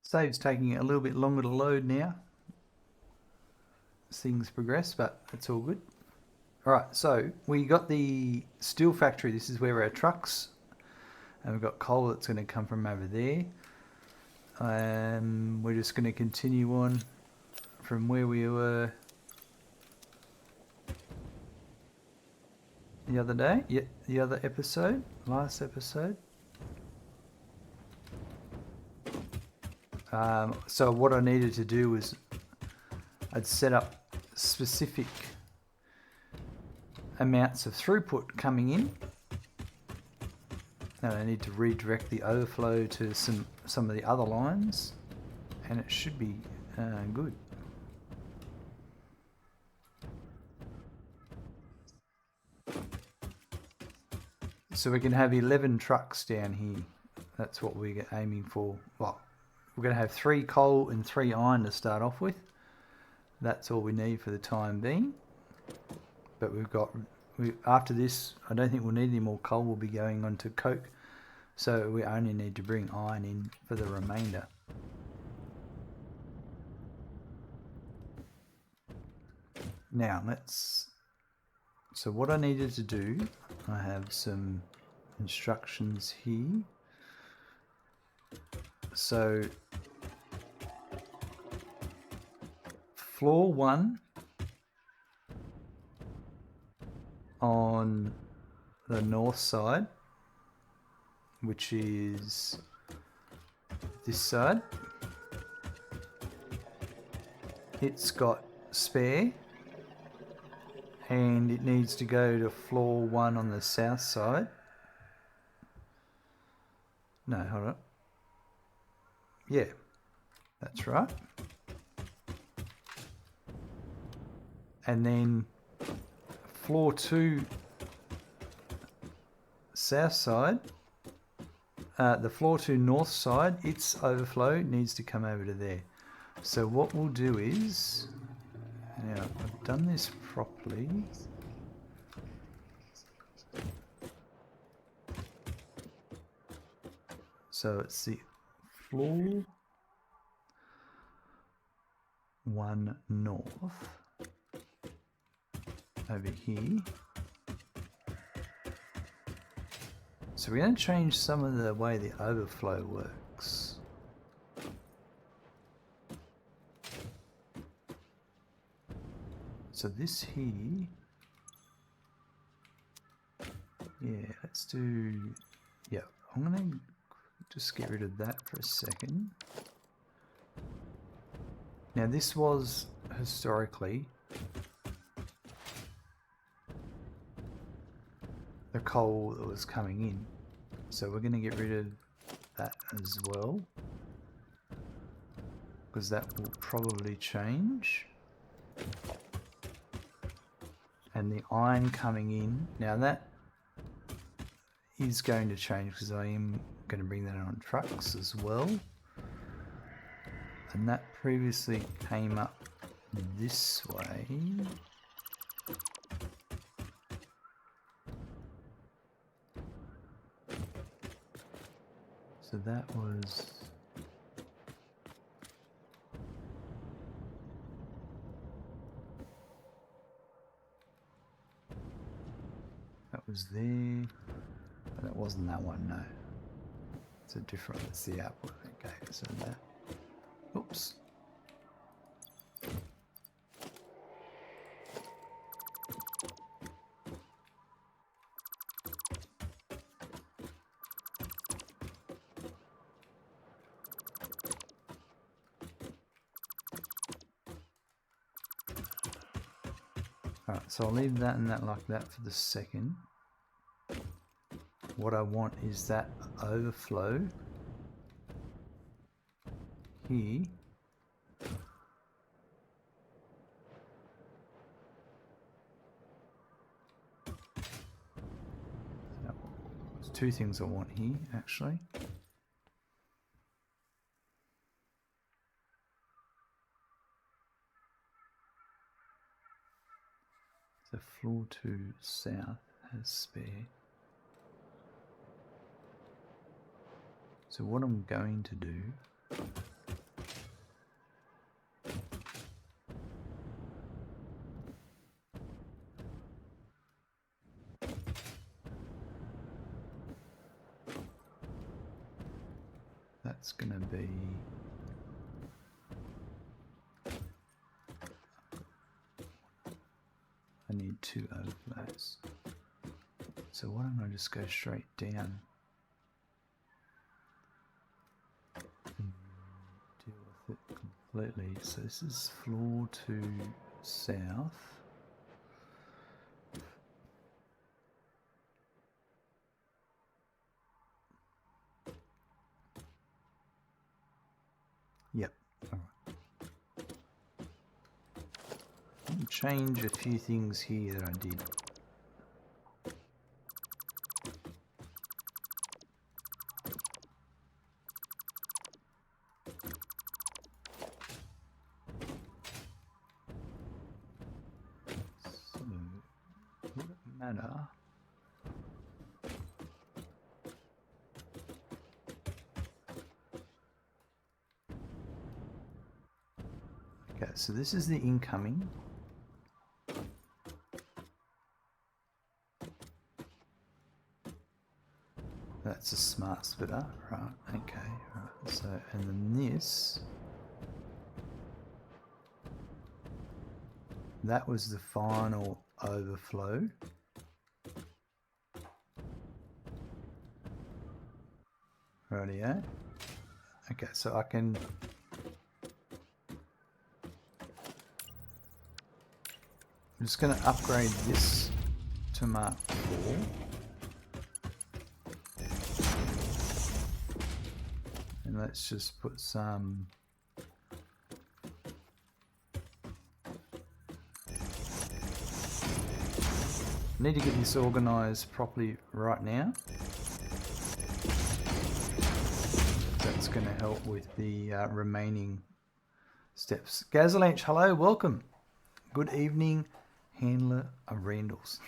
Save's taking a little bit longer to load now as things progress, but it's all good. Alright, so we got the steel factory. This is where our trucks, and we've got coal that's going to come from over there. We're just going to continue on from where we were the other day, the other episode, last episode. So what I needed to do was I'd set up specific amounts of throughput coming in, and I need to redirect the overflow to some of the other lines, and it should be good. So we can have 11 trucks down here. That's what we're aiming for. Well, we're going to have 3 coal and 3 iron to start off with. That's all we need for the time being. But after this, I don't think we'll need any more coal. We'll be going on to coke. So we only need to bring iron in for the remainder. Now so what I needed to do, I have some instructions here. So floor 1 on the north side, which is this side, it's got spare, and it needs to go to floor 1 on the south side. No, hold on. Yeah, that's right. And then floor 2 south side, the floor 2 north side, its overflow needs to come over to there. So what we'll do is, now I've done this properly. So it's the floor 1 north over here. So we're going to change some of the way the overflow works. So this here, yeah, let's do, yeah, I'm going to just get rid of that for a second. Now this was historically the coal that was coming in, so we're going to get rid of that as well, because that will probably change. And the iron coming in, now that is going to change because I am going to bring that on trucks as well. And that previously came up this way. So that was there, but it wasn't that one, no. It's a different, it's the output that gave us that. Oops. Alright, so I'll leave that and that like that for the second. What I want is that overflow here there's 2 things I want here actually. So floor 2 south has spare. So what I'm going to do That's going to be... I need 2 overflows. So why don't I just go straight down and deal with it completely. So this is floor to south. Yep, all right. I'll change a few things here that I did. So, would it matter? Okay, so this is the incoming. That's a smart splitter, right? Okay, right. So, and then this, that was the final overflow. Rightio. Okay, so I can. I'm just going to upgrade this to Mark 4. And let's just put some... I need to get this organized properly right now. That's going to help with the remaining steps. Gazalanch, hello, welcome. Good evening, handler of Randall's.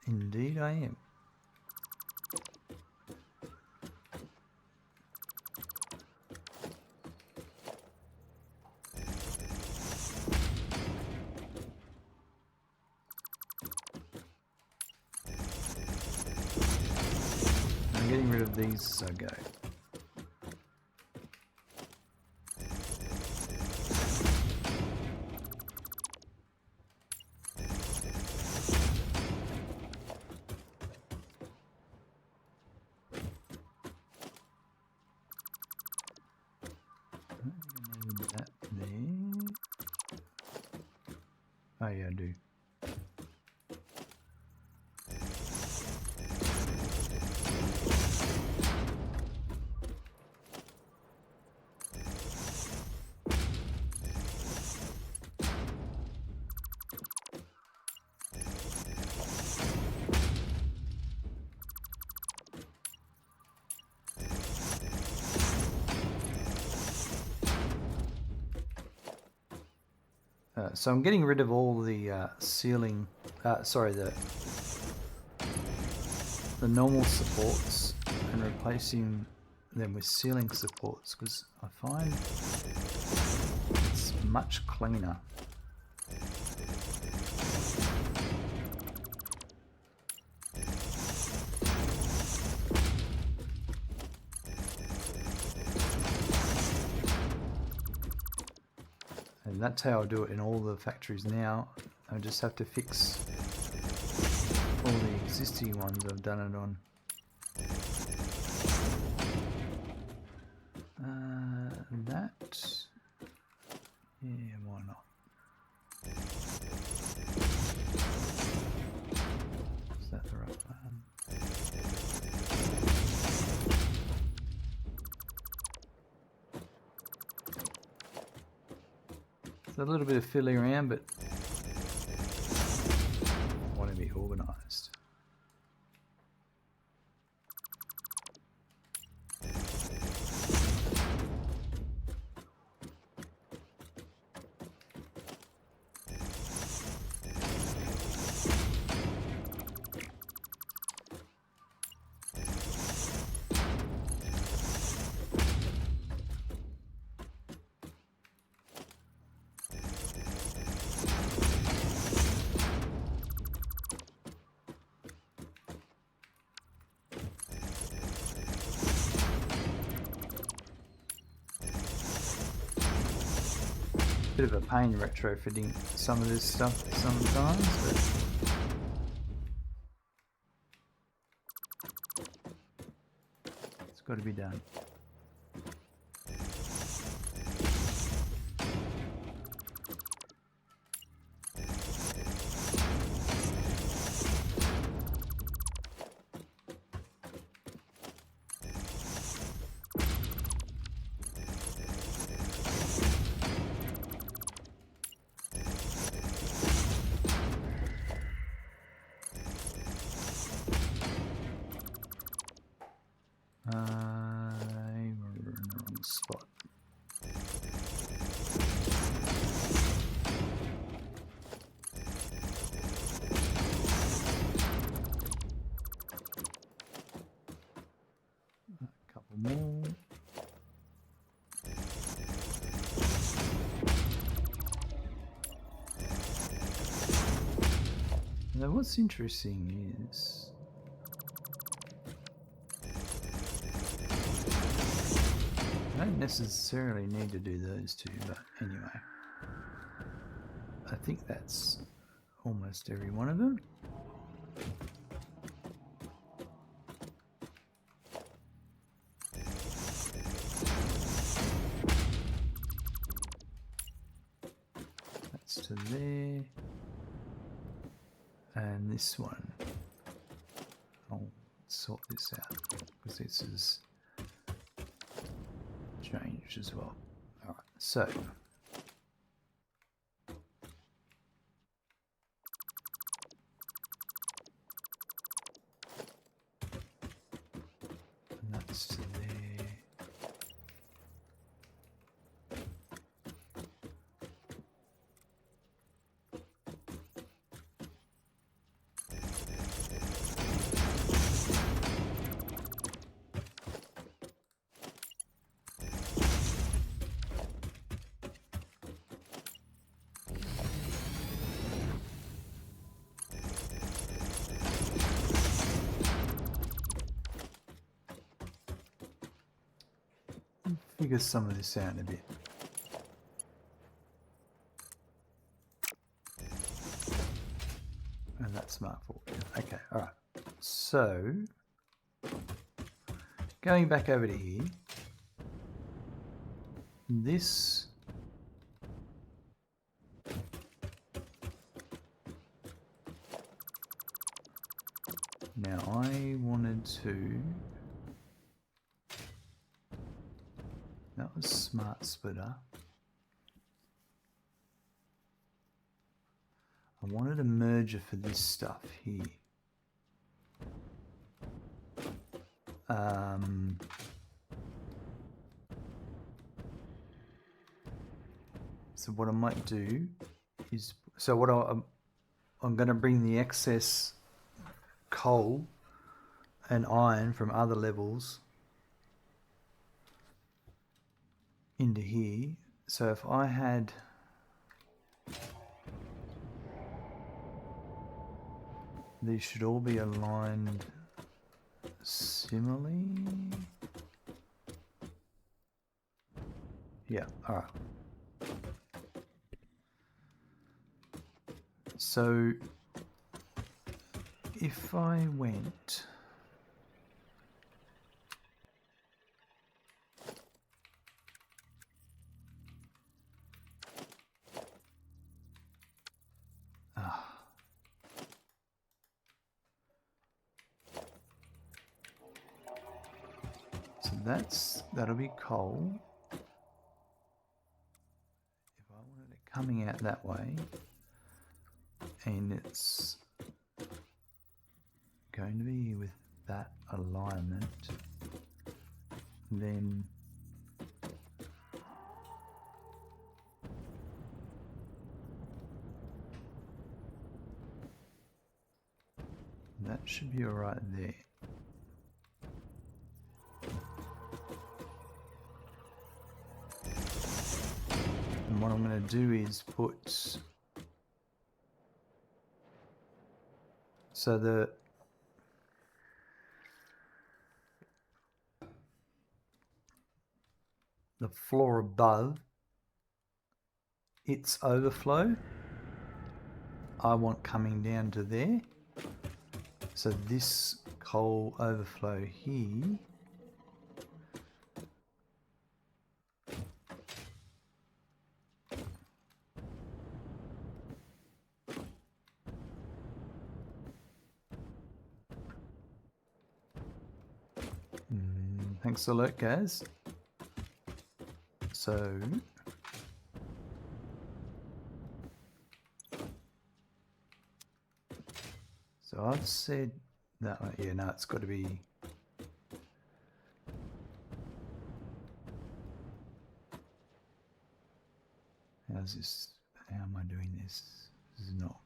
Indeed I am. I'm getting rid of these, so go. Need that there. Oh yeah, I do. So I'm getting rid of all the ceiling, sorry, the normal supports and replacing them with ceiling supports because I find it's much cleaner. And that's how I do it in all the factories now. I just have to fix all the existing ones I've done it on. That, yeah, why not? Is that the right one? It's a little bit of fiddling around, but I want to be organised. Bit of a pain retrofitting some of this stuff sometimes, but it's got to be done. We're in the wrong spot. A couple more. Now what's interesting is I don't necessarily need to do those two, but anyway. I think that's almost every one of them. That's to there. And this one, I'll sort this out because this is changed as well. Alright, so and that's to there. Figure some of this out in a bit. And that's smart forward. Okay, alright. So going back over to here, this now I wanted to, that was smart splitter. I wanted a merger for this stuff here. So what I might do is, so what I'm going to bring the excess coal and iron from other levels into here. So if I had these should all be aligned similarly. Yeah, all right. So if I went that'll be coal. If I wanted it coming out that way, and it's going to be with that alignment, then that should be all right there. And what I'm going to do is put, so the floor above its overflow I want coming down to there. So this coal overflow here thanks a lot, guys. So I've said that one. Yeah, no, it's got to be. How's this? How am I doing this? This is not right.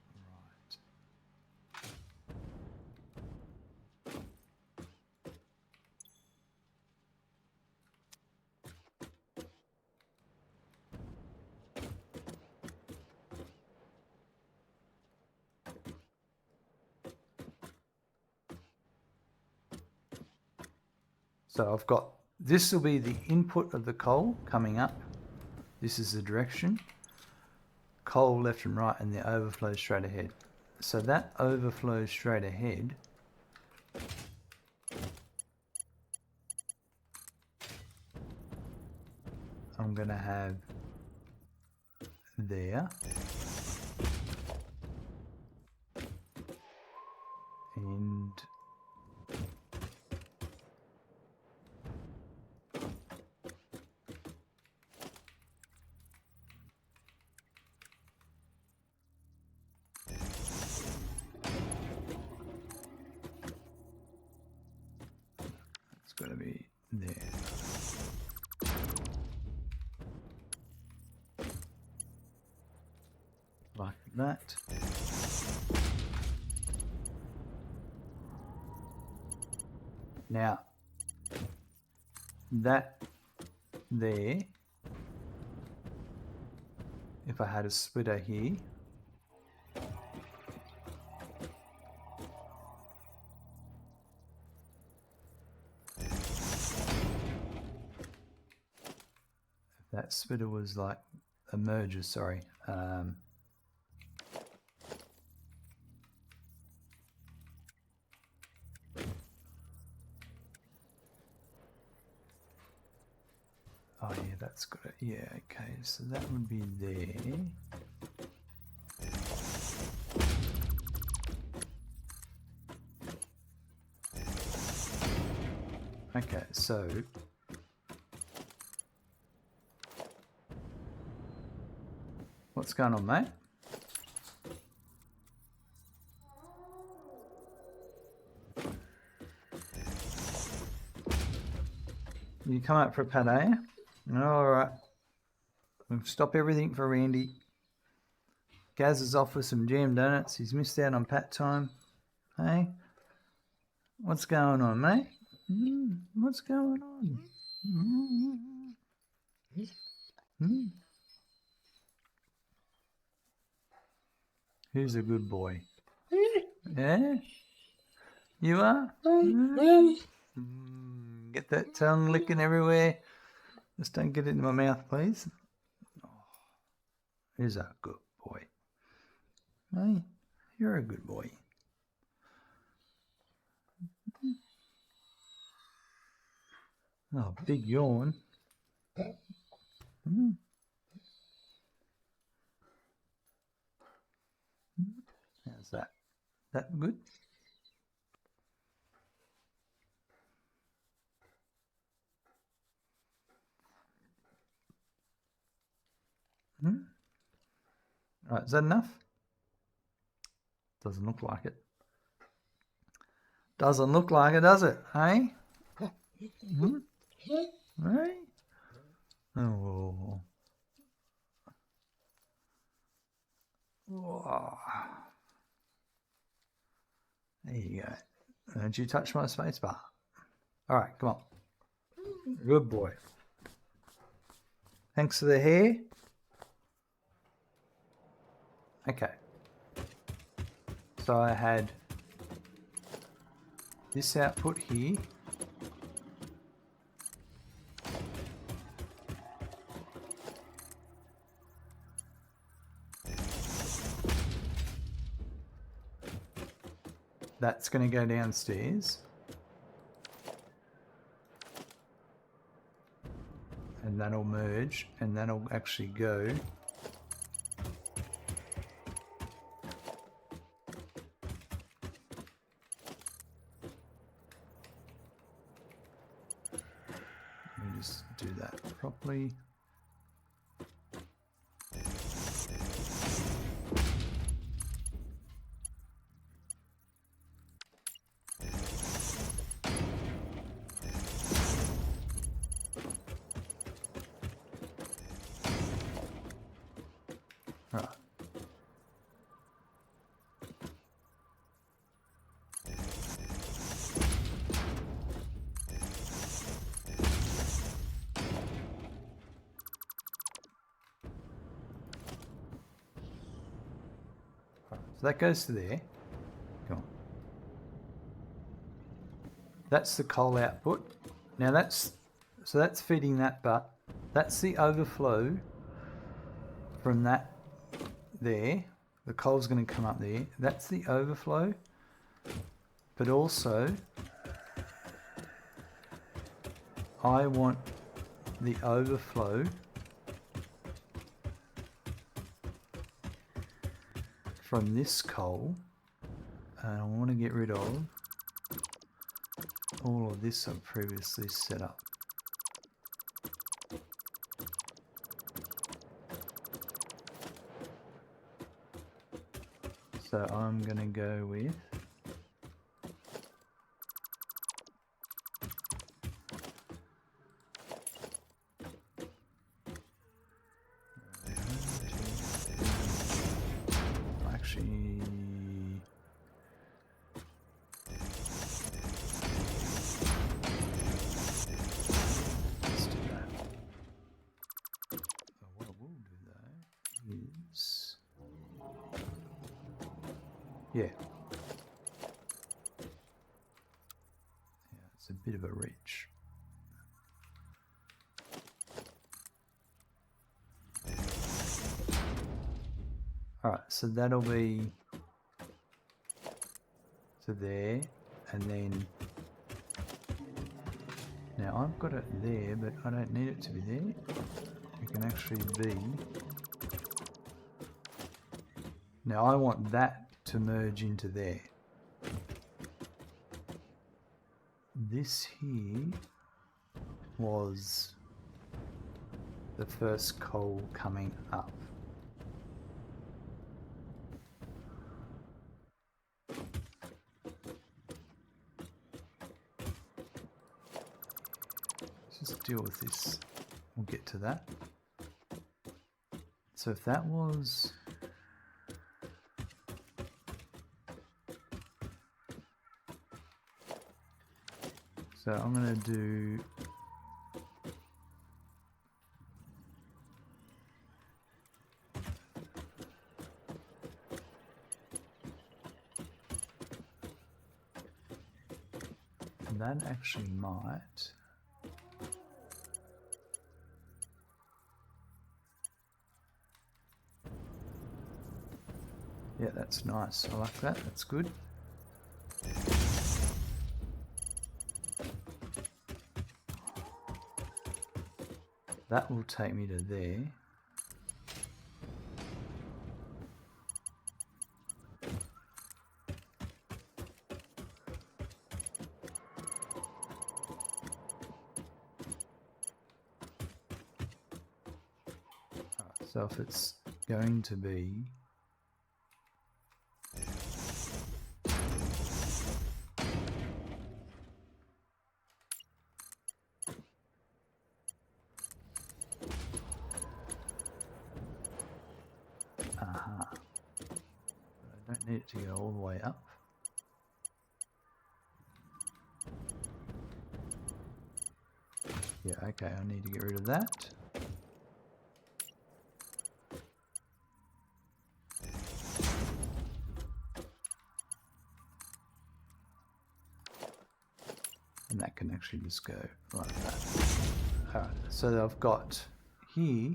So I've got, this will be the input of the coal coming up. This is the direction. Coal left and right, and the overflow straight ahead. So that overflow straight ahead I'm going to have there. And it's got to be there. Like that. Now, that there, if I had a splitter here, if that splitter was like a merger, sorry, oh yeah, that's got it. Yeah, okay, so that would be there. Okay, so what's going on, mate? You come up for a pat, eh? Alright. We'll stop everything for Randy. Gaz is off with some jam donuts. He's missed out on pat time. Hey? What's going on, mate? What's going on? Who's a good boy? Yeah? You are? Get that tongue licking everywhere. Just don't get it in my mouth, please. Oh, he's a good boy. Hey, you're a good boy. Oh, big yawn. How's that? That good? Right, is that enough? Doesn't look like it. Doesn't look like it, does it? Hey? Hey? Oh. Oh. There you go. Don't you touch my space bar. All right, come on. Good boy. Thanks for the hair. Okay. So I had this output here. That's going to go downstairs. And that'll merge, and that'll actually go let me just do that properly. Right. So that goes to there. Go on. That's the coal output. Now that's feeding that, but that's the overflow from that there. The coal's going to come up there. That's the overflow. But also, I want the overflow from this coal, and I want to get rid of all of this I've previously set up. So I'm going to go with actually let's do that. So what I will do though is yeah, it's a bit of a reach. Alright, so that'll be to there, and then now I've got it there, but I don't need it to be there. It can actually be. Now I want that to merge into there. This here was the first coal coming up. Let's just deal with this. We'll get to that. So if that was so I'm going to do and that actually might yeah, that's nice. I like that. That's good. That will take me to there. So if it's going to be I don't need it to go all the way up. Yeah, okay, I need to get rid of that. And that can actually just go like that. Alright, so I've got here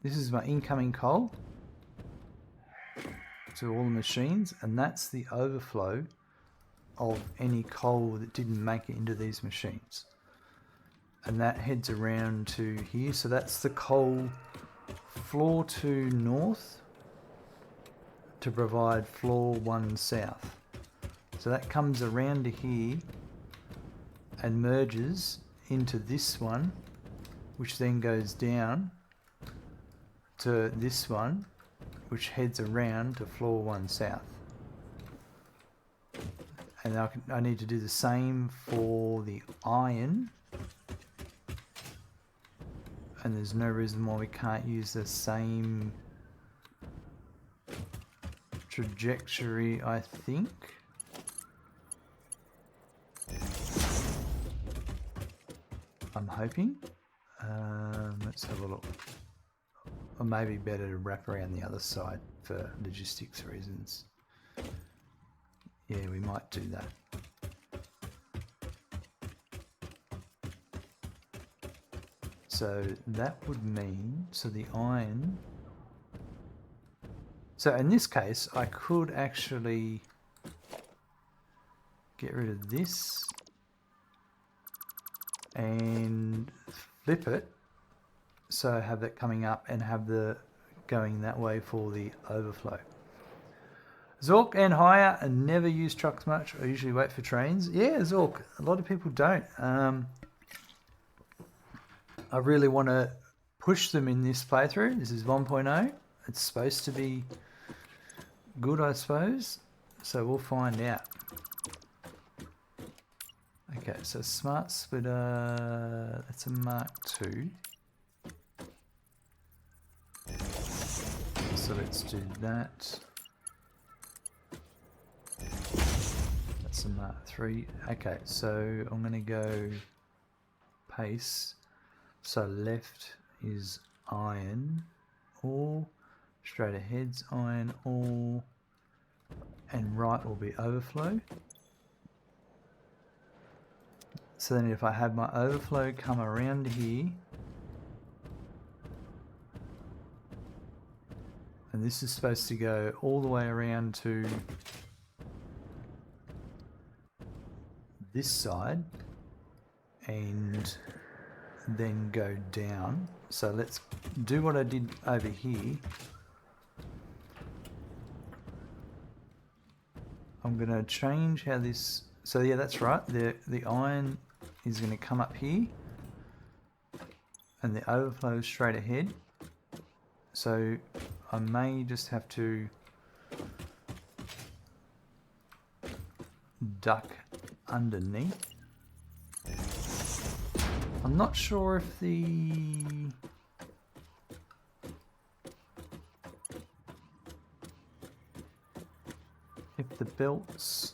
This is my incoming coal to all the machines, and that's the overflow of any coal that didn't make it into these machines. And that heads around to here. So that's the coal floor 2 north to provide floor 1 south. So that comes around to here and merges into this one, which then goes down to this one, which heads around to floor 1 south. And I need to do the same for the iron. And there's no reason why we can't use the same trajectory, I think. I'm hoping. Let's have a look. Or maybe better to wrap around the other side for logistics reasons. Yeah, we might do that. So that would mean, so the iron, so in this case I could actually get rid of this and flip it, so have that coming up and have the going that way for the overflow. Zork and hire and never use trucks much. I usually wait for trains. Yeah, Zork, a lot of people don't. I really want to push them in this playthrough. This is 1.0. It's supposed to be good, I suppose. So we'll find out. Okay, so smart splitter, that's a Mark II. So let's do that. That's a Mark III. Okay, so I'm going to go pace. So left is iron ore, straight ahead's iron ore, and right will be overflow. So then if I have my overflow come around here, and this is supposed to go all the way around to this side and then go down. So let's do what I did over here. I'm going to change how this, so yeah, that's right, the iron is going to come up here and the overflow is straight ahead. So I may just have to duck underneath. I'm not sure if the belts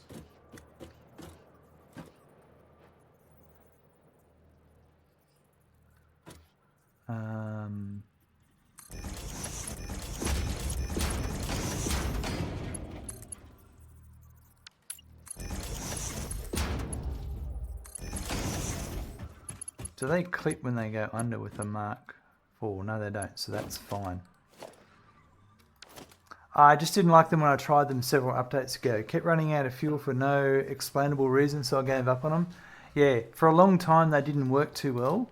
do they clip when they go under with a Mark IV? No, they don't, so that's fine. I just didn't like them when I tried them several updates ago. Kept running out of fuel for no explainable reason, so I gave up on them. Yeah, for a long time they didn't work too well.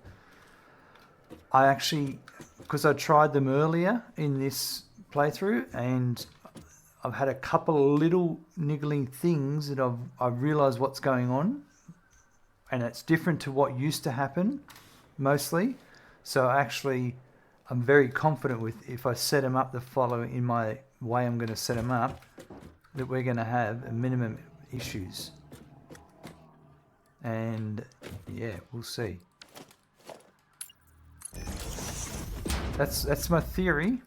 I actually, because I tried them earlier in this playthrough, and I've had a couple of little niggling things that I've realised what's going on. And it's different to what used to happen, mostly. So actually, I'm very confident with if I set them up the following in my way I'm going to set them up, that we're going to have a minimum issues. And yeah, we'll see. That's my theory.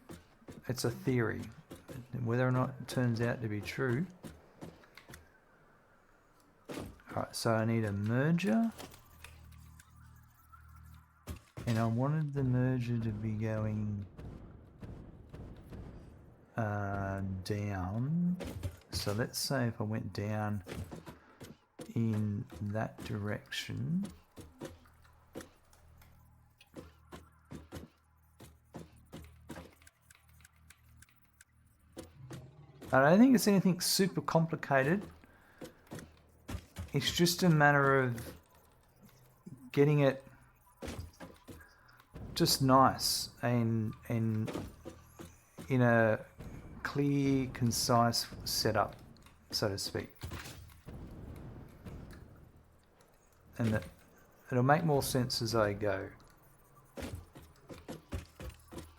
It's a theory. Whether or not it turns out to be true. Alright, so I need a merger. And I wanted the merger to be going down. So let's say if I went down in that direction. I don't think it's anything super complicated. It's just a matter of getting it just nice and in a clear, concise setup, so to speak. And that it'll make more sense as I go.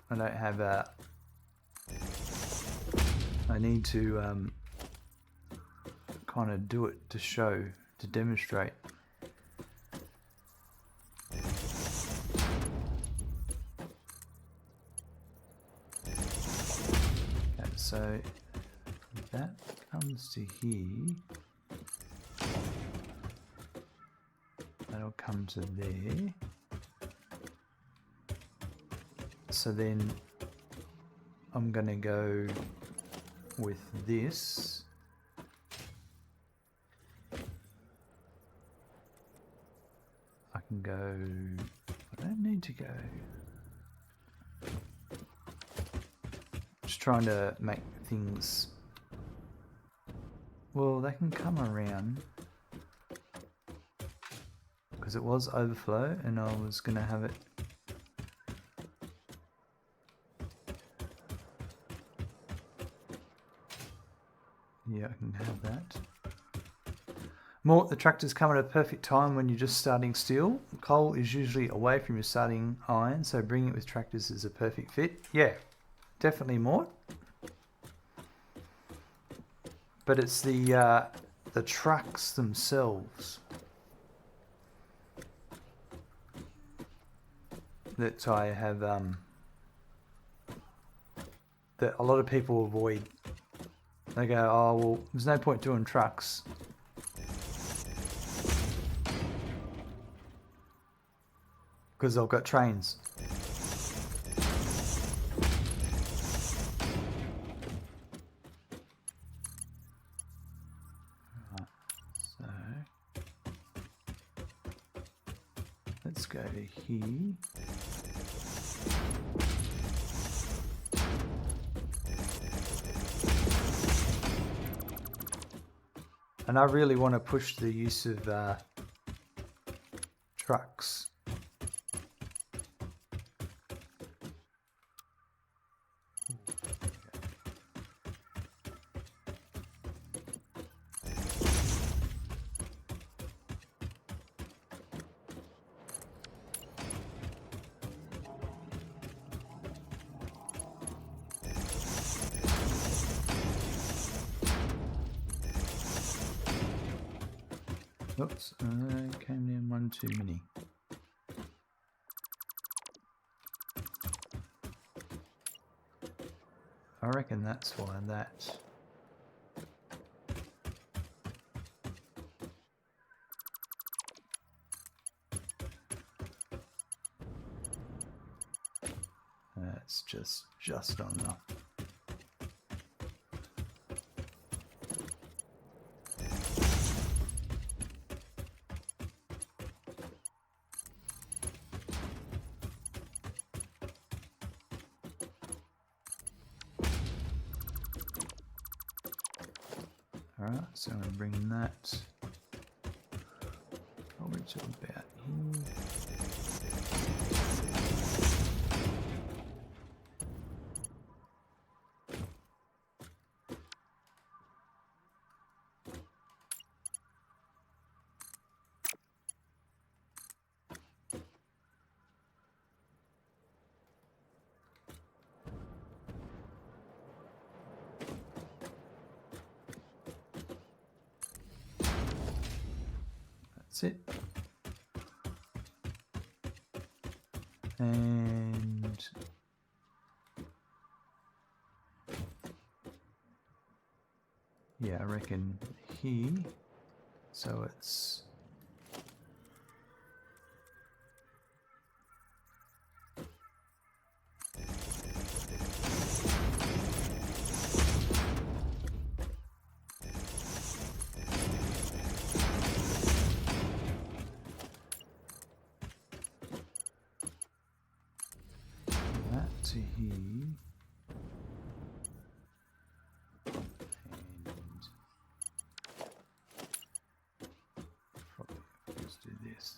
I don't have a... I need to kind of do it to show, to demonstrate. Okay, so that comes to here. That'll come to there. So then I'm going to go with this. I can go... I don't need to go... Just trying to make things... Well, they can come around. Because it was overflow and I was going to have it... Yeah, I can have that. More, the tractors come at a perfect time when you're just starting steel. Coal is usually away from your starting iron, so bringing it with tractors is a perfect fit. Yeah, definitely more. But it's the trucks themselves that I have that a lot of people avoid. They go, oh well, there's no point doing trucks. Because they've got trains. Right, so let's go to here. And I really want to push the use of trucks. Oops, came in one too many. I reckon that's why that... That's just not enough. Alright, so I'm bringing that probably to about here. That's it. And yeah, I reckon here, so it's that to here. do this.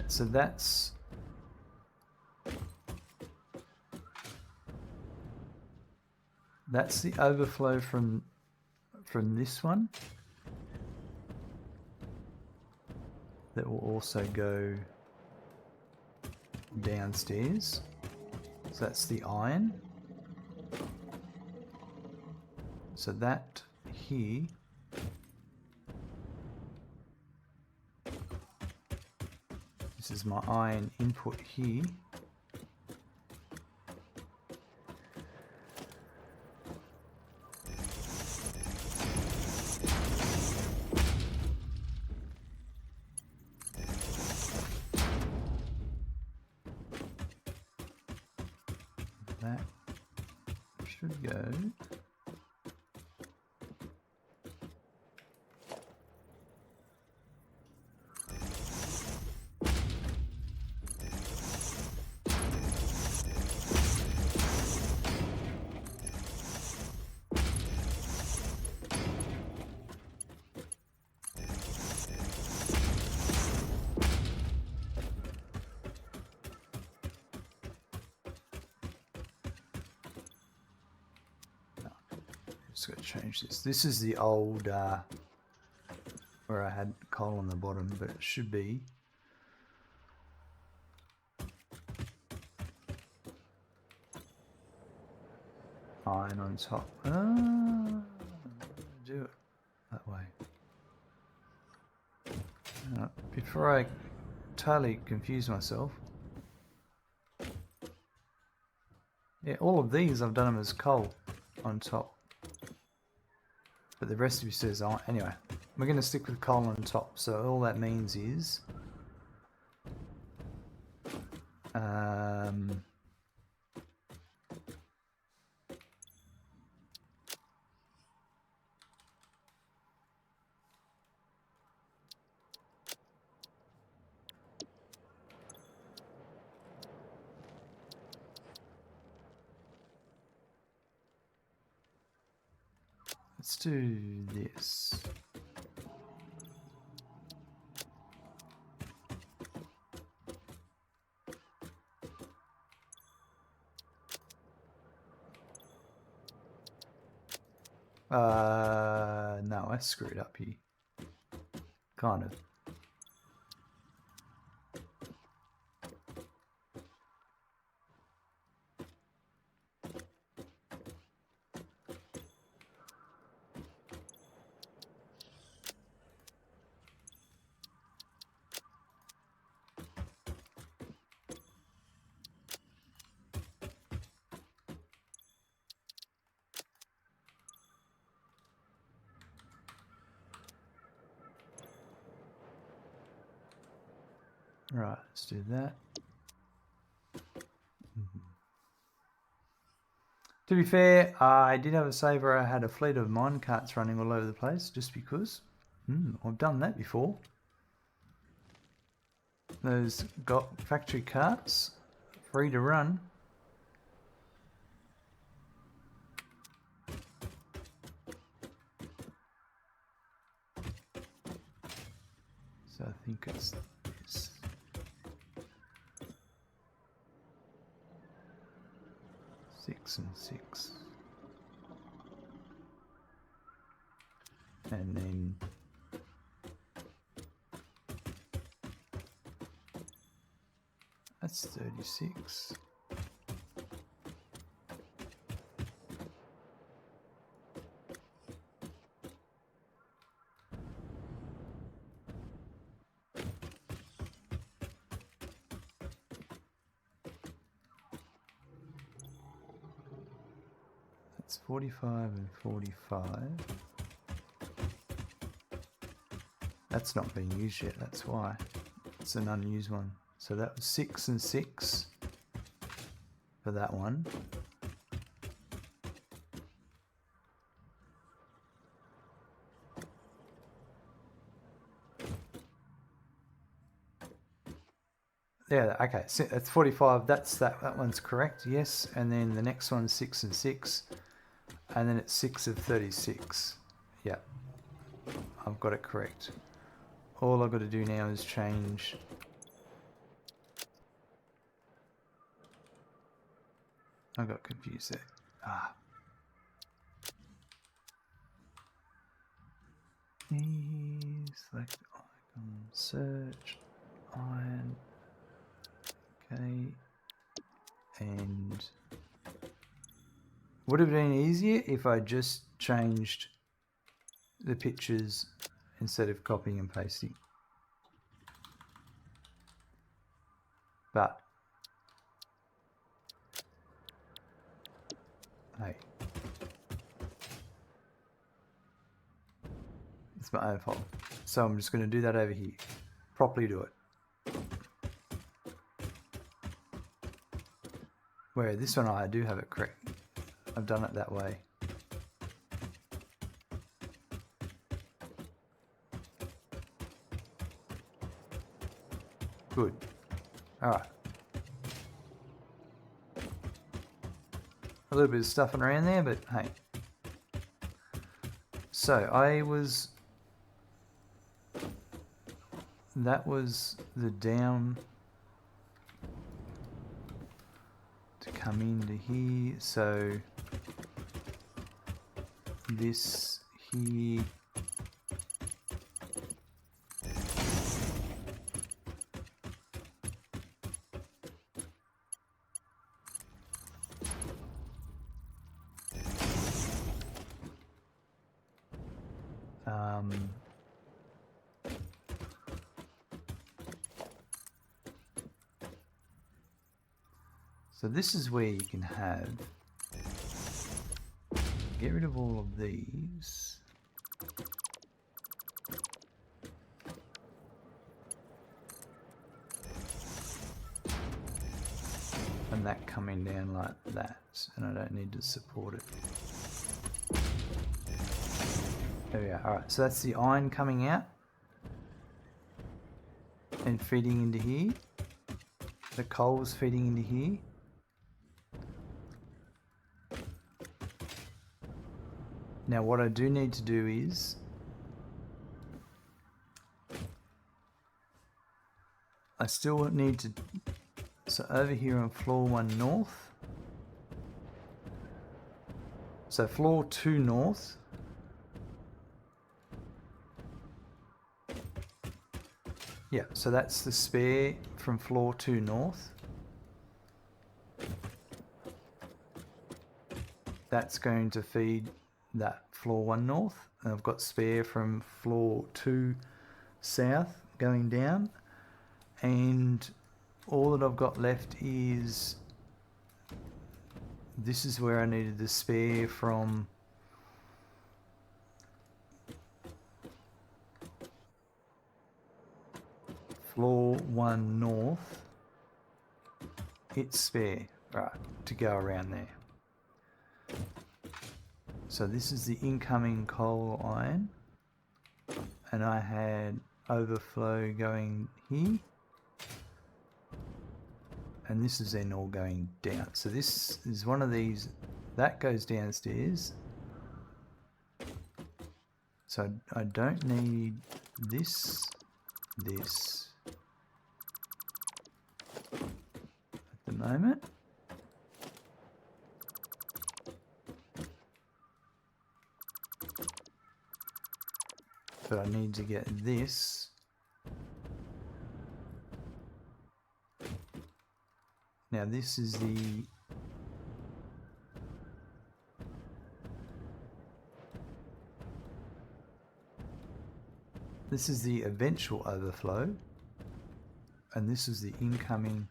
So that's the overflow from this one. That will also go downstairs. So that's the iron. So that here this is my iron input here. That should go. Just got to change this. This is the old where I had coal on the bottom, but it should be iron on top. Do it that way. Before I totally confuse myself. Yeah, all of these I've done them as coal on top. But the recipe says iron. Anyway, we're going to stick with coal on top. So all that means is let's do this. No, I screwed up here. Kind of. Right, let's do that. To be fair, I did have a save where I had a fleet of mine carts running all over the place, just because. I've done that before. Those got factory carts, free to run. So I think it's this. 6 and 6. And then that's 36. That's 45 and 45. That's not being used yet, that's why. It's an unused one. So that was 6 and 6 for that one. Yeah, okay, so it's 45. That's that one's correct, yes. And then the next one's 6 and 6. And then it's 6 of 36. Yeah, I've got it correct. All I've got to do now is change. I got confused there. Ah. Select icon, search, iron, okay, and would have been easier if I just changed the pictures instead of copying and pasting. But hey, it's my own fault. So I'm just going to do that over here. Properly do it. Where this one I do have it correct. I've done it that way. Good. Alright. A little bit of stuffing around there, but hey. So that was the down to come into here. So this here. So this is where you can have, get rid of all of these. And that coming down like that, and I don't need to support it. There we are. Alright, so that's the iron coming out and feeding into here. The coal's feeding into here. Now what I do need to do is I still need to, so over here on floor 1 north, so floor 2 north, yeah, so that's the spare from floor 2 north. That's going to feed that floor 1 north, and I've got spare from floor 2 south going down, and all that I've got left is this is where I needed the spare from floor 1 north. It's spare, right, to go around there. So this is the incoming coal iron, and I had overflow going here, and this is then all going down. So this is one of these that goes downstairs, so I don't need this at the moment. But I need to get this. Now this is the eventual overflow, and this is the incoming.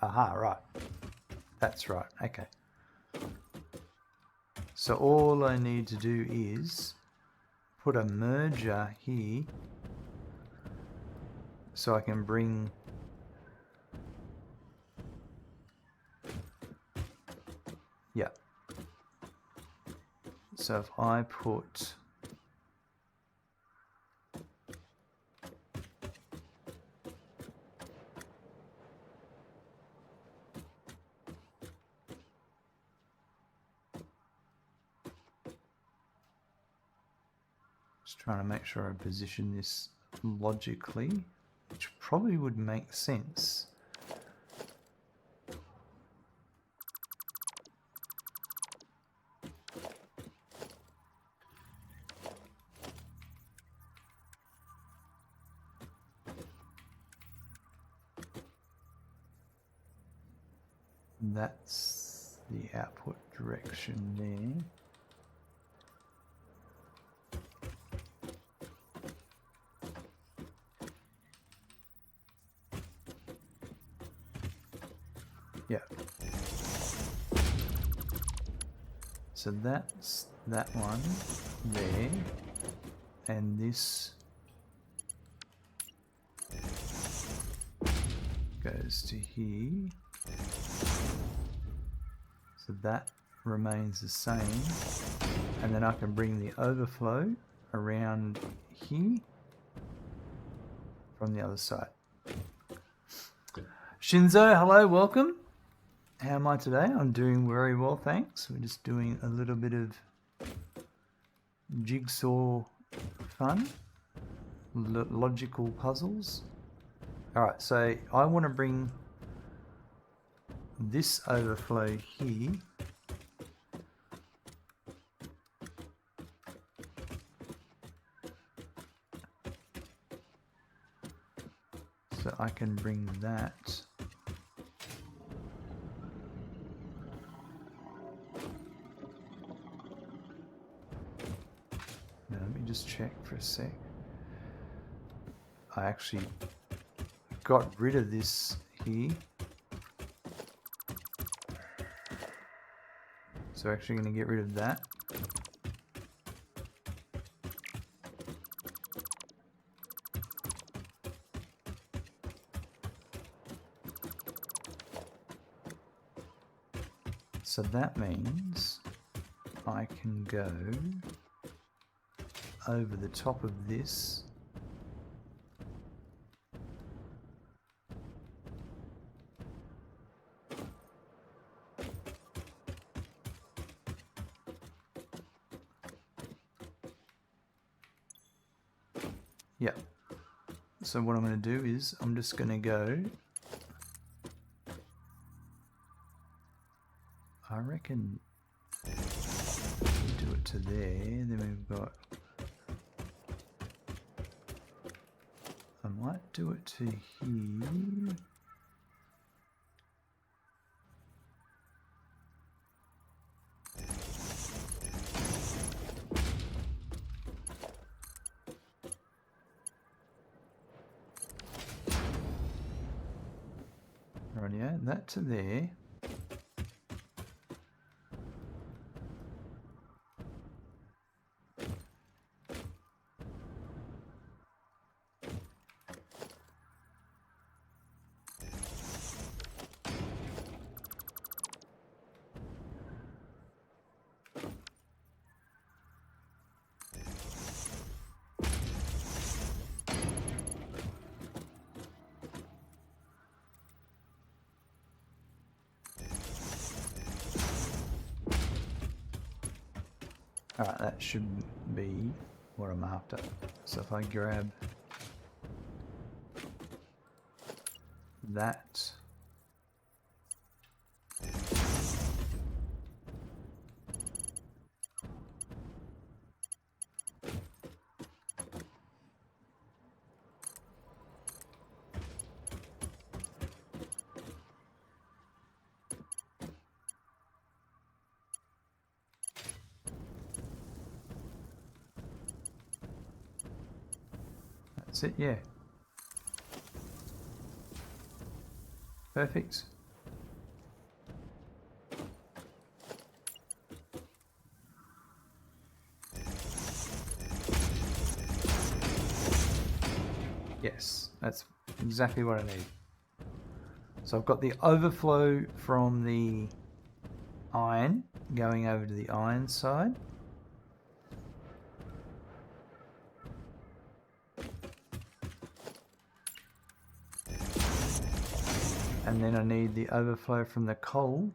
Aha, right. That's right. Okay. So all I need to do is put a merger here so I can bring so if I put Just trying to make sure I position this logically, which probably would make sense. That's the output direction there. Yeah. So that's that one there, and this goes to here. So that remains the same, and then I can bring the overflow around here from the other side. Shinzo, hello, welcome. How am I today? I'm doing very well, thanks. We're just doing a little bit of jigsaw fun, logical puzzles. All right, so I want to bring this overflow here so I can bring that now. Let me just check for a sec. I actually got rid of this here. So we're actually going to get rid of that. So that means I can go over the top of this . Yeah. So what I'm going to do is I'm just going to go, I reckon, do it to there. Then we've got, I might do it to here. Rightio, that to there. Alright, that should be what I'm after. So if I grab that, that's it, yeah. Perfect. Yes, that's exactly what I need. So I've got the overflow from the iron going over to the iron side. And then I need the overflow from the coal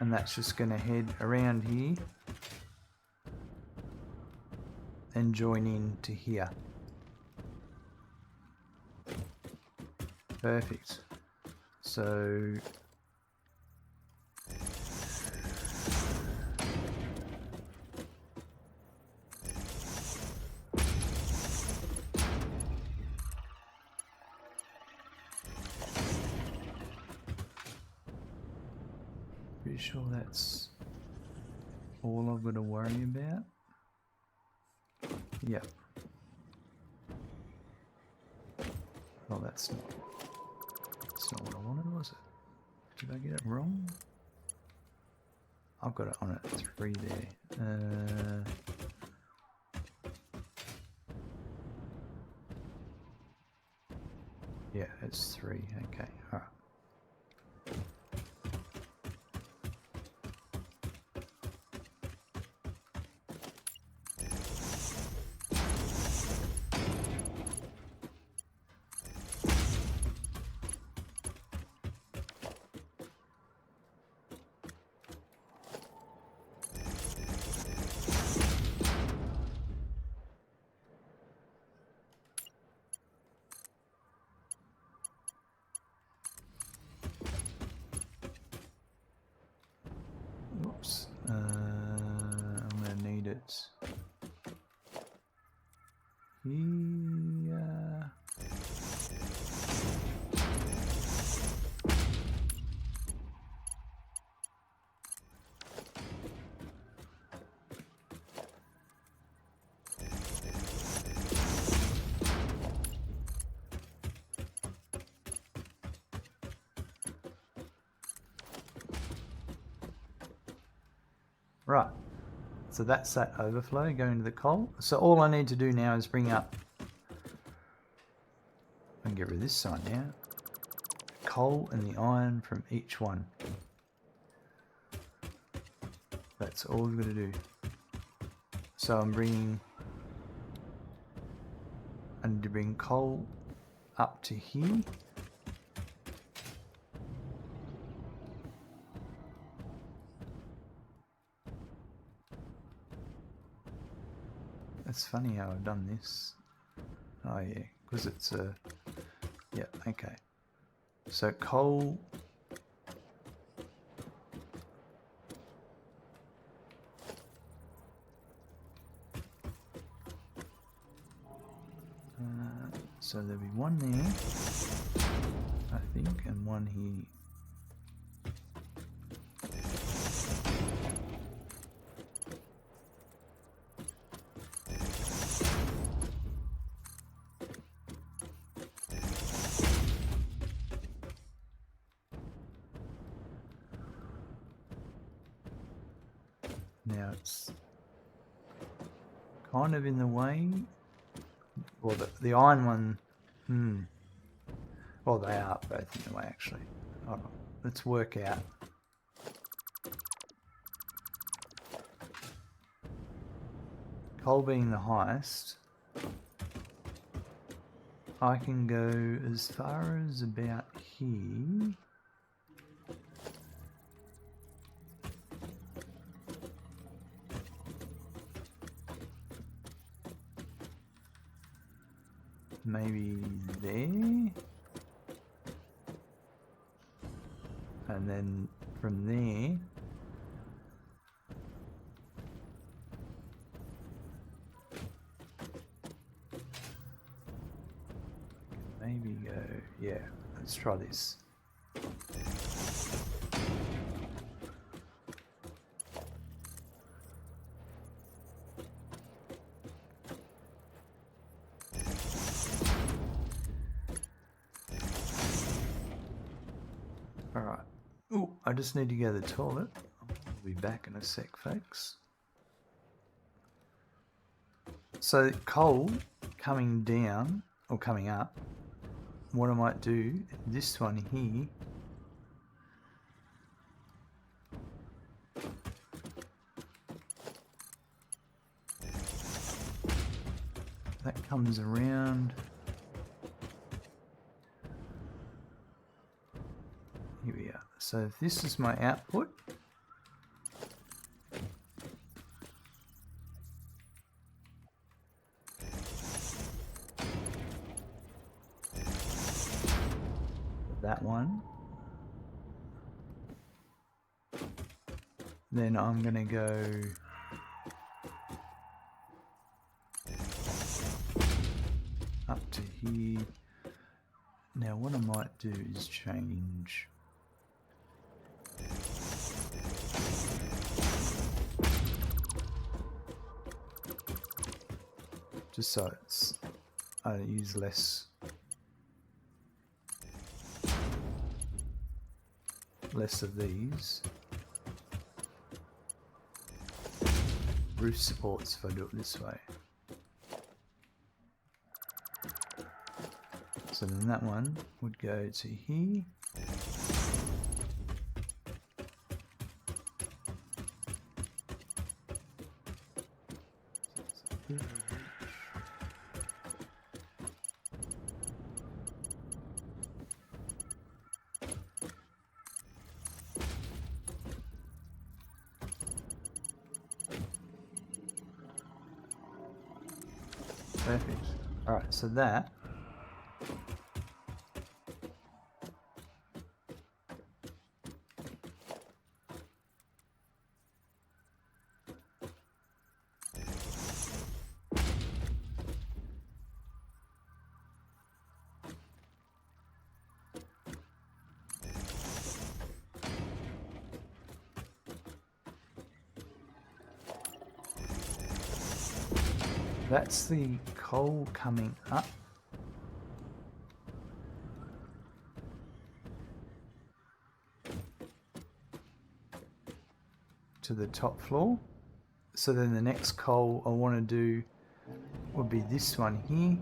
And that's just going to head around here and join in to here. Perfect. So pretty sure that's all I've got to worry about. Yep. Oh, that's not what I wanted, was it? Did I get it wrong? I've got it on at 3 there. Yeah, it's 3. Okay, all right. Oops. I'm going to need it here. Right, so that's that overflow going to the coal. So all I need to do now is bring up, I can get rid of this side now, coal and the iron from each one. That's all we've got to do. So I need to bring coal up to here. It's funny how I've done this. Oh yeah, because it's a... Yeah, okay. So coal... so there'll be one there, I think, and one here. Now it's kind of in the way. Well, the iron one, well, they are both in the way actually. Hold on. Let's work out. Coal being the highest, I can go as far as about here. Maybe there, and then from there maybe go, yeah, let's try this. Alright. Oh, I just need to go to the toilet. I'll be back in a sec, folks. So coal coming down, or coming up, what I might do, this one here, that comes around. Here we are. So if this is my output, that one. Then I'm going to go up to here. Now what I might do is change just so it's I use less of these roof supports if I do it this way. So then that one would go to here. Perfect. Alright, so that's the coal coming up. To the top floor. So then the next coal I want to do would be this one here.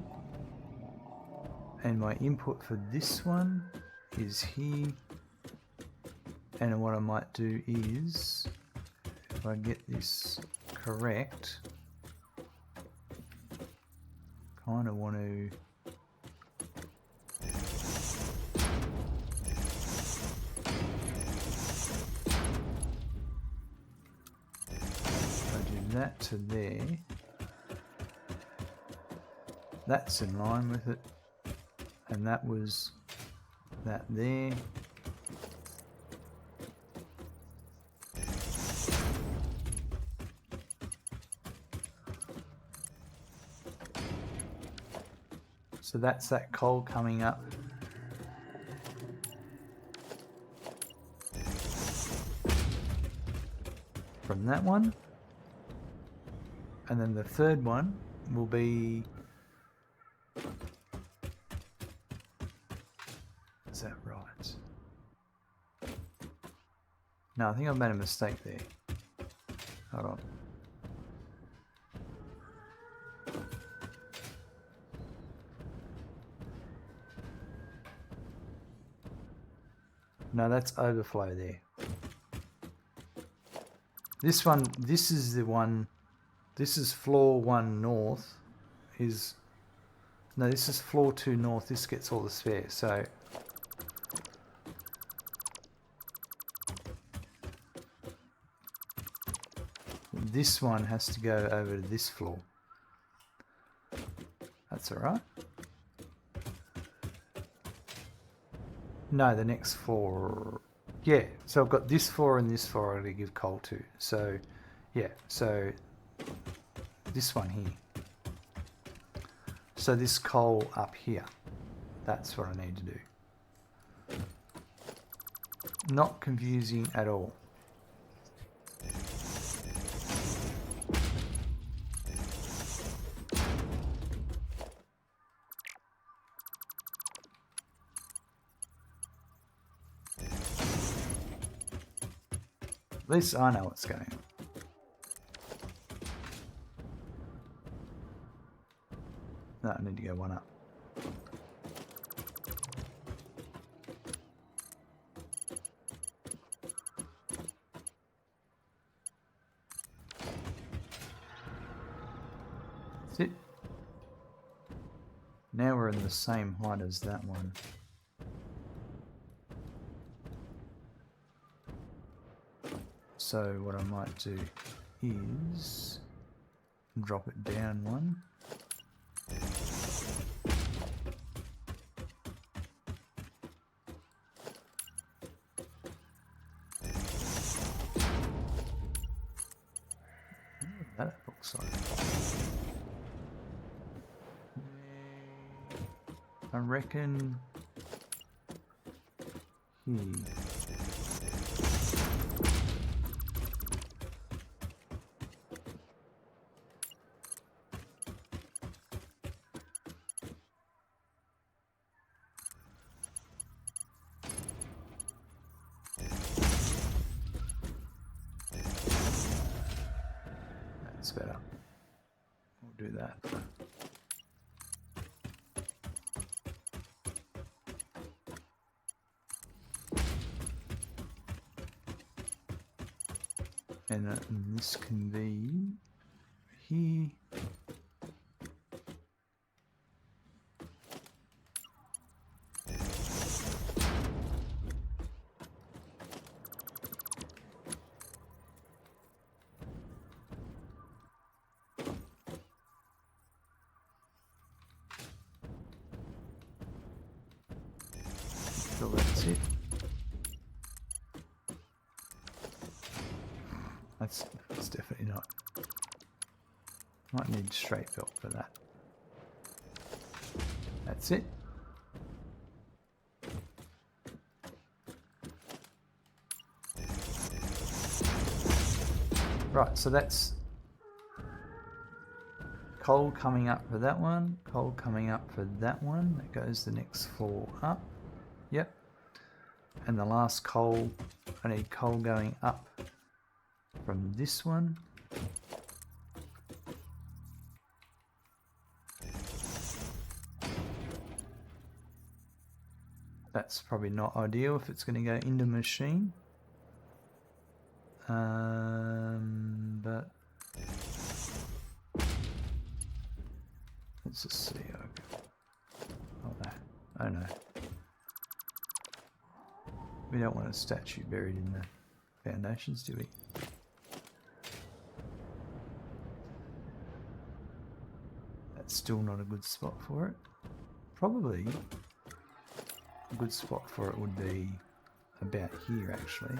And my input for this one is here. And what I might do is, if I get this correct, kind of want to do that to there. That's in line with it, and that was that there. So that's that coal coming up. From that one. And then the third one will be... Is that right? No, I think I've made a mistake there. Hold on. No, that's overflow there. This one, this is the one, this is floor 1 north, no, this is floor 2 north, this gets all the spare, so this one has to go over to this floor. That's alright. No, the next floor. Yeah, so I've got this floor and this floor to give coal to. So, yeah, so this one here. So this coal up here. That's what I need to do. Not confusing at all. At least I know what's going on. No, I need to go one up. That's it. Now we're in the same height as that one. So what I might do is drop it down one. backside. I reckon here. That's better. We'll do that. And this can be here. So that's it. That's definitely not. Might need straight belt for that. That's it. Right, so that's coal coming up for that one, coal coming up for that one. That goes the next floor up. Yep. And the last coal, I need coal going up from this one. That's probably not ideal if it's going to go into machine. But let's just see. Oh no, oh no. We don't want a statue buried in the foundations, do we? That's still not a good spot for it. Probably a good spot for it would be about here, actually.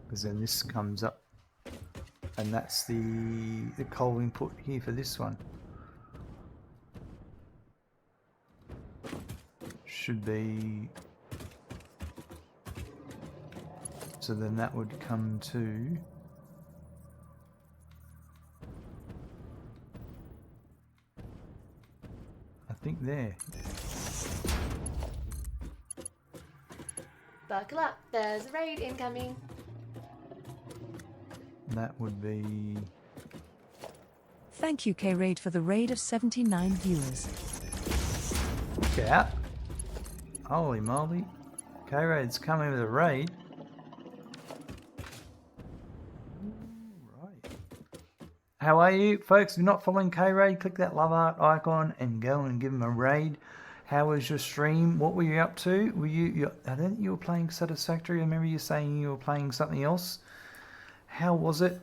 Because then this comes up, and that's the coal input here for this one. Should be, so then that would come to I think there. Buckle up, there's a raid incoming. That would be. Thank you, K-Raid, for the raid of 79 viewers. Look out. Holy moly. K-Raid's coming with a raid. Right. How are you, folks? If you're not following K-Raid, click that love art icon and go and give him a raid. How was your stream? What were you up to? Were you I don't think you were playing Satisfactory. I remember you saying you were playing something else. How was it?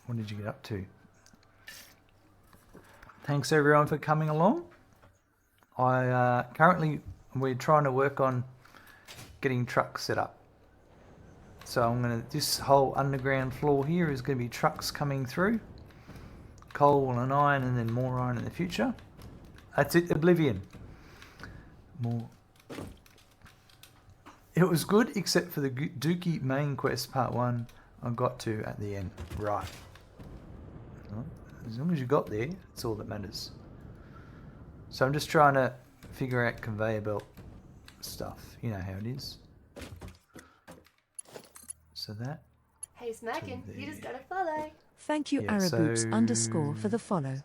What did you get up to? Thanks everyone for coming along. Currently we're trying to work on getting trucks set up. So this whole underground floor here is going to be trucks coming through. Coal and iron, and then more iron in the future. That's it, Oblivion. More. It was good, except for the Dookie main quest part 1 I got to at the end. Right. As long as you got there, that's all that matters. So I'm just trying to figure out conveyor belt stuff. You know how it is. So that. Hey Smackin', you just gotta follow. Thank you, Yeah, Araboops_, for the follow.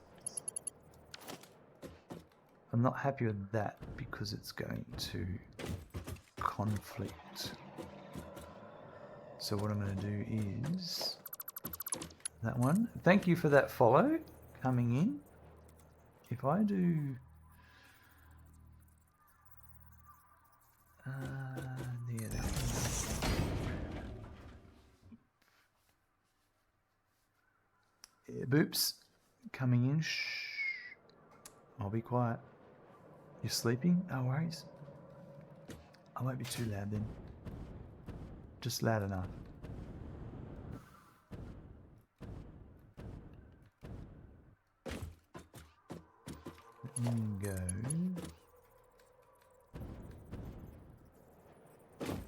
I'm not happy with that because it's going to conflict. So what I'm going to do is that one. Thank you for that follow coming in. If I do there, that one. Yeah, boops coming in. Shh. I'll be quiet. You're sleeping? No worries. I won't be too loud then. Just loud enough. Go.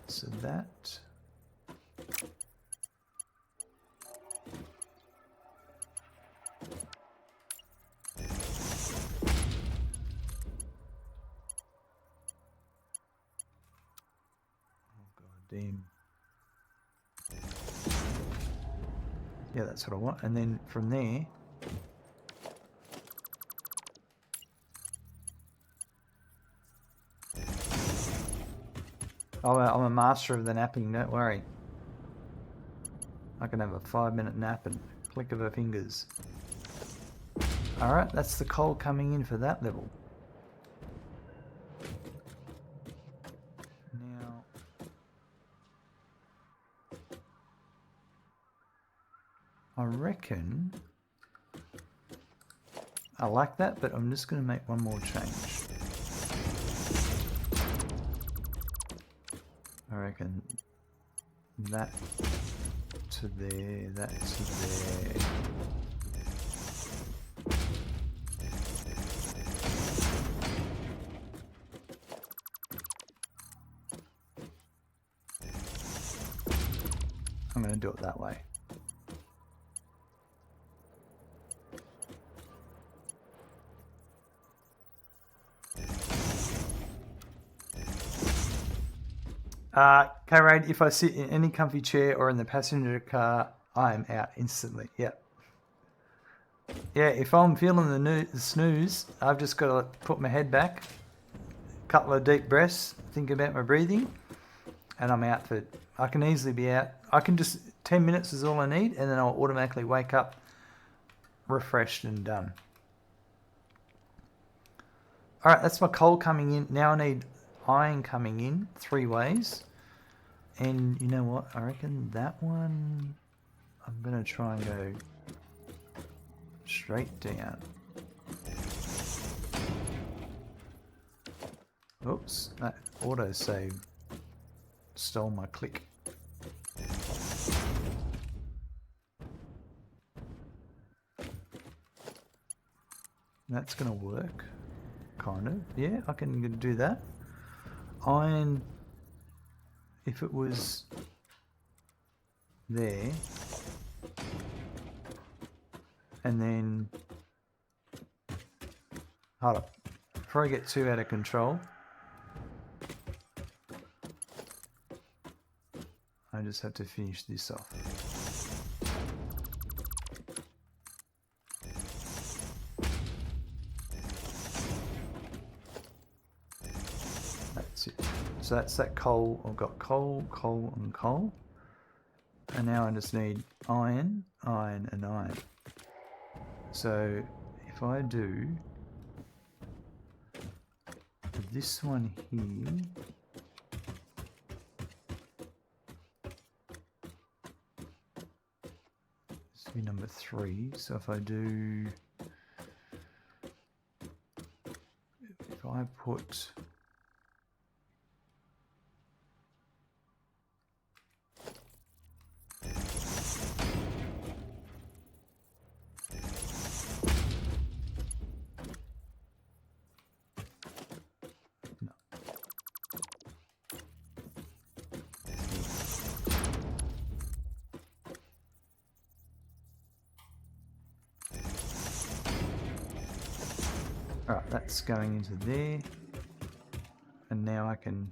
So that. Oh god damn. Yeah, that's what I want. And then from there, I'm a master of the napping, don't worry. I can have a 5-minute nap and click of her fingers. Alright, that's the coal coming in for that level. Now, I reckon I like that, but I'm just going to make one more change. I reckon that to there, that to there. I'm going to do it that way. K-Raid, if I sit in any comfy chair or in the passenger car, I am out instantly. Yep. Yeah, if I'm feeling the snooze, I've just got to put my head back, a couple of deep breaths, think about my breathing, and I'm out for... I can easily be out. I can just... 10 minutes is all I need, and then I'll automatically wake up refreshed and done. Alright, that's my coal coming in. Now I need iron coming in 3 ways. And you know what? I reckon that one... I'm going to try and go straight down. Oops, that autosave stole my click. That's going to work, kind of. Yeah, I can do that. Iron, if it was there, and then, hold up, before I get too out of control, I just have to finish this off. That's it. So that's that coal. I've got coal, coal, and coal. And now I just need iron, iron, and iron. So if I do this one here, this will be number 3. So if I do, if I put Alright, that's going into there, and now I can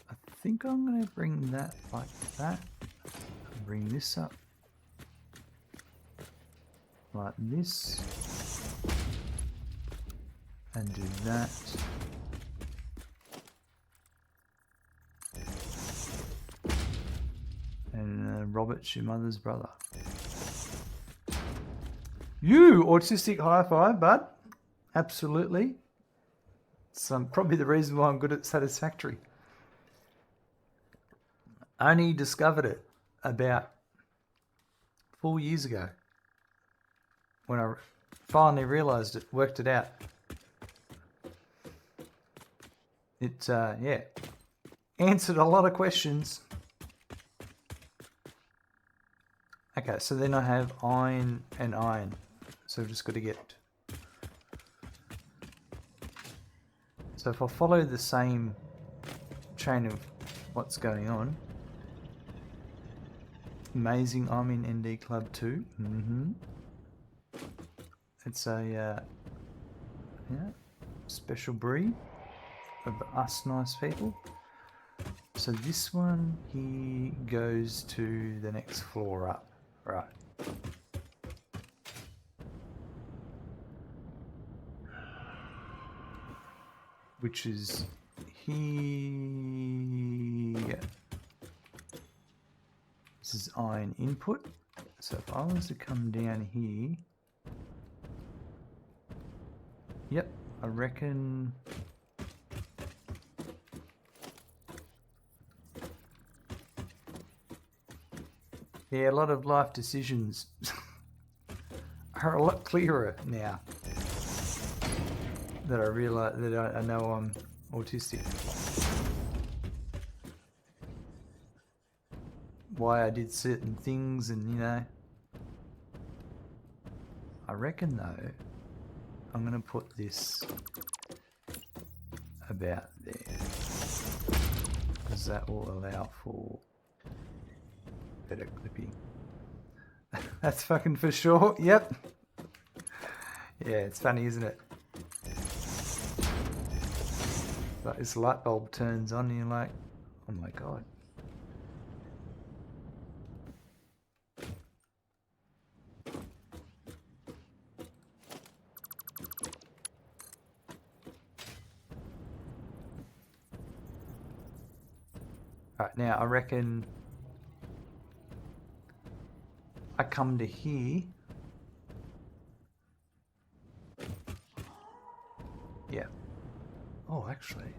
I think I'm going to bring that like that, and bring this up like this, and do that. And Robert's your mother's brother. You autistic high five, bud. Absolutely. It's probably the reason why I'm good at Satisfactory. I only discovered it about 4 years ago when I finally realised it, worked it out. It, yeah, answered a lot of questions. Okay, so then I have iron and iron. So I've just got to get... So if I follow the same chain of what's going on... Amazing, I'm in ND Club too. It's a yeah, special breed of us nice people. So this one, he goes to the next floor up. Right. Which is here. This is iron input. So if I was to come down here, yep, I reckon yeah, a lot of life decisions are a lot clearer now that I realise that I know I'm autistic. Why I did certain things, and you know, I reckon though I'm going to put this about there because that will allow for better clipping. That's fucking for sure. Yep. Yeah, it's funny, isn't it? Like this light bulb turns on and you're like, oh my god. Right, now I reckon I come to here. Yeah. Oh, actually.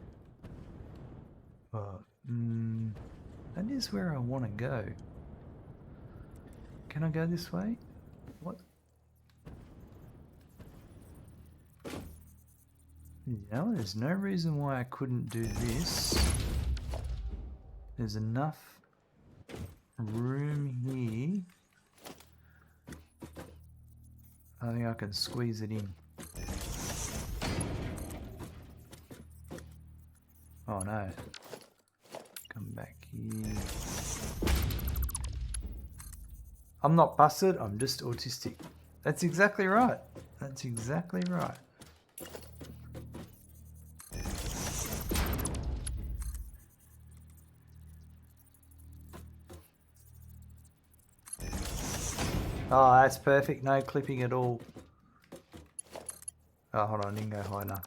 That is where I want to go. Can I go this way? What? No, there's no reason why I couldn't do this. There's enough room here. I think I can squeeze it in. Oh no. Come back here. I'm not busted, I'm just autistic. That's exactly right. That's exactly right. Oh, that's perfect. No clipping at all. Oh, hold on. I didn't go high enough.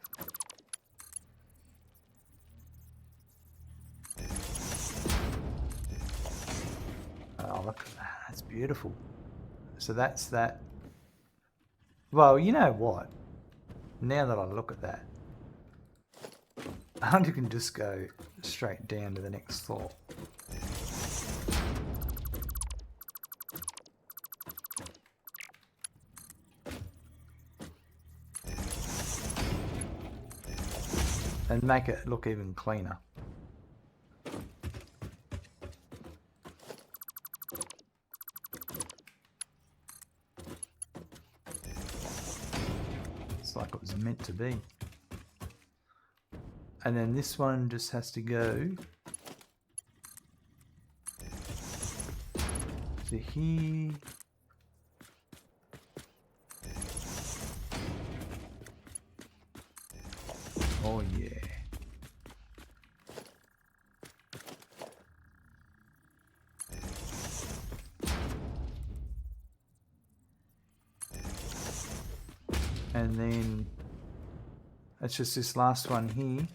Oh, look at that. That's beautiful. So that's that. Well, you know what? Now that I look at that, I can just go straight down to the next floor. And make it look even cleaner. It's like it was meant to be. And then this one just has to go to here. Oh yeah. And then it's just this last one here.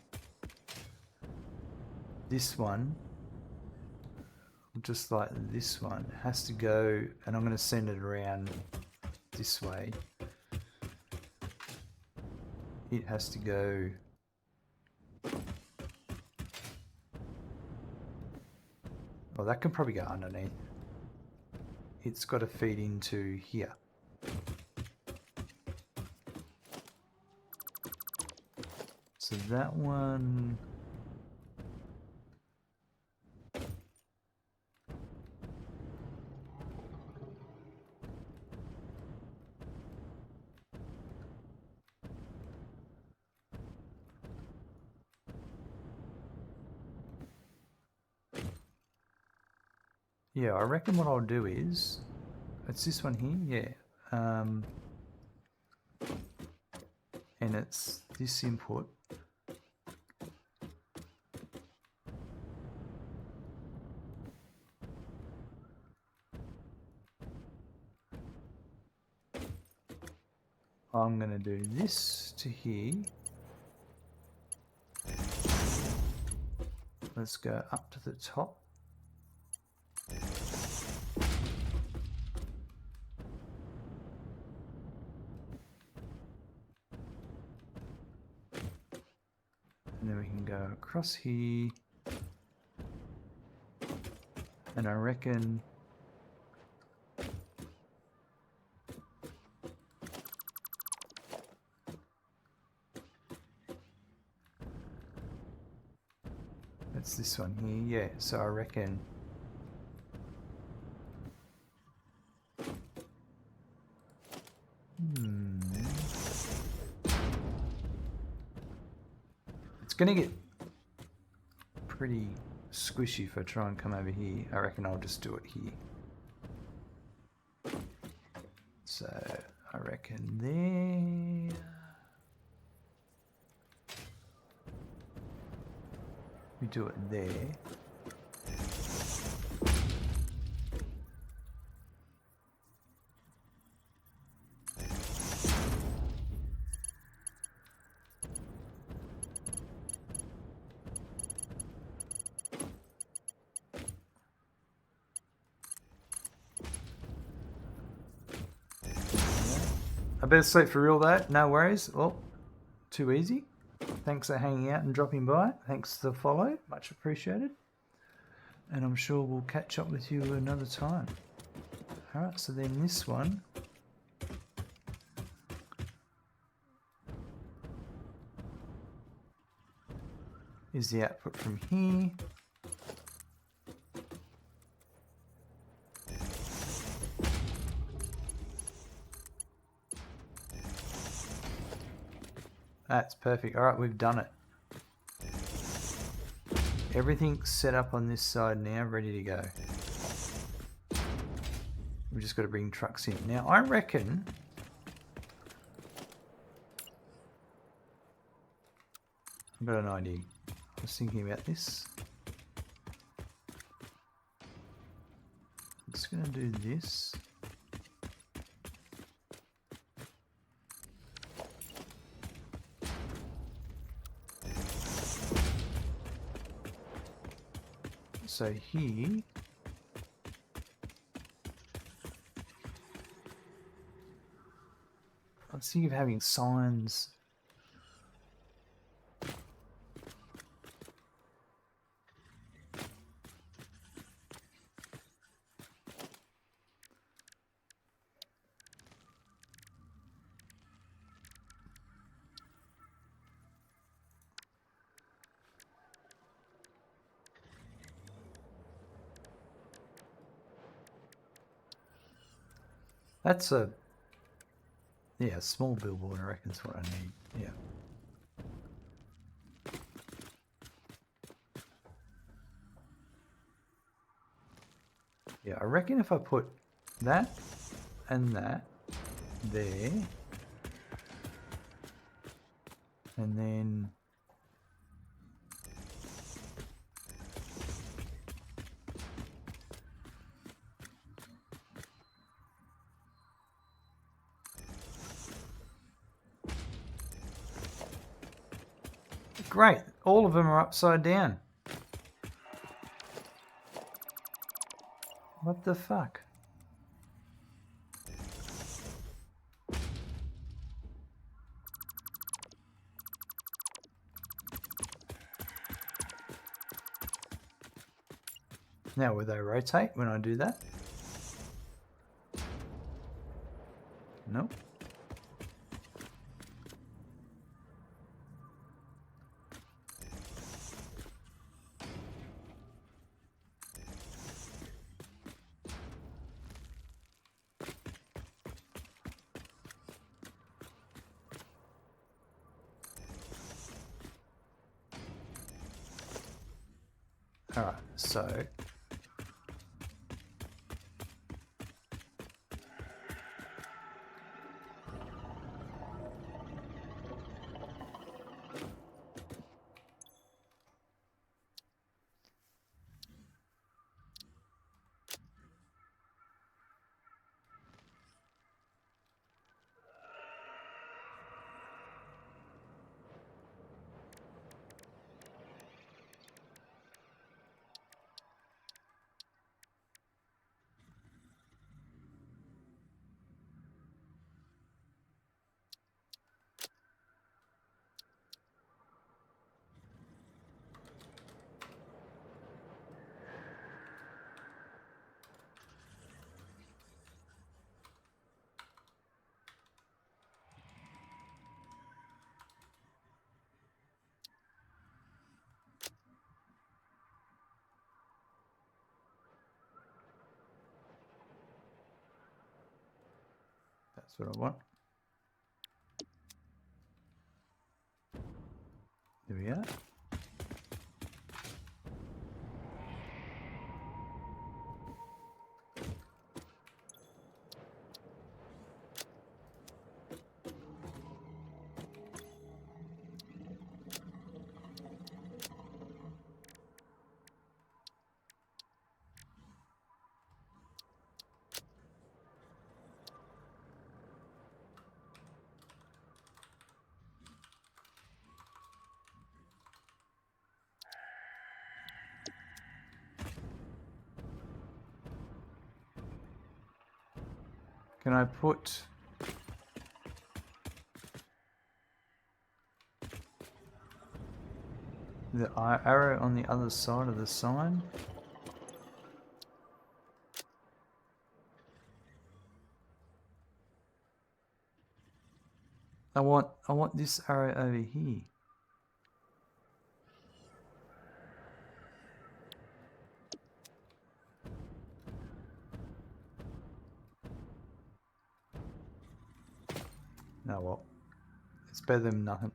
This one, just like this one, has to go, and I'm going to send it around this way. It has to go well, that can probably go underneath. it's got to feed into here. So that one... Yeah, I reckon what I'll do is... It's this one here, yeah. And it's this input. I'm going to do this to here. Let's go up to the top. And then we can go across here. And I reckon... That's this one here, yeah. So I reckon... It's gonna get pretty squishy if I try and come over here. I reckon I'll just do it here. So I reckon there. We do it there. I better sleep for real though, no worries. Well, too easy. Thanks for hanging out and dropping by. Thanks for the follow, much appreciated. And I'm sure we'll catch up with you another time. Alright, so then this one. Is the output from here. That's perfect. All right, we've done it. Everything's set up on this side now, ready to go. We've just got to bring trucks in. Now, I reckon... I've got an idea. I was thinking about this. I'm just going to do this. So here, I was thinking of having signs. That's a, yeah, a small billboard, I reckon is what I need, yeah. Yeah, I reckon if I put that and that there, and then great, all of them are upside down. What the fuck? Now will they rotate when I do that? Nope. Alright, so that's what I want. There we are. Can I put the arrow on the other side of the sign? I want this arrow over here. No, well, it's better than nothing.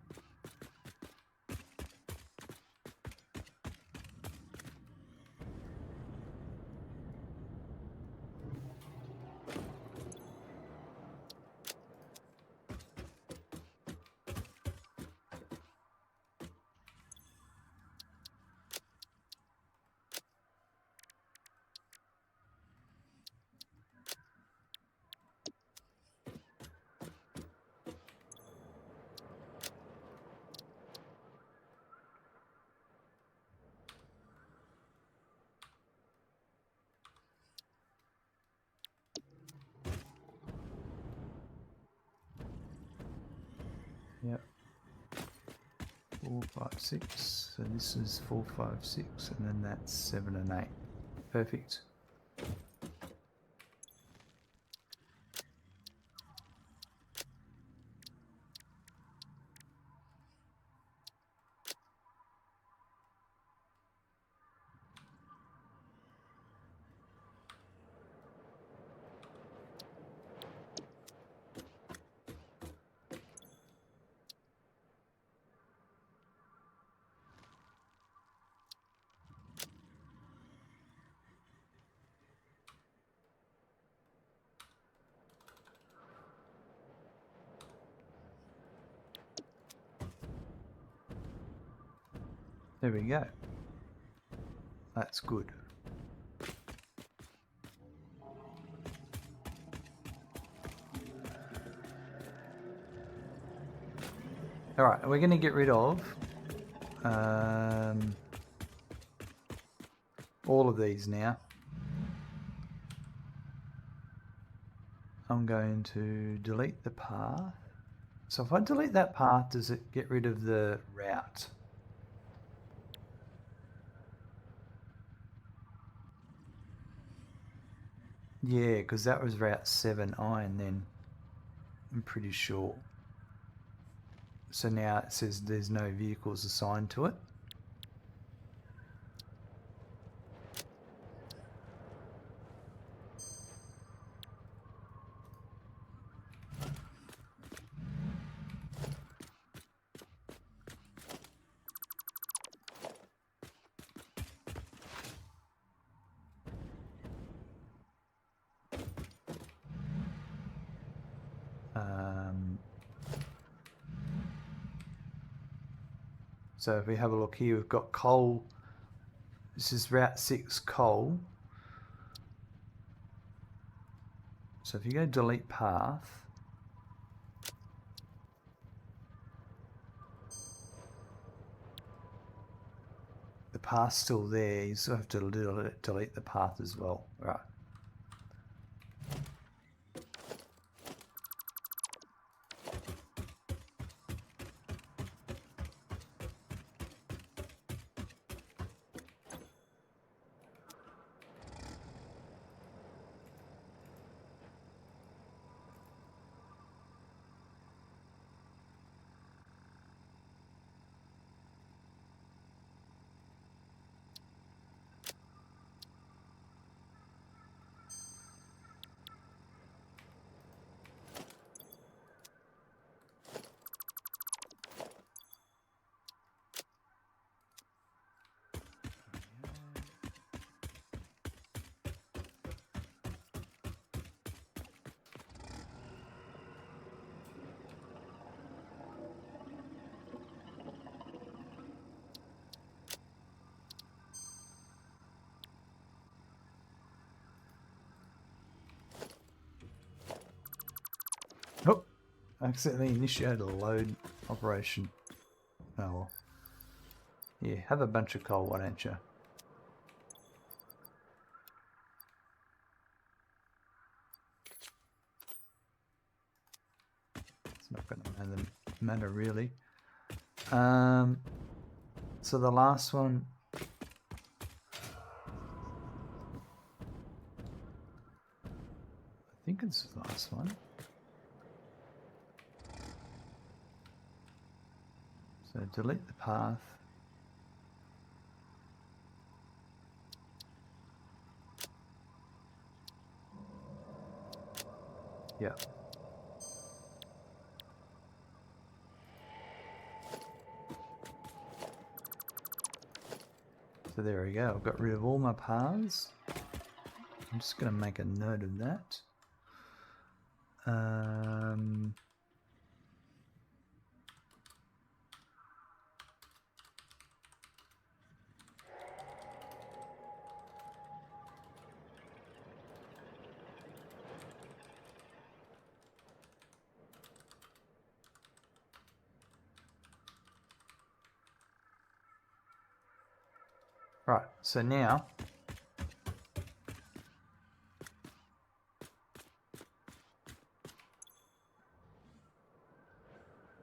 Yep. 4, 5, 6. So this is 4, 5, 6, and then that's 7 and 8. Perfect. There we go. That's good. Alright, we're going to get rid of all of these now. I'm going to delete the path. So if I delete that path, does it get rid of the route? Yeah, because that was route 7 iron then. I'm pretty sure. So now it says there's no vehicles assigned to it. So if we have a look here, we've got coal. This is Route 6 coal. So if you go delete path, the path's still there. You still have to delete the path as well. Right. Oh, I accidentally initiated a load operation. Oh well. Yeah, have a bunch of coal, why don't you? It's not going to matter really. So the last one. I think it's the last one. So delete the path. Yeah. So there we go. I've got rid of all my paths. I'm just going to make a note of that. Right, so now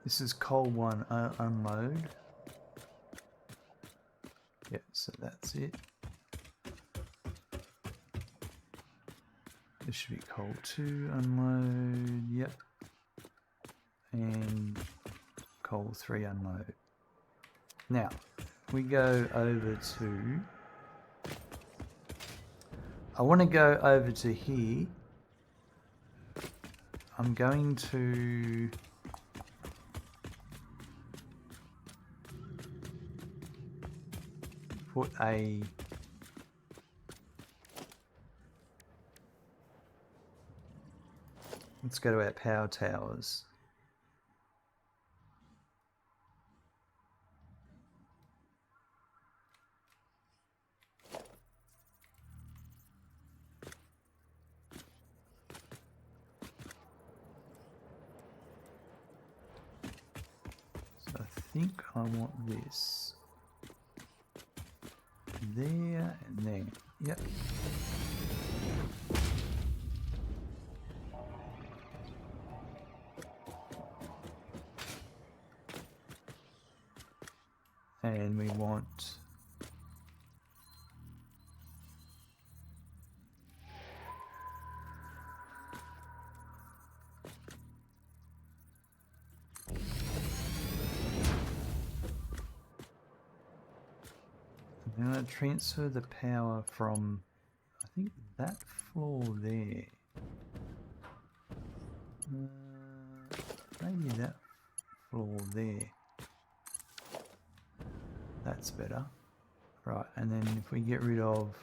this is coal 1 unload. Yep, so that's it. This should be coal 2 unload, yep. And coal 3 unload. Now, we go over to... I want to go over to here. I'm going to... put a... Let's go to our power towers. So I think I want this there and there. Yep. And we want I'm going to transfer the power from, I think, that floor there. Maybe that floor there. That's better. Right, and then if we get rid of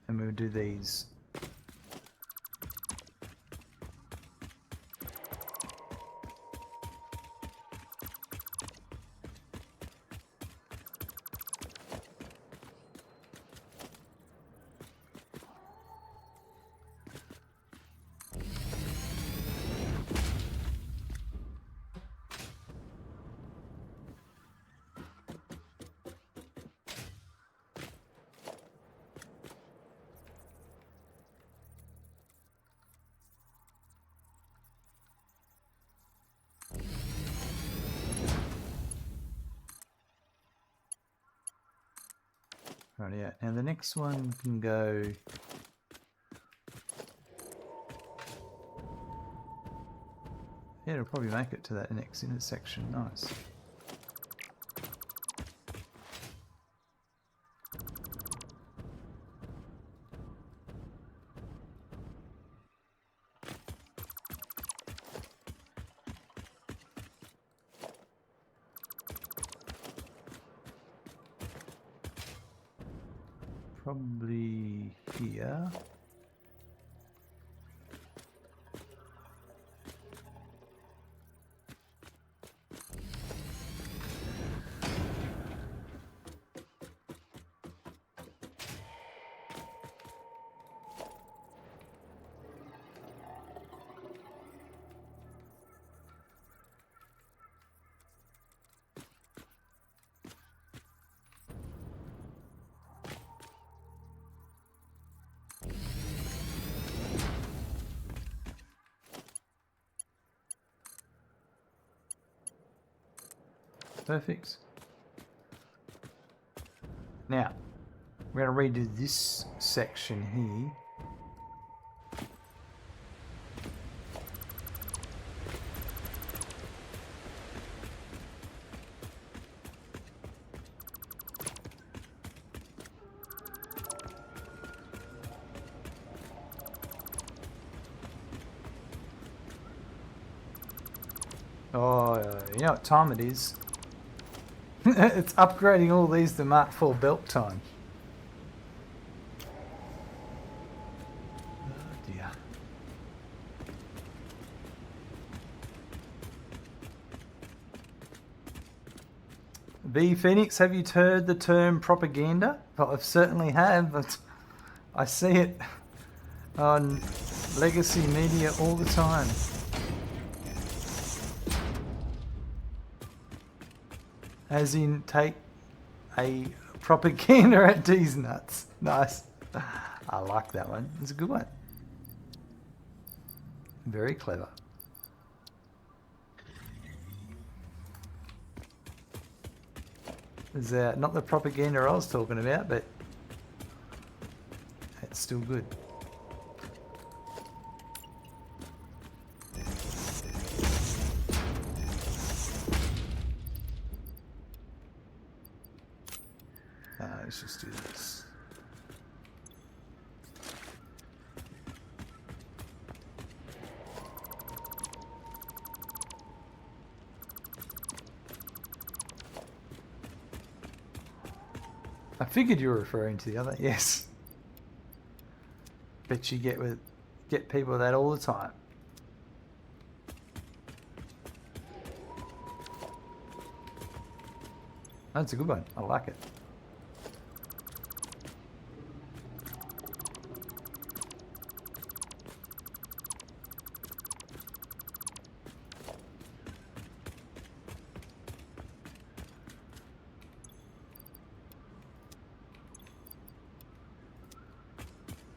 and we'll do these. Right, yeah. Now the next one can go. Yeah, it'll probably make it to that next intersection. Nice. Probably here. Perfect. Now, we're going to redo this section here. Oh, you know what time it is? It's upgrading all these to Mark IV belt time. Oh dear. B Phoenix, have you heard the term propaganda? Well, I certainly have, but I see it on legacy media all the time. As in, take a propaganda at these nuts. Nice. I like that one. It's a good one. Very clever. It's not the propaganda I was talking about, but it's still good. Let's just do this. I figured you were referring to the other. Yes. Bet you get people with that all the time. That's a good one. I like it.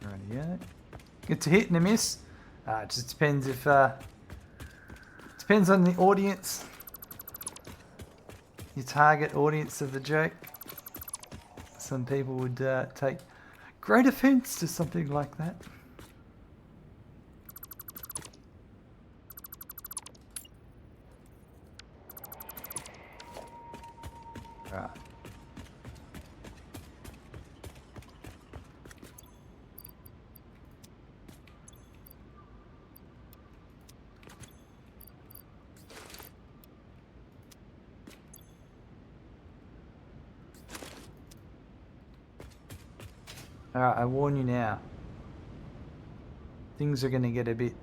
Rightio. It's a hit and a miss. It just depends if depends on the audience, your target audience of the joke. Some people would take great offence to something like that. Alright, I warn you now. Things are going to get a bit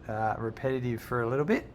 repetitive for a little bit.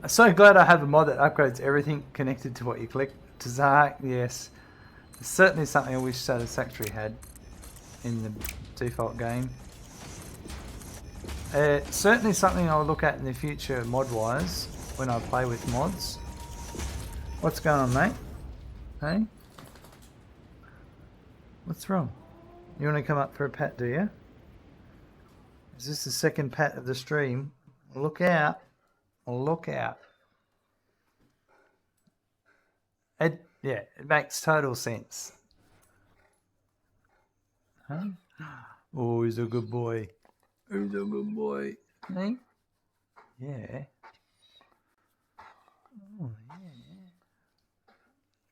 So glad I have a mod that upgrades everything connected to what you click. Tazak, yes. It's certainly something I wish Satisfactory had in the default game. Certainly something I'll look at in the future mod-wise when I play with mods. What's going on, mate? Hey? What's wrong? You want to come up for a pat, do you? Is this the second pat of the stream? Look out. Look out. It makes total sense. Huh? Oh, he's a good boy. He's a good boy. Hey? Yeah. Oh, yeah.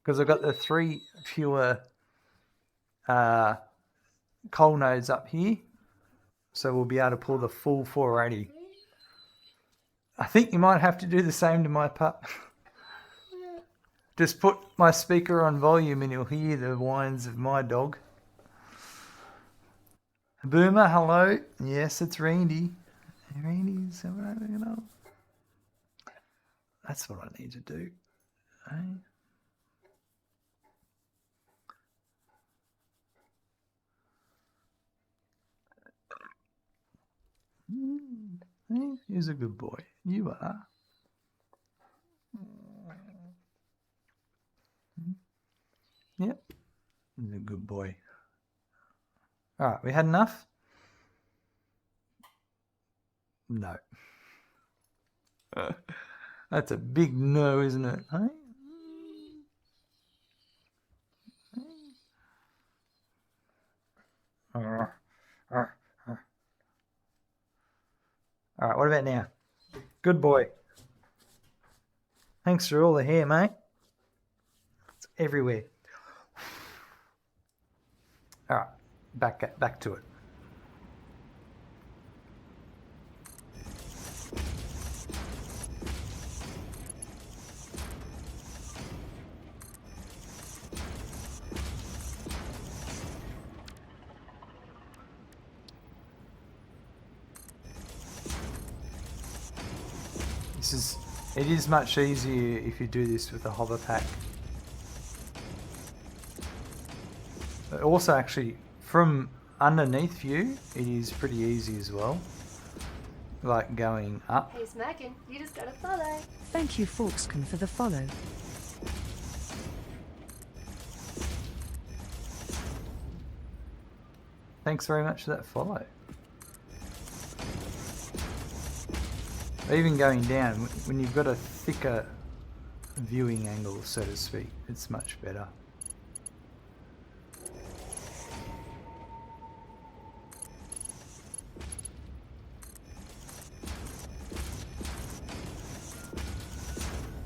Because I've got the 3 fewer coal nodes up here. So we'll be able to pull the full 480. I think you might have to do the same to my pup. Just put my speaker on volume and you'll hear the whines of my dog. Boomer, hello. Yes, it's Randy. Randy's That's what I need to do. Hey? He's a good boy. You are. Yep. He's a good boy. Alright, we had enough? No. That's a big no, isn't it? Hey? Alright, what about now? Good boy. Thanks for all the hair, mate. It's everywhere. Alright, back to it. It is much easier if you do this with a hover pack. But also actually from underneath view it is pretty easy as well. Like going up. Hey Smackin', you just got a follow. Thank you, Forkskin, for the follow. Thanks very much for that follow. Even going down, when you've got a thicker viewing angle, so to speak, it's much better.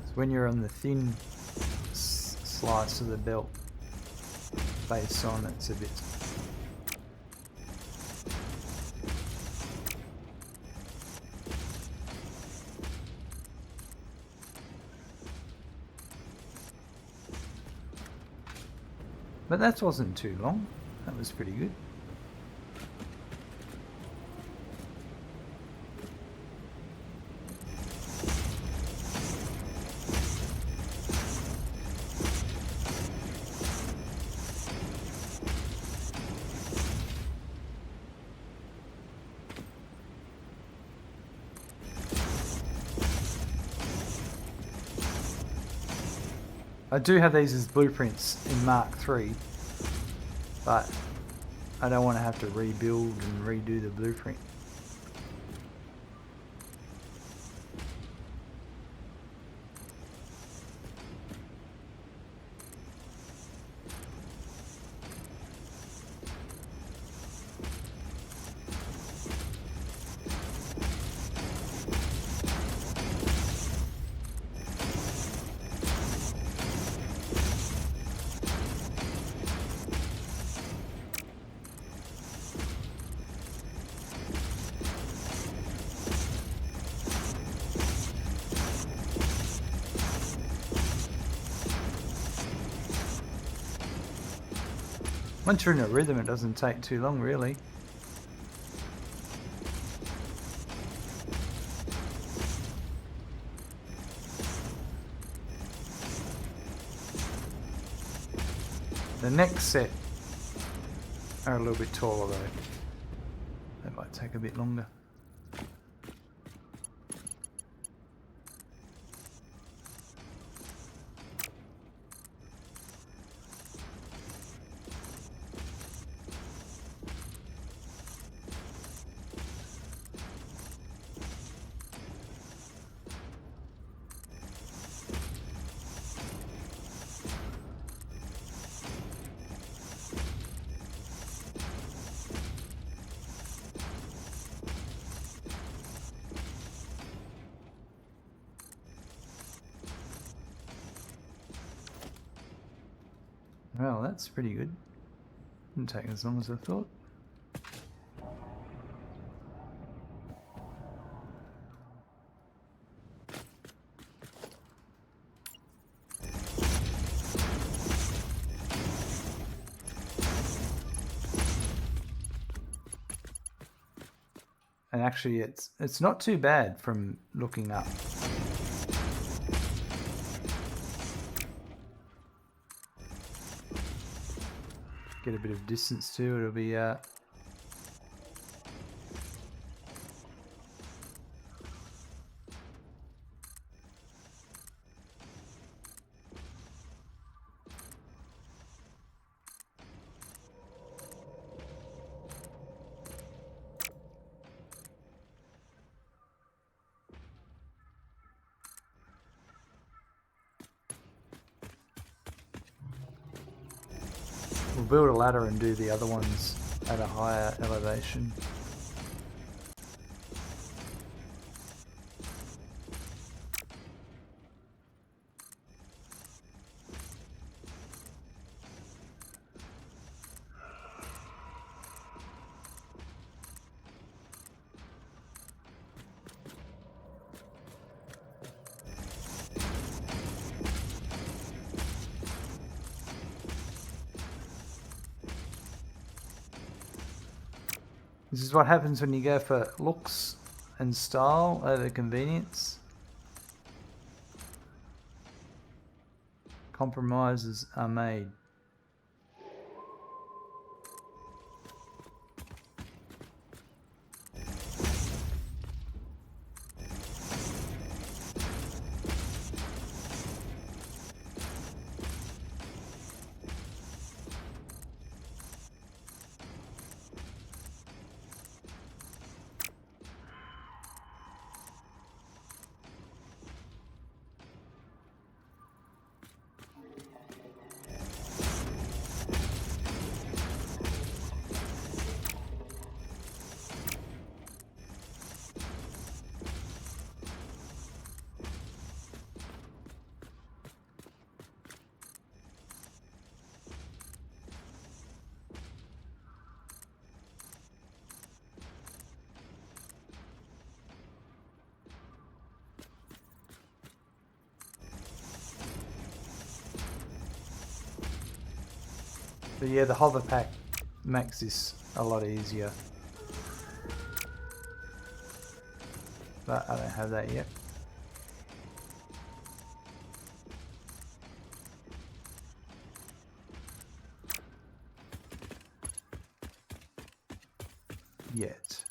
So when you're on the thin slice of the belt face on, it's a bit... But that wasn't too long. That was pretty good. I do have these as blueprints in Mark III, but I don't want to have to rebuild and redo the blueprint. Once you're in a rhythm, it doesn't take too long, really. The next set are a little bit taller though. That might take a bit longer. Well, that's pretty good. Didn't take as long as I thought. And actually it's not too bad from looking up. Get a bit of distance too, it'll be we'll build a ladder and do the other ones at a higher elevation. This is what happens when you go for looks and style over convenience. Compromises are made. But yeah, the hover pack makes this a lot easier. But I don't have that yet. Yet.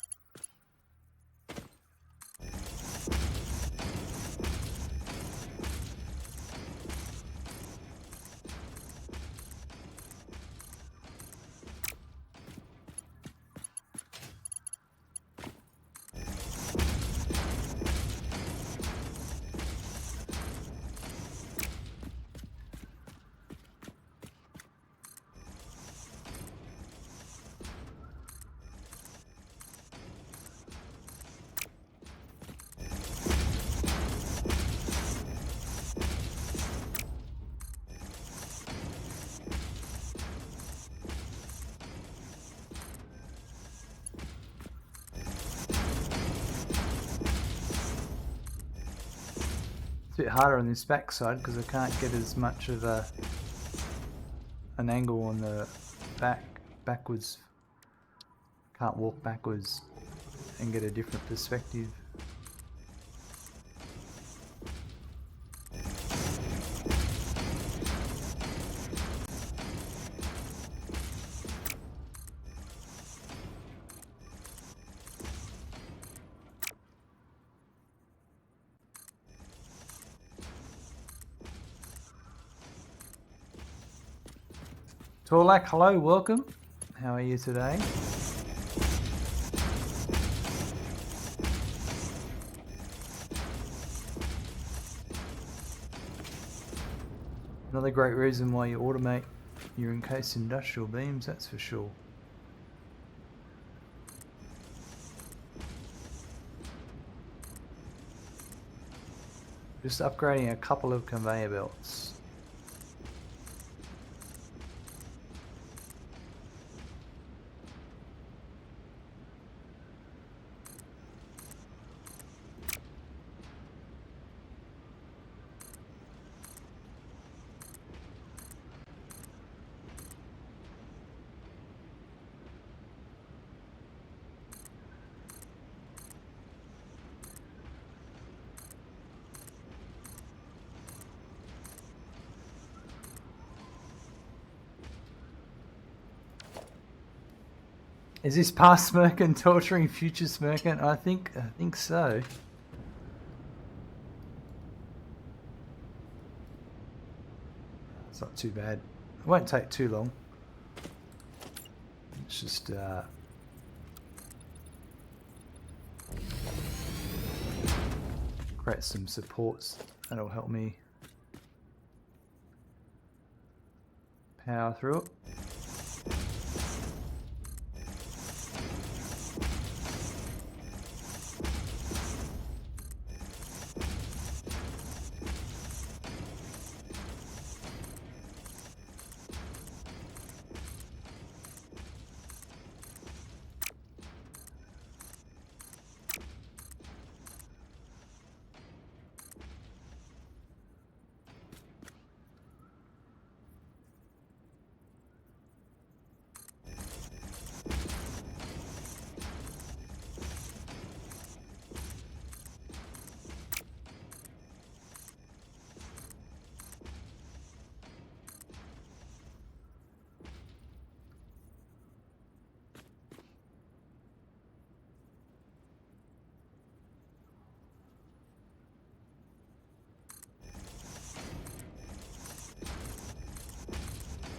bit harder on this back side because I can't get as much of an angle on the backwards. Can't walk backwards and get a different perspective. Torlak, hello, welcome. How are you today? Another great reason why you automate your encased industrial beams, that's for sure. Just upgrading a couple of conveyor belts. Is this past Smirkin torturing future Smirkin? I think so. It's not too bad. It won't take too long. It's just create some supports that'll help me power through it.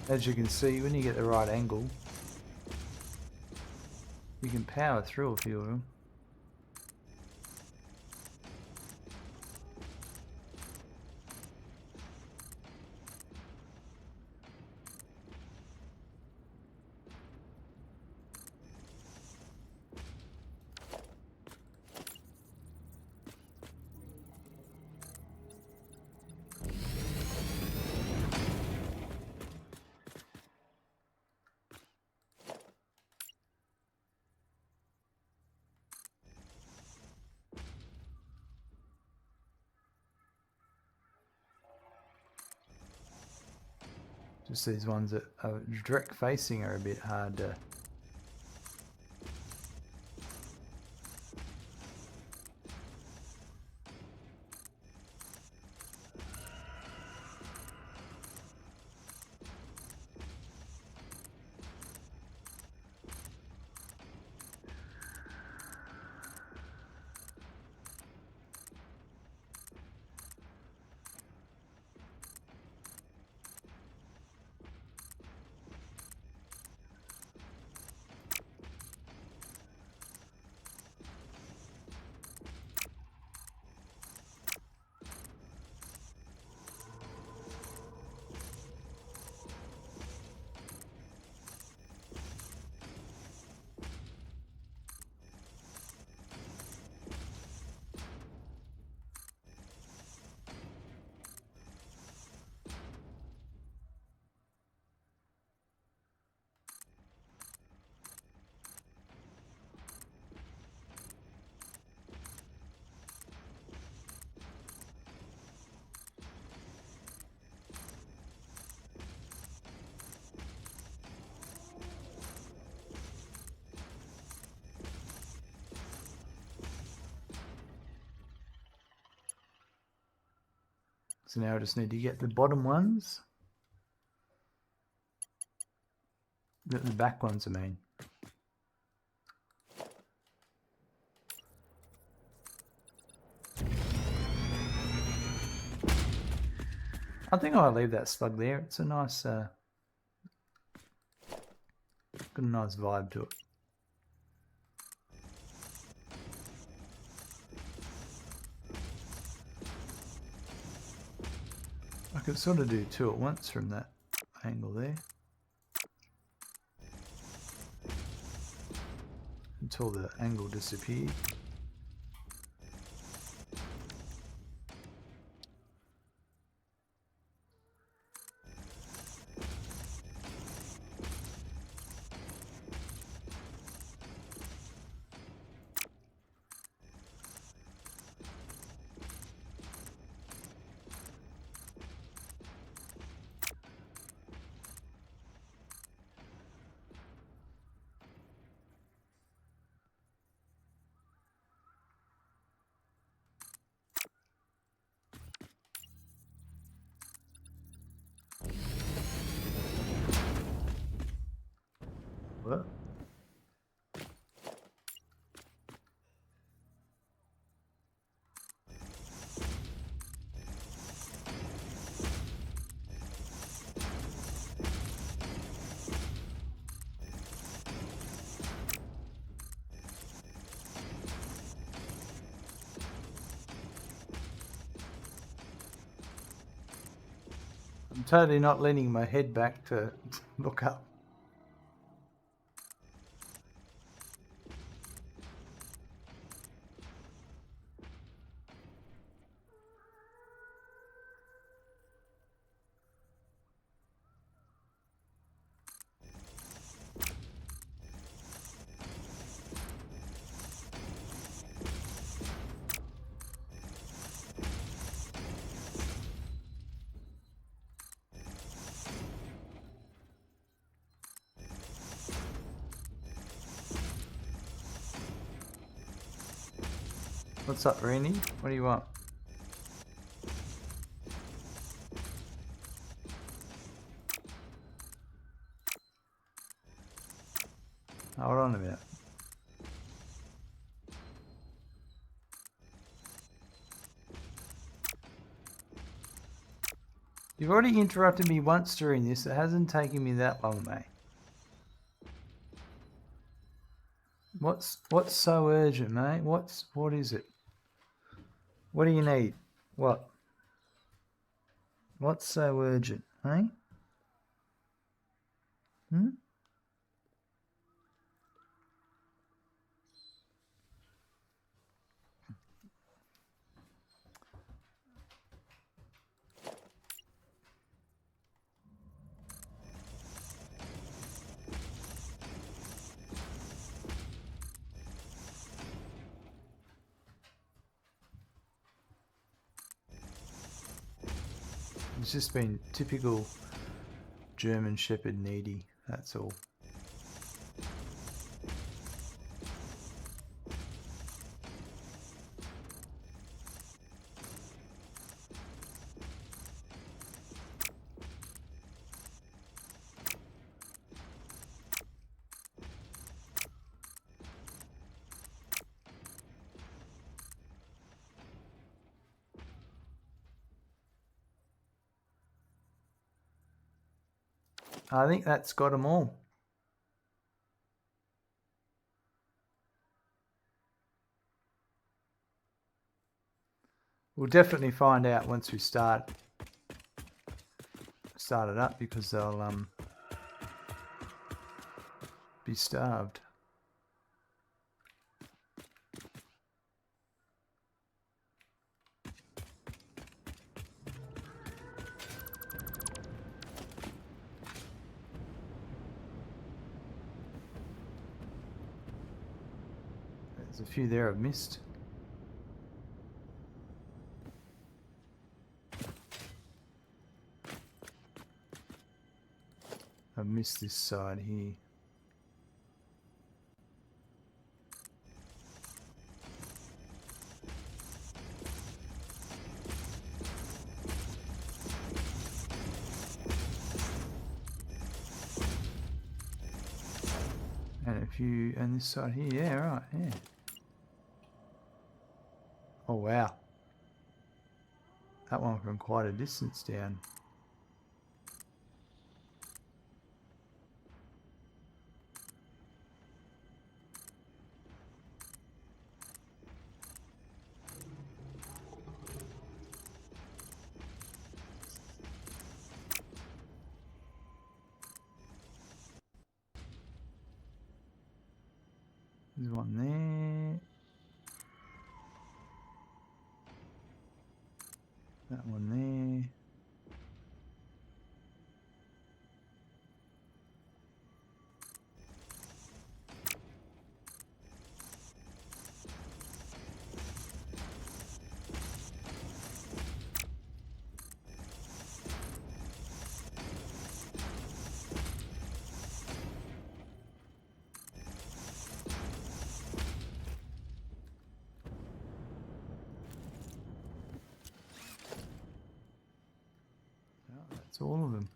As you can see, when you get the right angle, you can power through a few of them. Just these ones that are direct facing are a bit hard to... So now I just need to get the bottom ones. The back ones, I mean. I think I'll leave that slug there. It's a nice, got a nice vibe to it. I could sort of do two at once from that angle there. Until the angle disappeared. What? I'm totally not leaning my head back to look up. What's up, Randy? What do you want? Hold on a minute. You've already interrupted me once during this. It hasn't taken me that long, mate. What's so urgent, mate? What is it? What do you need? What? What's so urgent, hey? Hmm? It's just been typical German Shepherd needy, that's all. I think that's got them all. We'll definitely find out once we start it up, because they'll be starved. There's a few there I've missed. I've missed this side here. If you, and this side here, yeah, right, yeah. Oh wow. That one from quite a distance down. There's one there. That one there. Oh, that's all of them.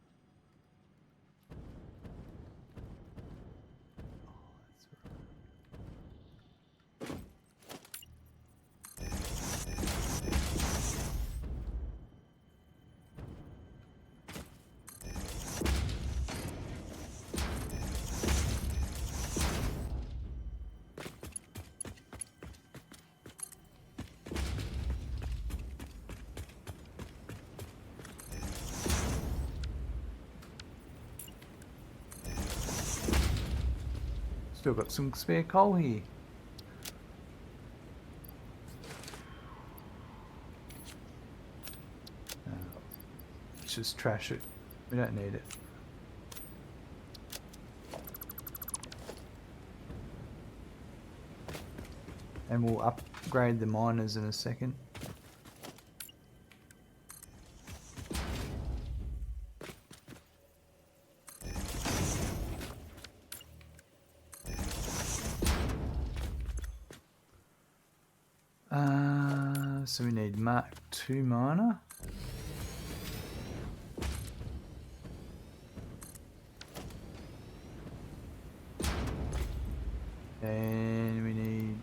Still got some spare coal here. Let's just trash it. We don't need it. And we'll upgrade the miners in a second. So we need Mark II miner. And we need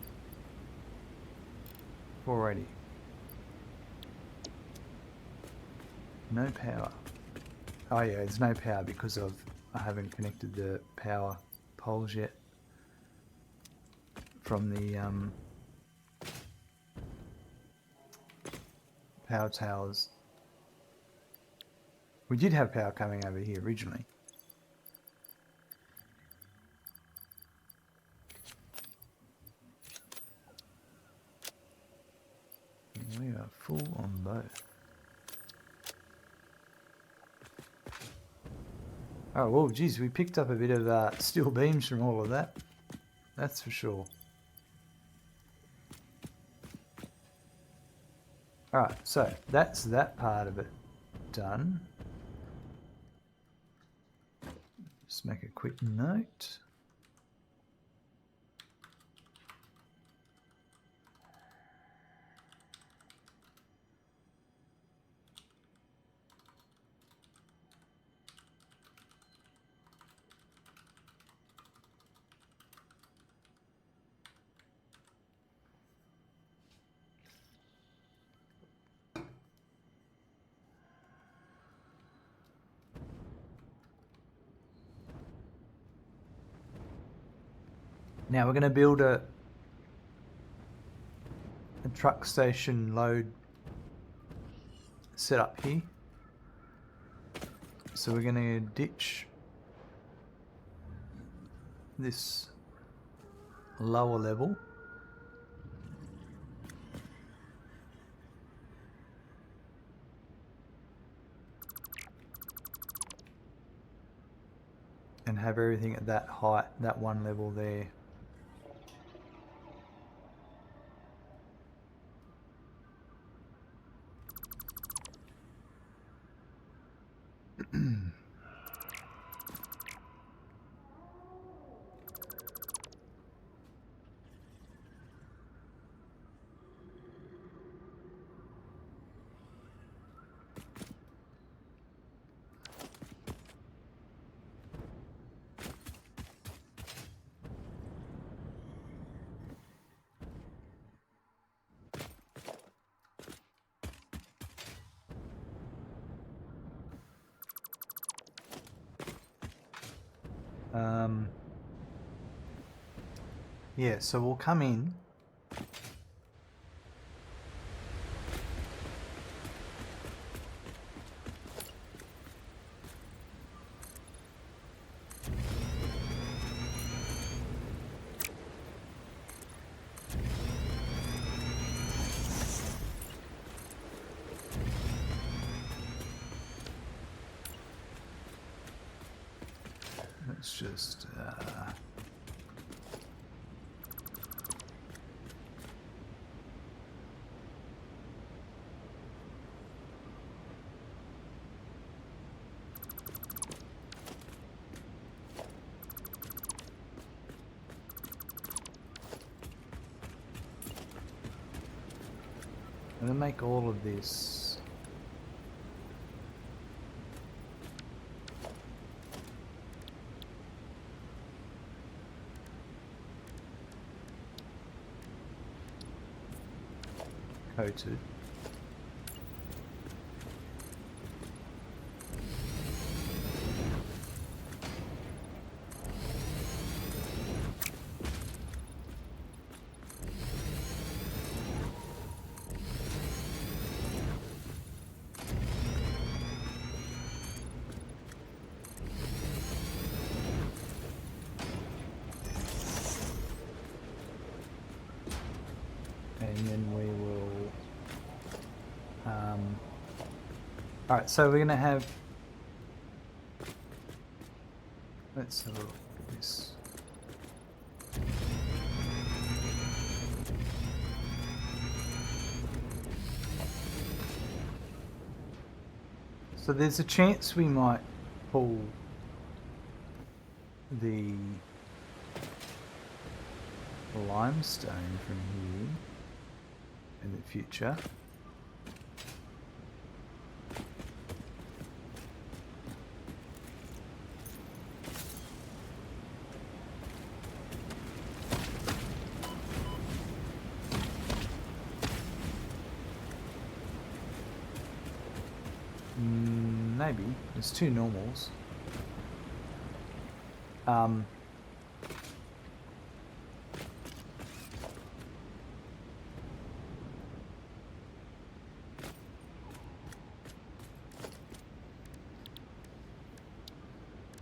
480. No power. Oh yeah, there's no power because I haven't connected the power poles yet from the power towers. We did have power coming over here originally. We are full on both. Oh, well, geez, we picked up a bit of steel beams from all of that. That's for sure. Alright, so that's that part of it done. Just make a quick note. Now we're going to build a truck station load setup here. So we're going to ditch this lower level. And have everything at that height, that one level there. Yeah, so we'll come in. Let's just I'm gonna make all of this coated. And then we will alright, so we're gonna have, let's have a look at this. So there's a chance we might pull the limestone from here in the future. Maybe. There's two normals.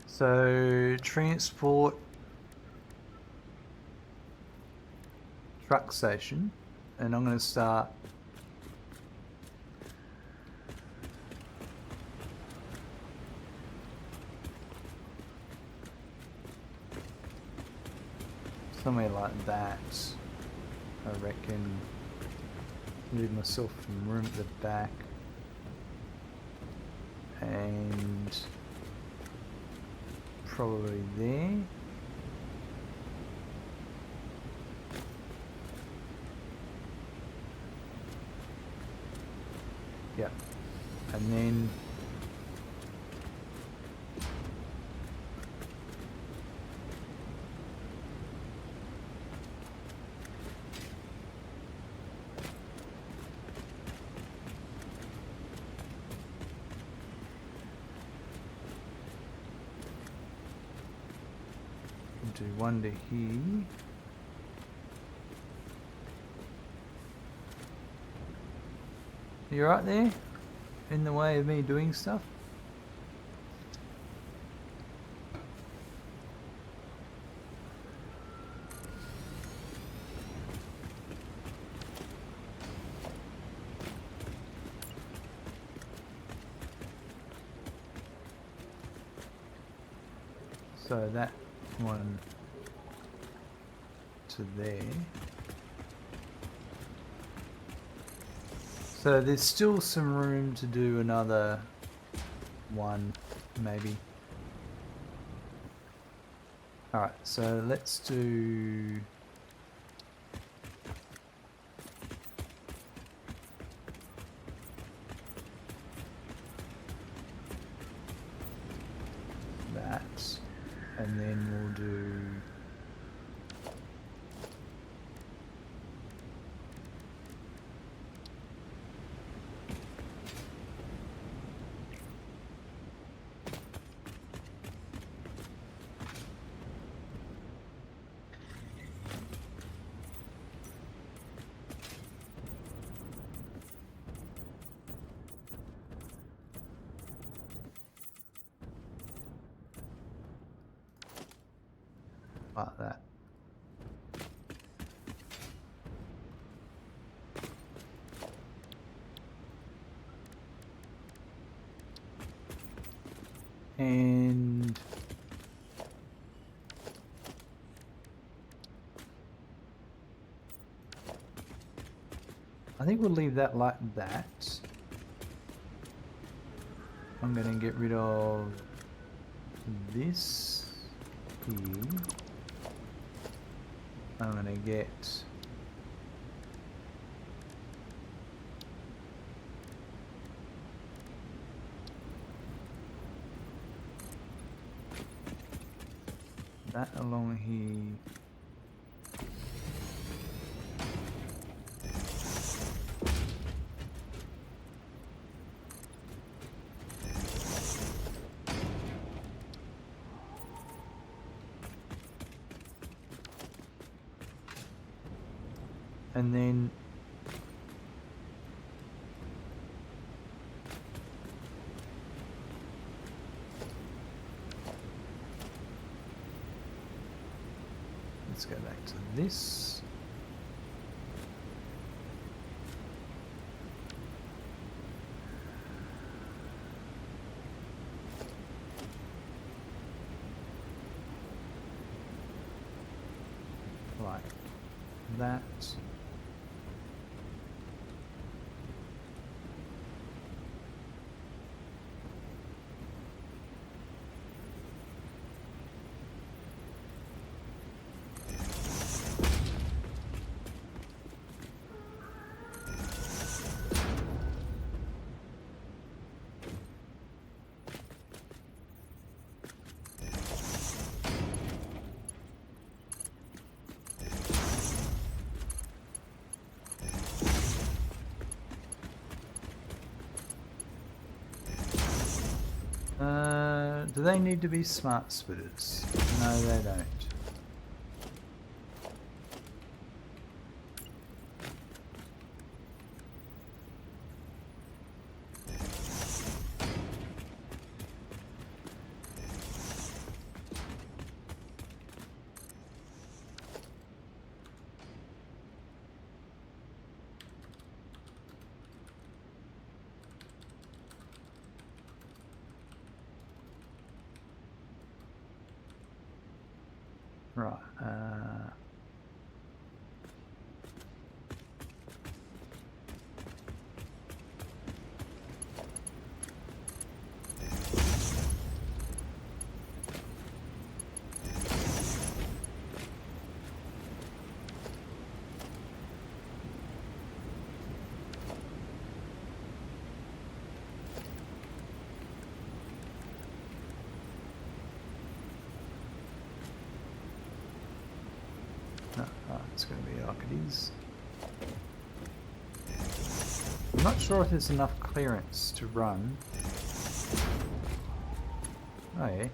So transport truck station, and I'm going to start somewhere like that. I reckon leave myself some room at the back and probably there. Yeah, and then do one to here. You right there? In the way of me doing stuff? So that one to there. So there's still some room to do another one, maybe. Alright, so let's do... that, and then we'll do... like that. And I think we'll leave that like that. I'm going to get rid of this here. I'm going to get that along here. And then let's go back to this. Like that. Do they need to be smart splitters? No, they don't. Right. No, it's going to be like it is. I'm not sure if there's enough clearance to run. Oh yeah.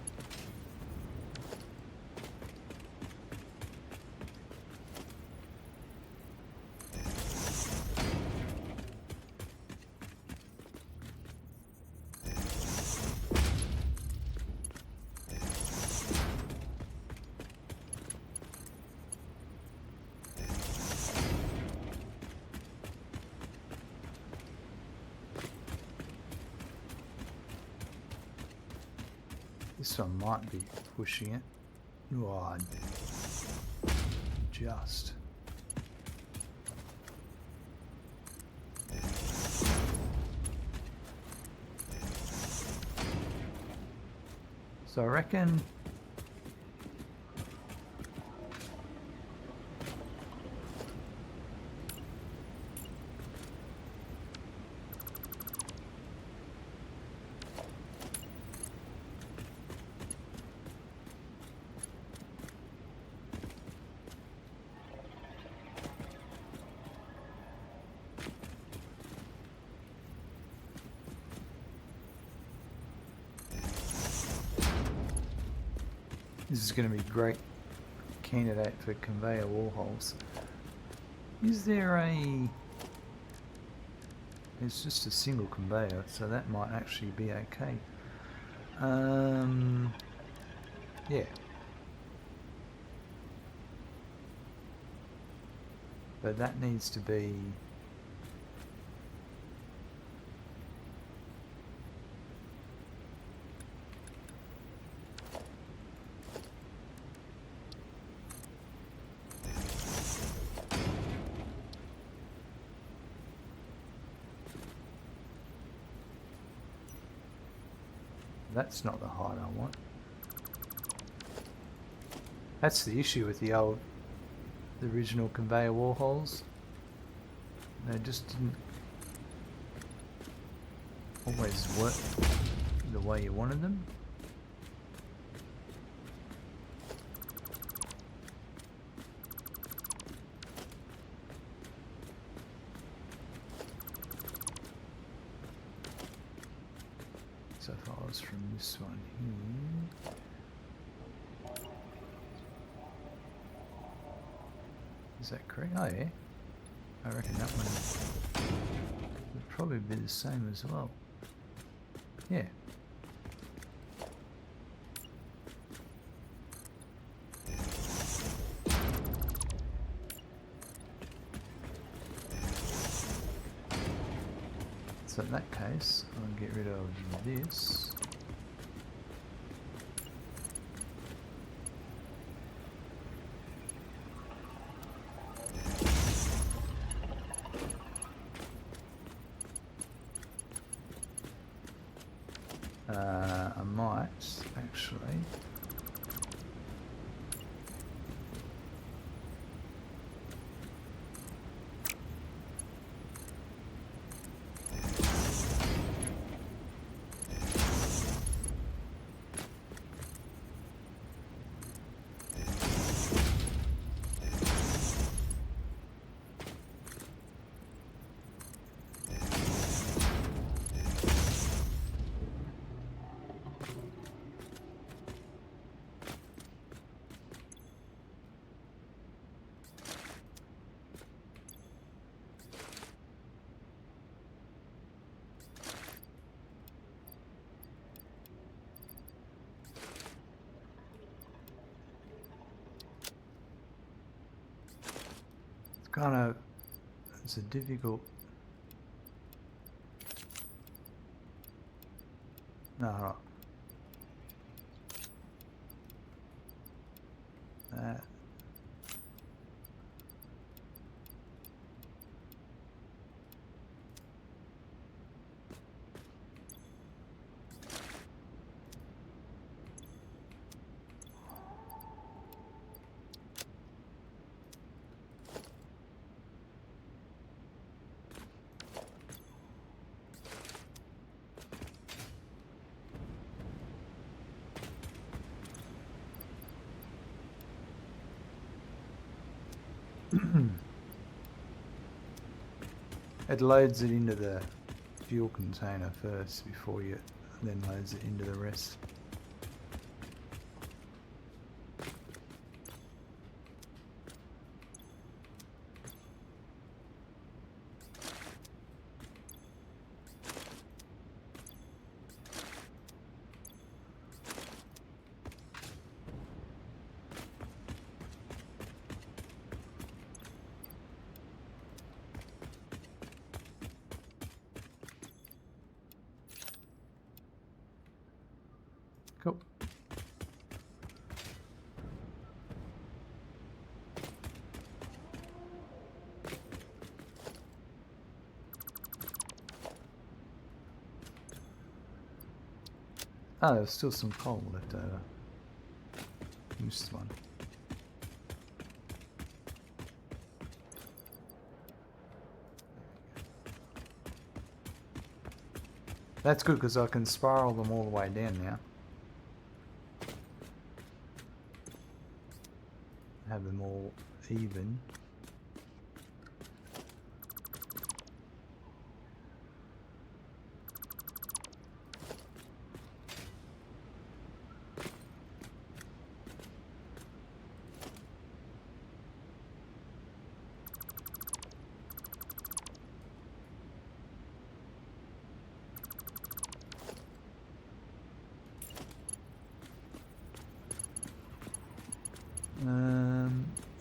This one might be pushing it. Oh, just. So I reckon this is going to be a great candidate for conveyor wall holes. Is there a... It's just a single conveyor, so that might actually be okay. Yeah. But that needs to be... That's not the height I want. That's the issue with the original conveyor wall holes. They just didn't always work the way you wanted them. So if I was from this one here... Is that correct? Oh yeah. I reckon that one would probably be the same as well. Yeah. So in that case, I'll get rid of this. I might actually it's a difficult... No, right. That. It loads it into the fuel container first before you then loads it into the rest. Cool. Oh, there's still some coal left over. Missed one. That's good because I can spiral them all the way down now. Have them all even.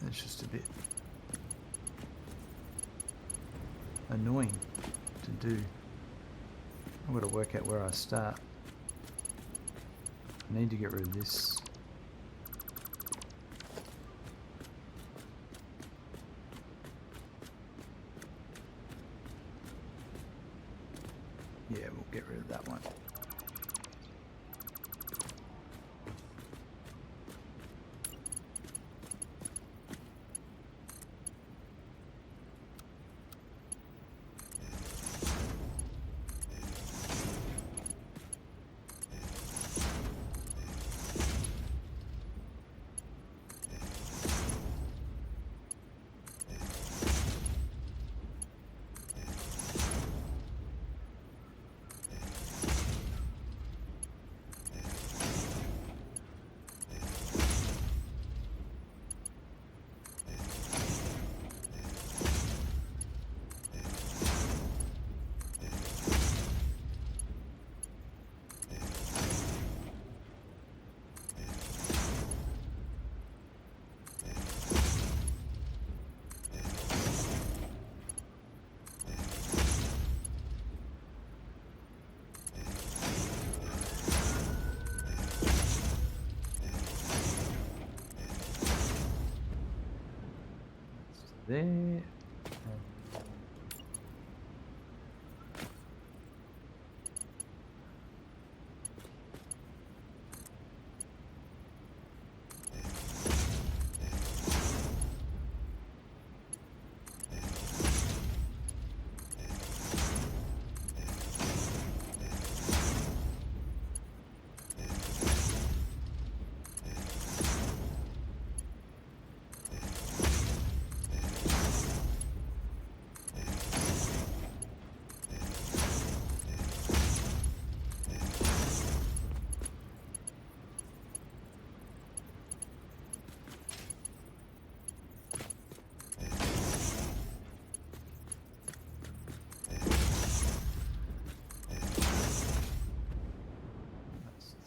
It's just a bit annoying to do. I've got to work out where I start. I need to get rid of this. Yeah, we'll get rid of that one. There.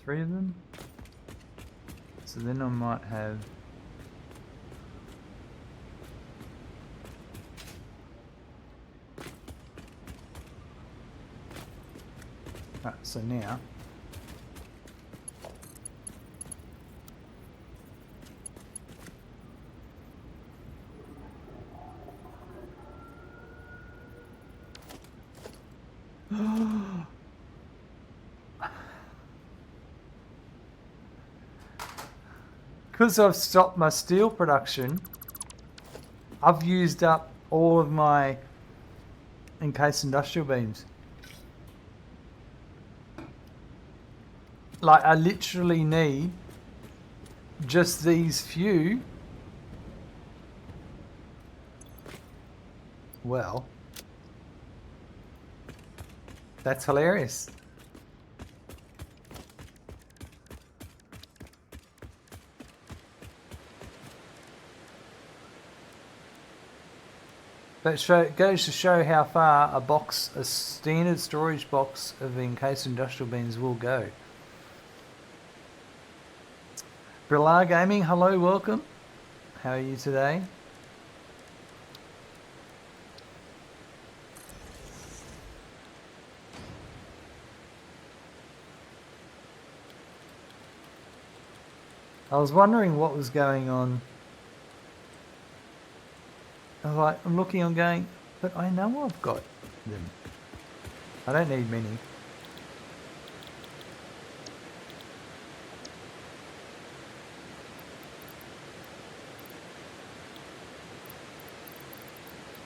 Three of them. So then I might have right, so now because I've stopped my steel production, I've used up all of my encased industrial beams. Like, I literally need just these few. Well, that's hilarious. But it goes to show how far a standard storage box of encased industrial beams will go. Brillar Gaming, hello, welcome. How are you today? I was wondering what was going on. I was like, I'm looking, I'm going, but I know I've got them. I don't need many.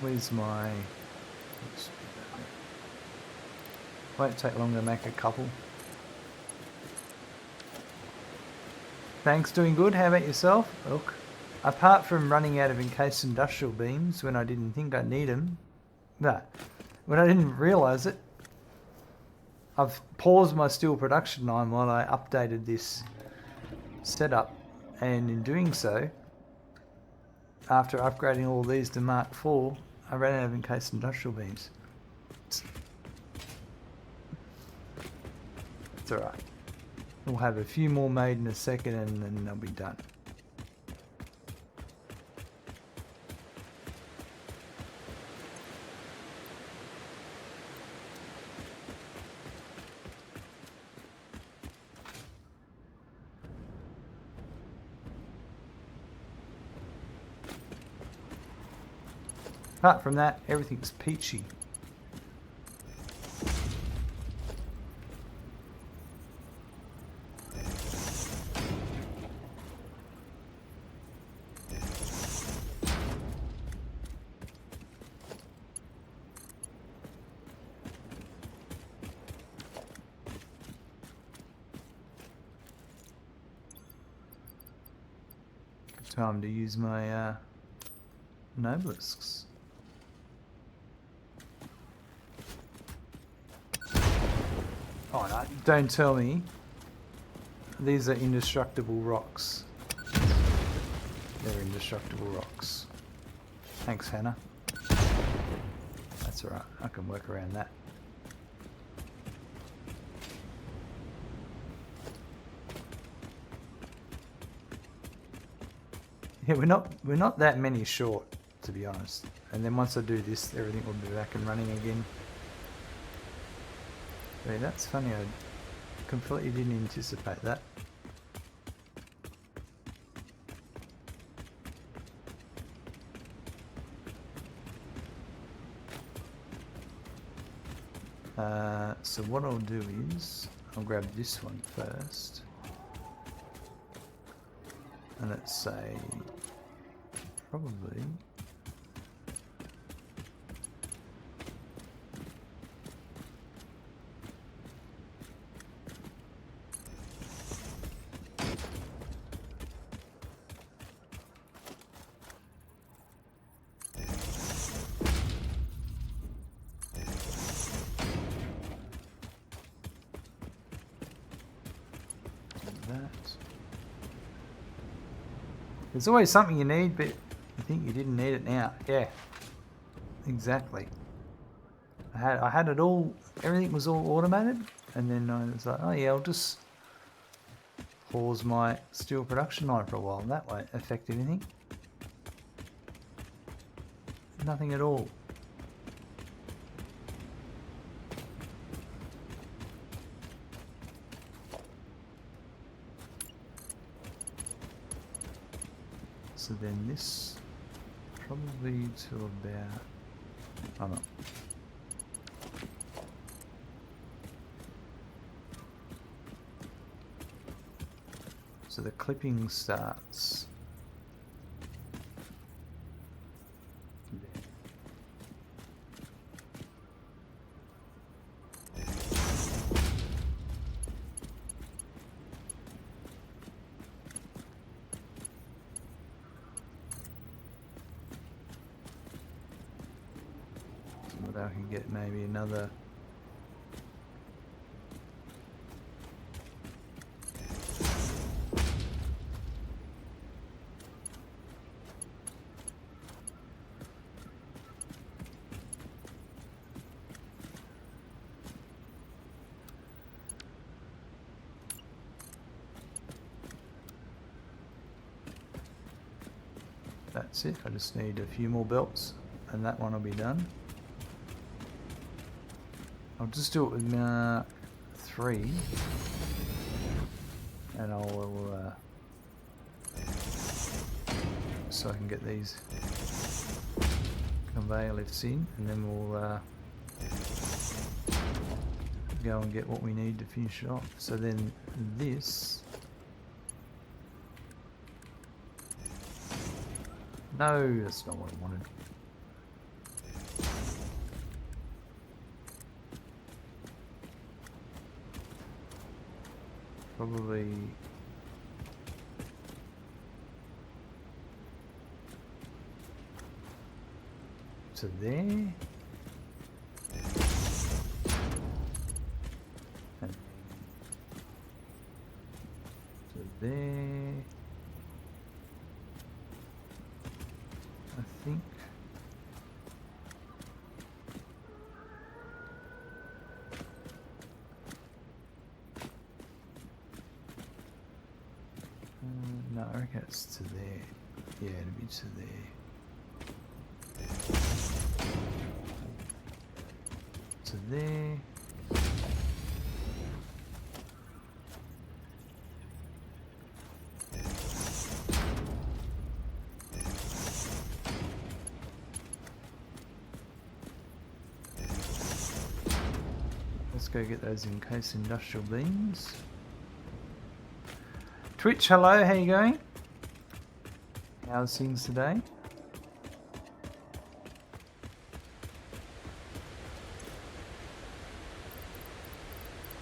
Where's my... Won't take long to make a couple. Thanks, doing good. How about yourself? Look, apart from running out of encased industrial beams when I didn't think I'd need them, when I didn't realise it, I've paused my steel production line while I updated this setup, and in doing so, after upgrading all these to Mark IV, I ran out of encased industrial beams. It's alright. We'll have a few more made in a second and then they'll be done. Apart from that, everything's peachy. Time to use my nobelisks. Oh no, don't tell me. These are indestructible rocks. They're indestructible rocks. Thanks, Hannah. That's alright, I can work around that. Yeah, we're not that many short, to be honest. And then once I do this, everything will be back and running again. Hey, that's funny, I completely didn't anticipate that. So what I'll do is, I'll grab this one first. And let's say, probably, that. There's always something you need, but you think you didn't need it now. Yeah, exactly. I had it all, everything was all automated, and then I was like, oh yeah, I'll just pause my steel production line for a while, and that won't affect anything. Nothing at all. So then this probably to about, oh no. So the clipping starts there. So I can get maybe another . That's it, I just need a few more belts and that one will be done. I'll just do it with Mark 3 and I'll so I can get these conveyor lifts in, and then we'll go and get what we need to finish it off. So then this, no, that's not what I wanted. Probably to there, and to there, I think. No, I reckon it's to there. Yeah, it'll be to there. To there. Let's go get those encased industrial beams. Twitch, hello, how you going? How's things today?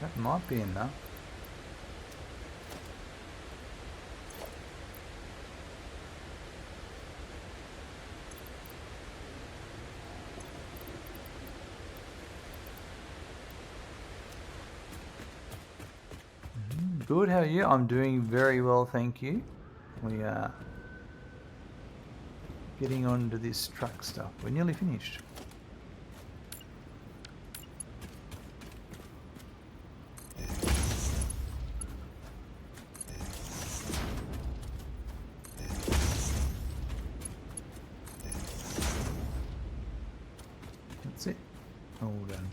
That might be enough. Good, how are you? I'm doing very well, thank you. We are getting on to this truck stuff. We're nearly finished. That's it. All done.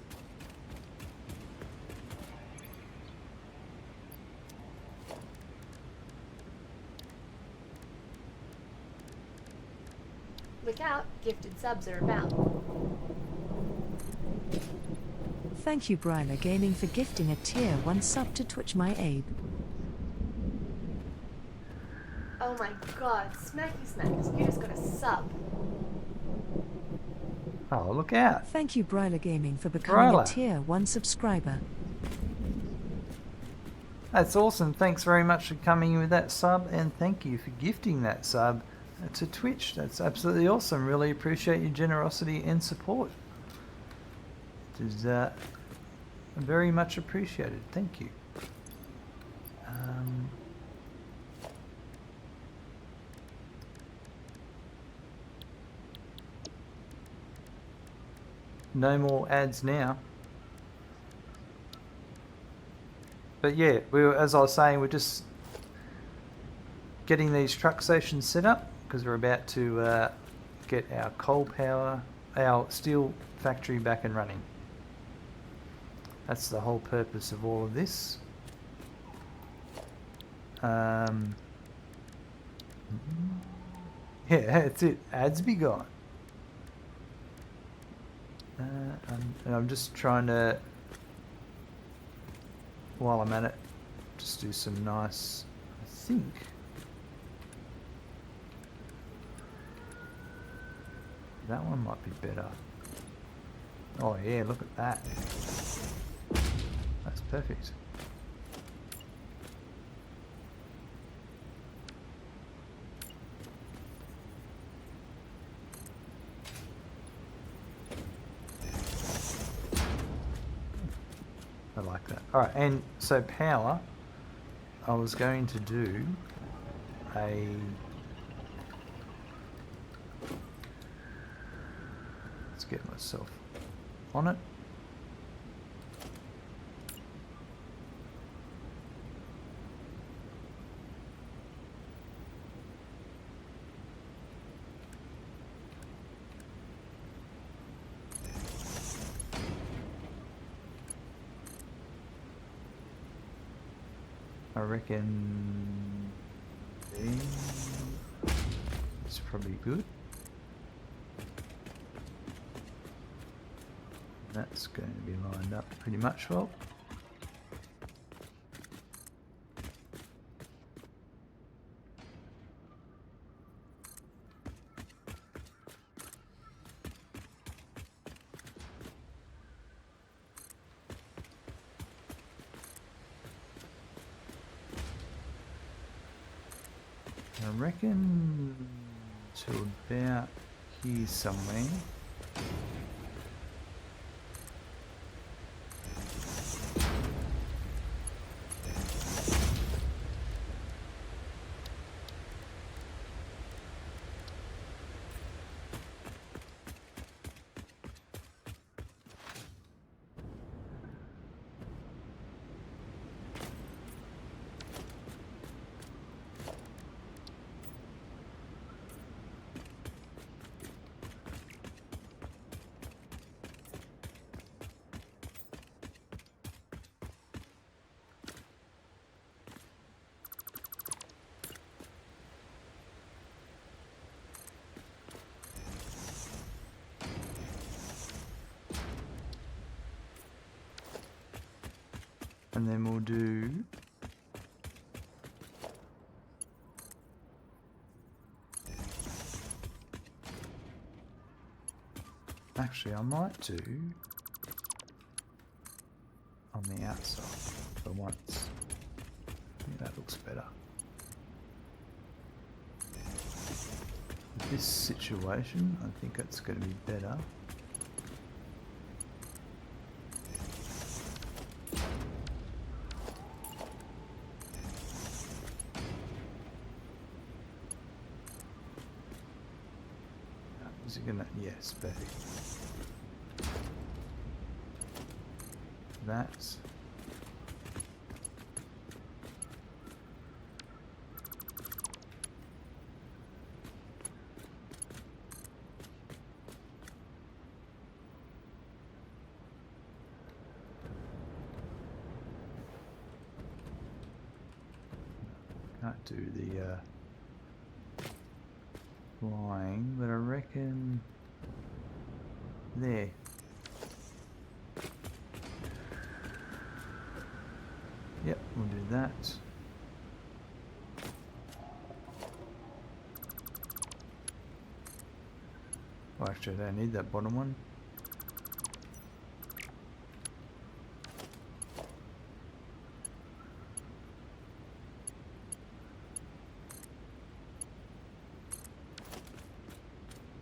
Look out, gifted subs are about. Thank you, Bryler Gaming, for gifting a tier 1 sub to Twitch My Abe. Oh my god, Smacky Smackers, you just got a sub. Oh, look out. Thank you, Bryler Gaming, for becoming Bryler. a tier 1 subscriber. That's awesome. Thanks very much for coming in with that sub, and thank you for gifting that sub to Twitch. That's absolutely awesome. Really appreciate your generosity and support. It is very much appreciated. Thank you. No more ads now. But yeah, as I was saying, we're just getting these truck stations set up because we're about to get our coal power, our steel factory back and running. That's the whole purpose of all of this. Yeah, that's it. Ads be gone. And I'm just trying to, while I'm at it, just do some nice, I think. That one might be better. Oh yeah, look at that. That's perfect. I like that. Alright, and so power, I was going to do a... Let's get myself on it. I reckon it's probably good. That's going to be lined up pretty much well. I reckon to about here somewhere. and then we'll do actually I might do on the outside for once. I think that looks better. This situation, I think it's going to be better. Is it gonna? Yes, perfect. That's can't do the flying, but I reckon there. Yep, we'll do that. Oh, actually, I don't need that bottom one.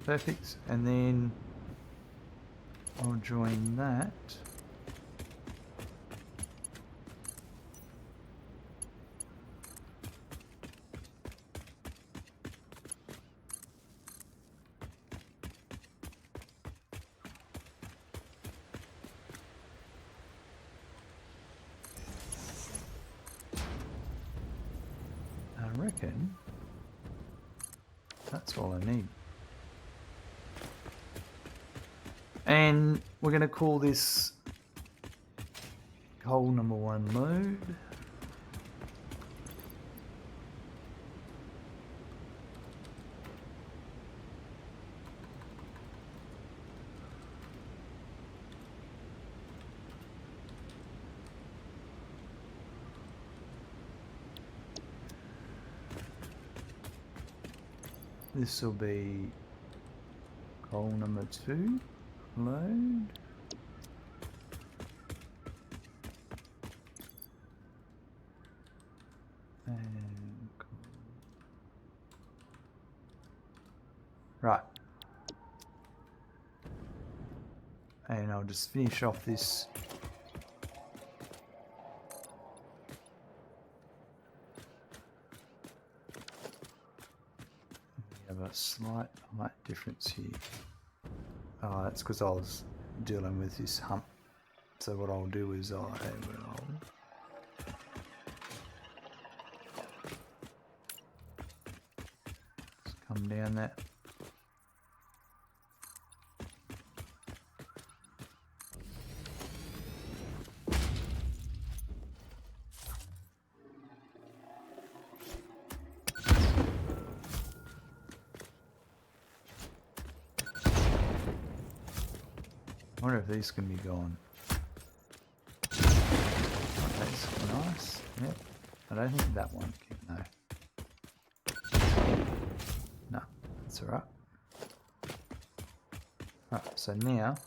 Perfect, and then I'll join that. I reckon that's all I need. And we're going to call this hole number 1 load. This will be hole number 2 load. And right. And I'll just finish off this. We have a slight height difference here. Oh, that's because I was dealing with this hump. So what I'll do is I'll just come down that. I wonder if these can be gone. That's nice. Yep. I don't think that one can, no. No, that's alright. Right, so now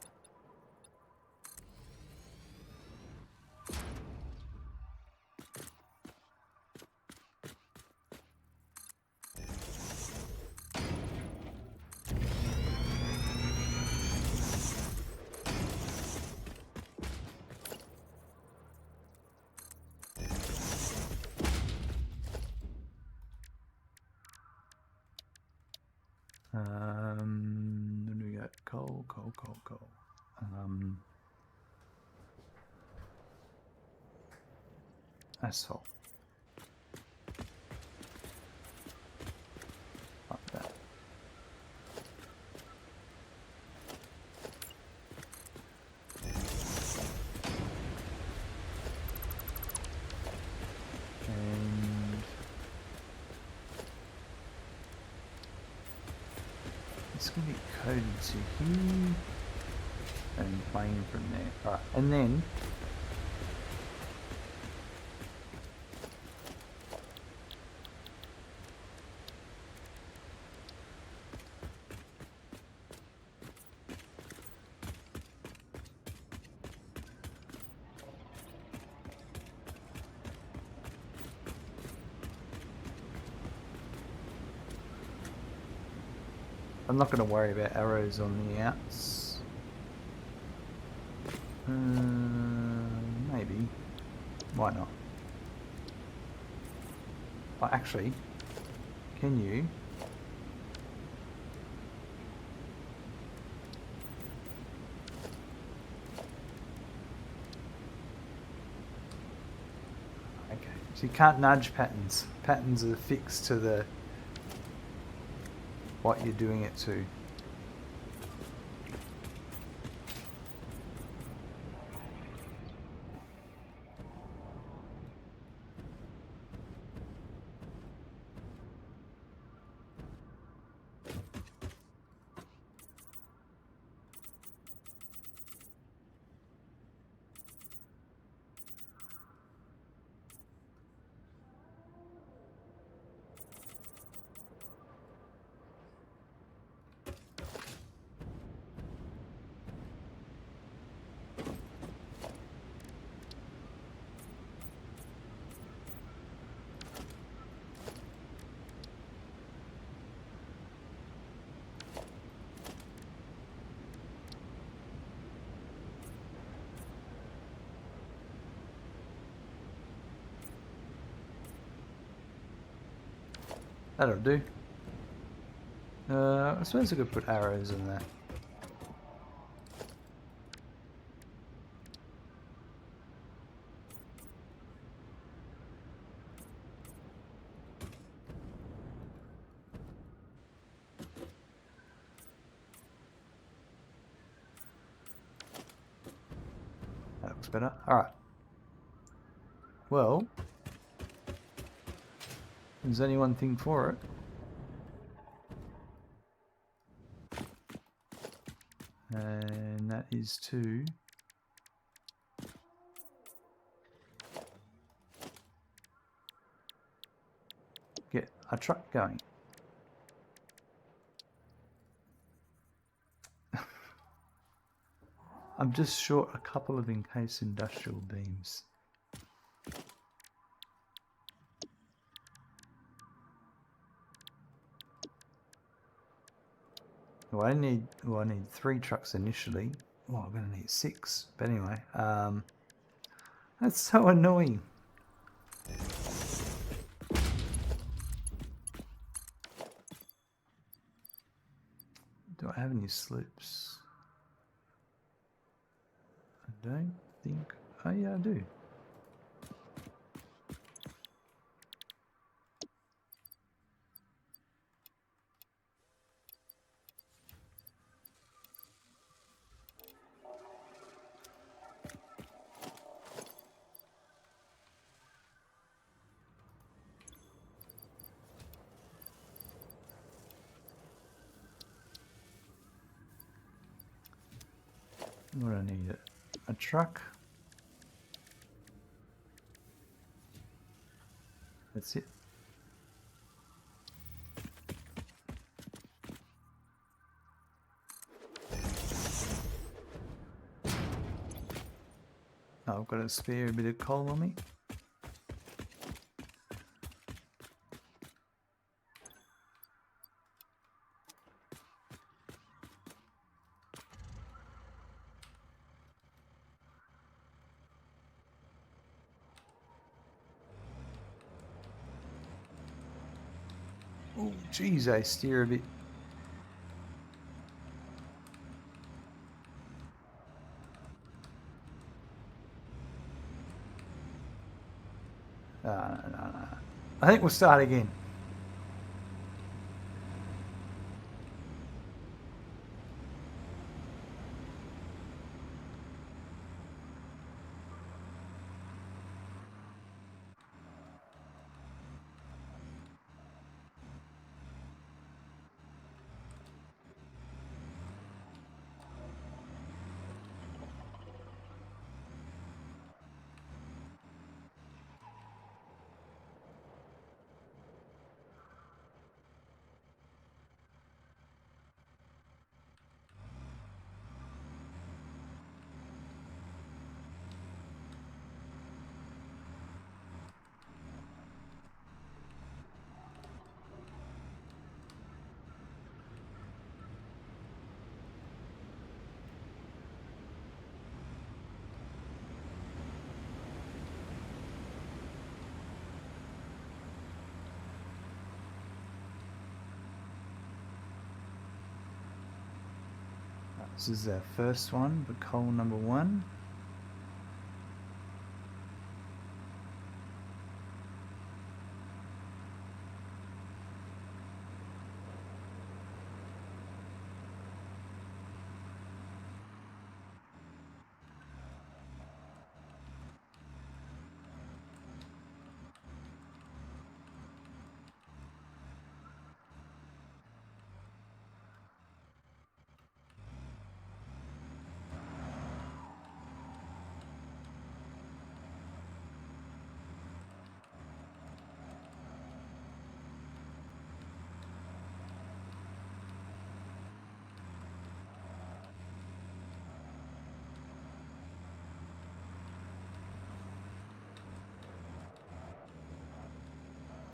then we got coal. Asphalt. Like that. And it's going to be coded to here and playing from there. Right, and then I'm not going to worry about arrows on the outs. Maybe. Why not? Oh, actually, can you? Okay, so you can't nudge patterns. Patterns are fixed to the what you're doing it to. That'll do. I suppose I could put arrows in there. That looks better. Alright. Well, there's only one thing for it. And that is to get a truck going. I'm just short a couple of encased industrial beams. Well, I need 3 trucks initially. Well, I'm gonna need 6. But anyway, that's so annoying. Do I have any slips? I don't think. Oh yeah, I do. What do I need? A truck. That's it. Oh, I've got a spare bit of coal on me. Oh, geez, I steer a bit. No. I think we'll start again. This is our first one for coal number 1.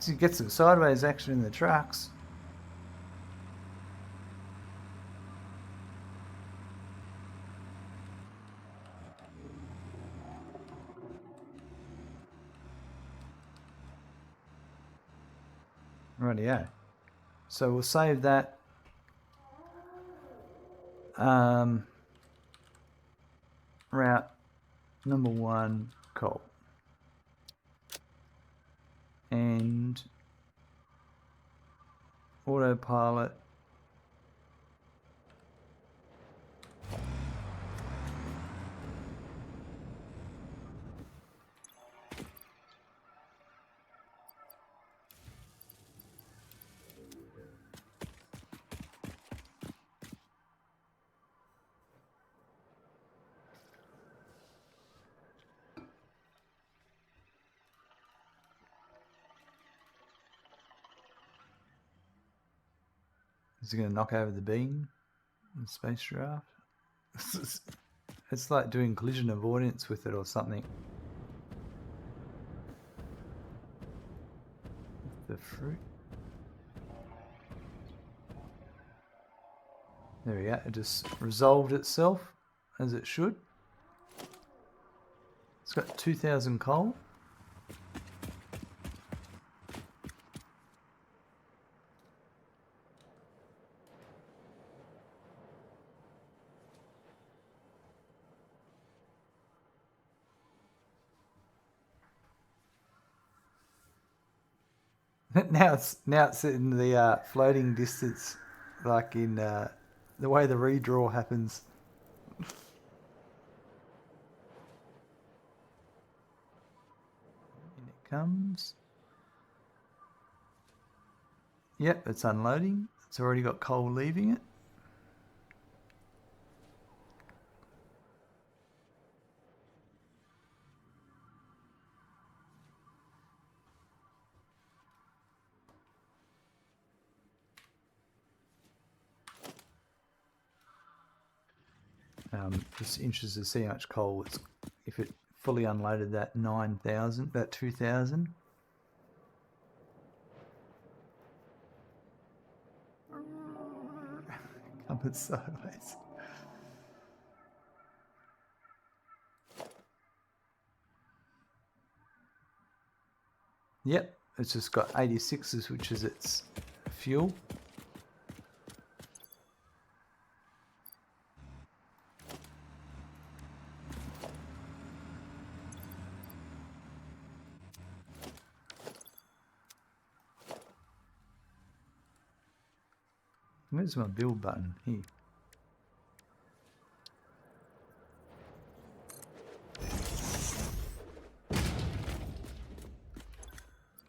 So you get some sideways action in the trucks. Rightio. So we'll save that. Route number 1 coal. And autopilot. Is it going to knock over the beam in space draft? It's like doing collision avoidance with it or something. The fruit. There we go. It just resolved itself as it should. It's got 2,000 coal. now it's in the floating distance, like in the way the redraw happens. In it comes. Yep, it's unloading. It's already got coal leaving it. Just interested to see how much coal it's, if it fully unloaded that 9,000, that 2,000. Coming sideways. Yep, it's just got 86s, which is its fuel. Where's my build button? Here.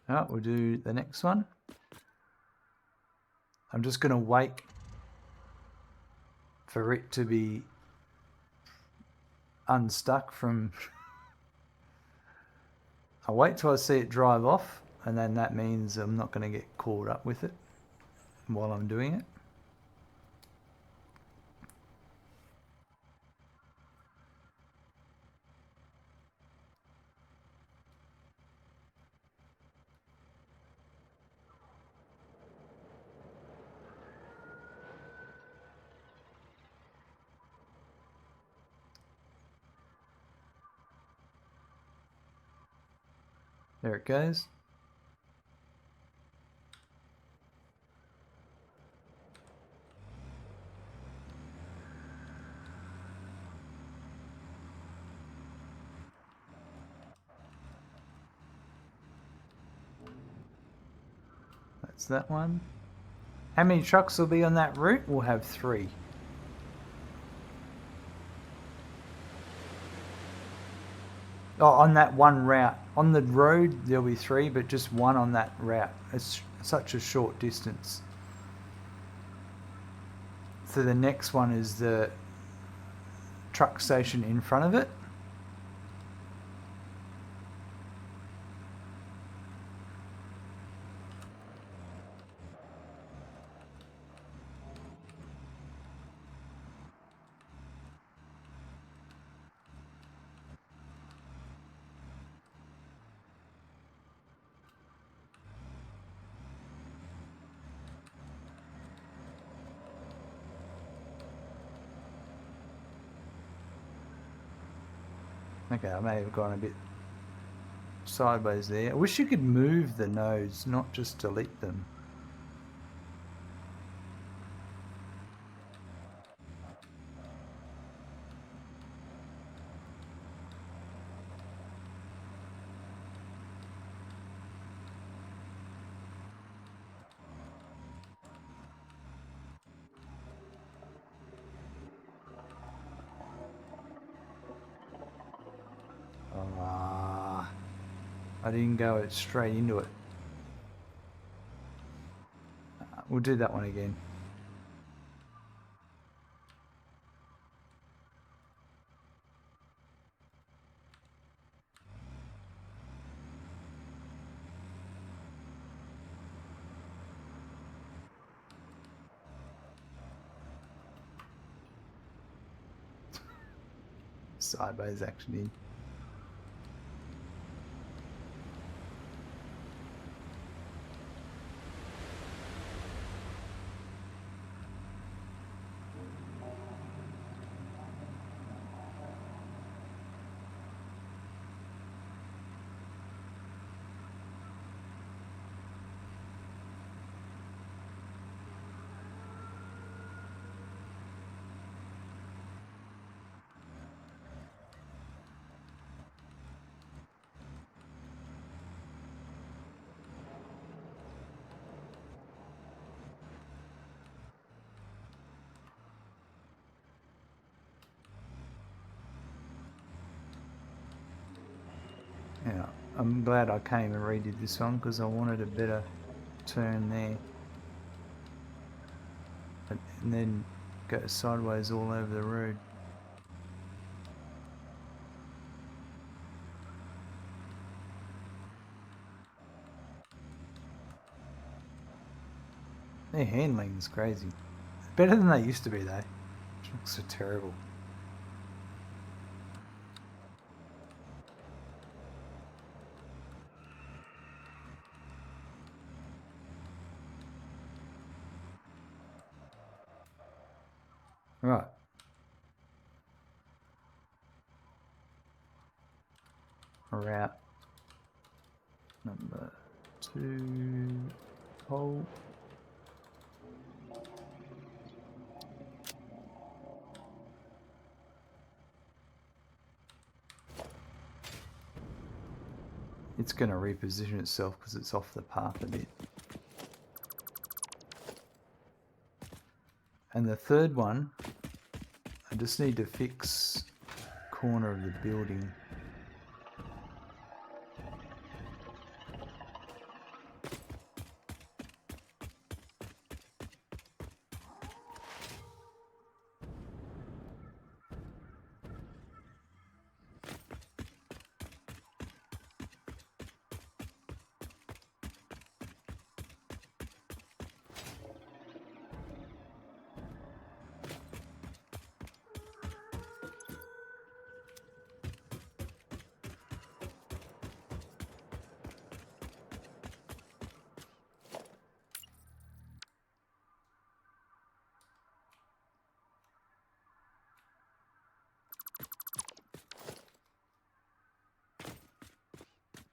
Alright, we'll do the next one. I'm just going to wait for it to be unstuck from... I'll wait till I see it drive off, and then that means I'm not going to get caught up with it while I'm doing it. There it goes. It's that one. How many trucks will be on that route? We'll have 3. Oh, on that one route. On the road, there'll be 3, but just 1 on that route. It's such a short distance. So the next one is the truck station in front of it. Okay, I may have gone a bit sideways there. I wish you could move the nodes, not just delete them. Ah, I didn't go straight into it. We'll do that one again. Sideways actually. Yeah, I'm glad I came and redid this one because I wanted a better turn there. And then go sideways all over the road. Their handling's crazy. Better than they used to be though. Trucks are terrible. Right. Route number 2. Hole. It's going to reposition itself because it's off the path a bit. And the third one, I just need to fix corner of the building.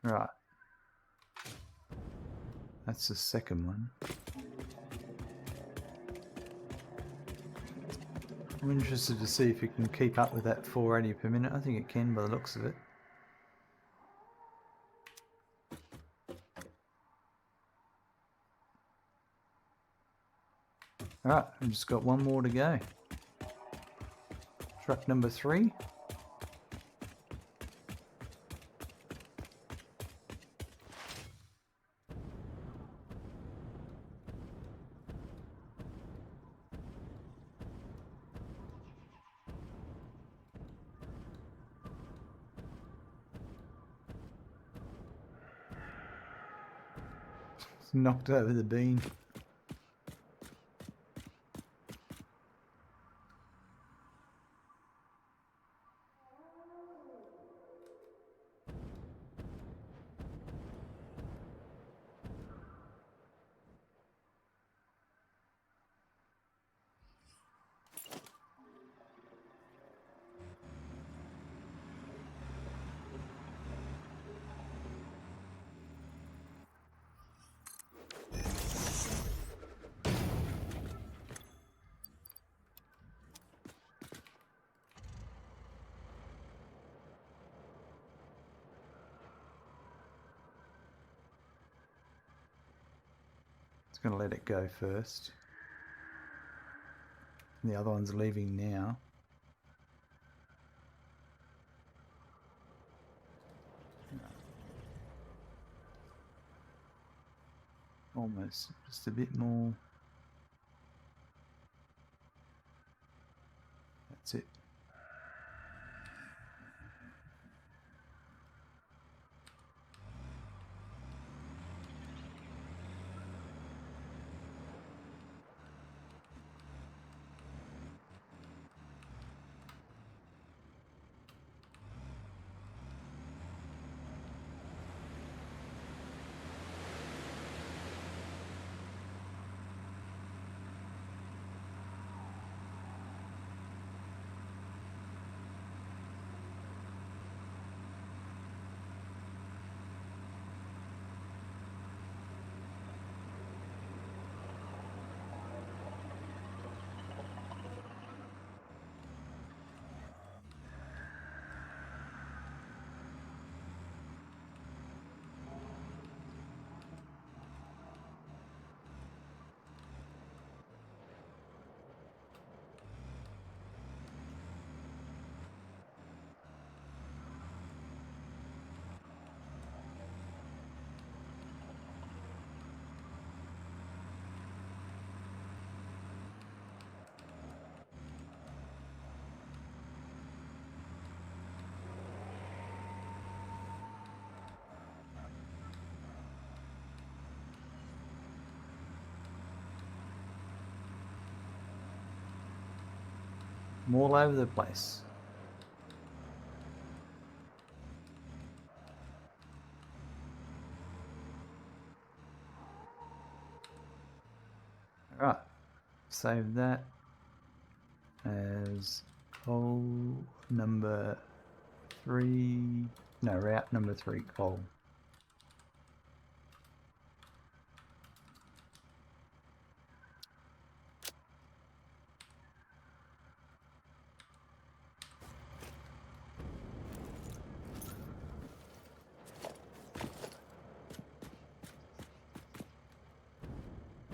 Right. That's the second one. I'm interested to see if it can keep up with that 480 per minute. I think it can by the looks of it. Alright, we've just got one more to go. Truck number 3. Knocked over the beam. It's going to let it go first. The other one's leaving now. Almost, just a bit more. That's it. I'm all over the place. Alright, save that as coal number 3, no, route number 3 coal.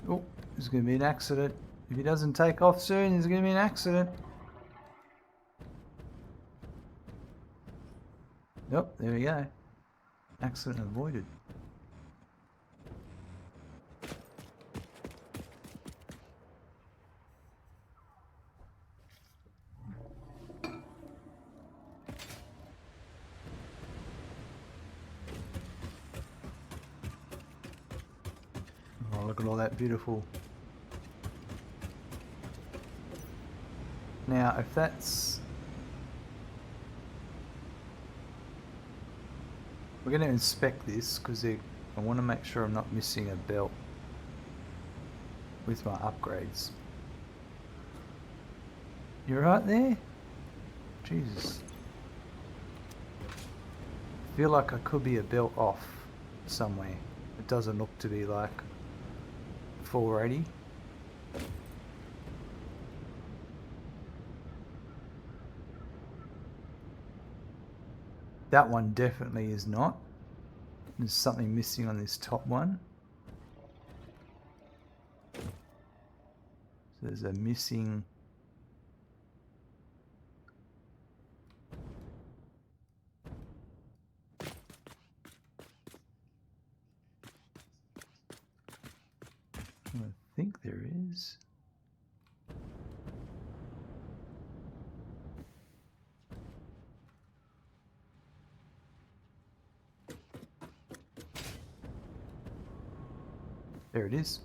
Oh, there's going to be an accident. If he doesn't take off soon, there's going to be an accident. Yep, there we go. Accident avoided. Oh, look at all that beautiful. Now, if that's... We're going to inspect this because I want to make sure I'm not missing a belt with my upgrades. You right there? Jesus. I feel like I could be a belt off somewhere. It doesn't look to be like 480. That one definitely is not. There's something missing on this top one. So There's a missing... I think there is. There it is.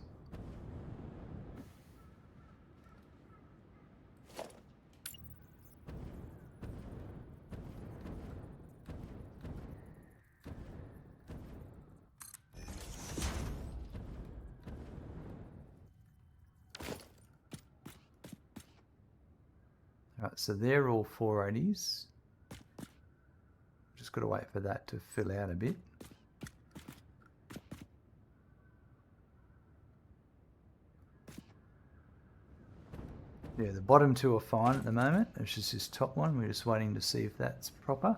Alright, so they're all 480s. Just got to wait for that to fill out a bit. Yeah, the bottom two are fine at the moment. It's just this top one. We're just waiting to see if that's proper.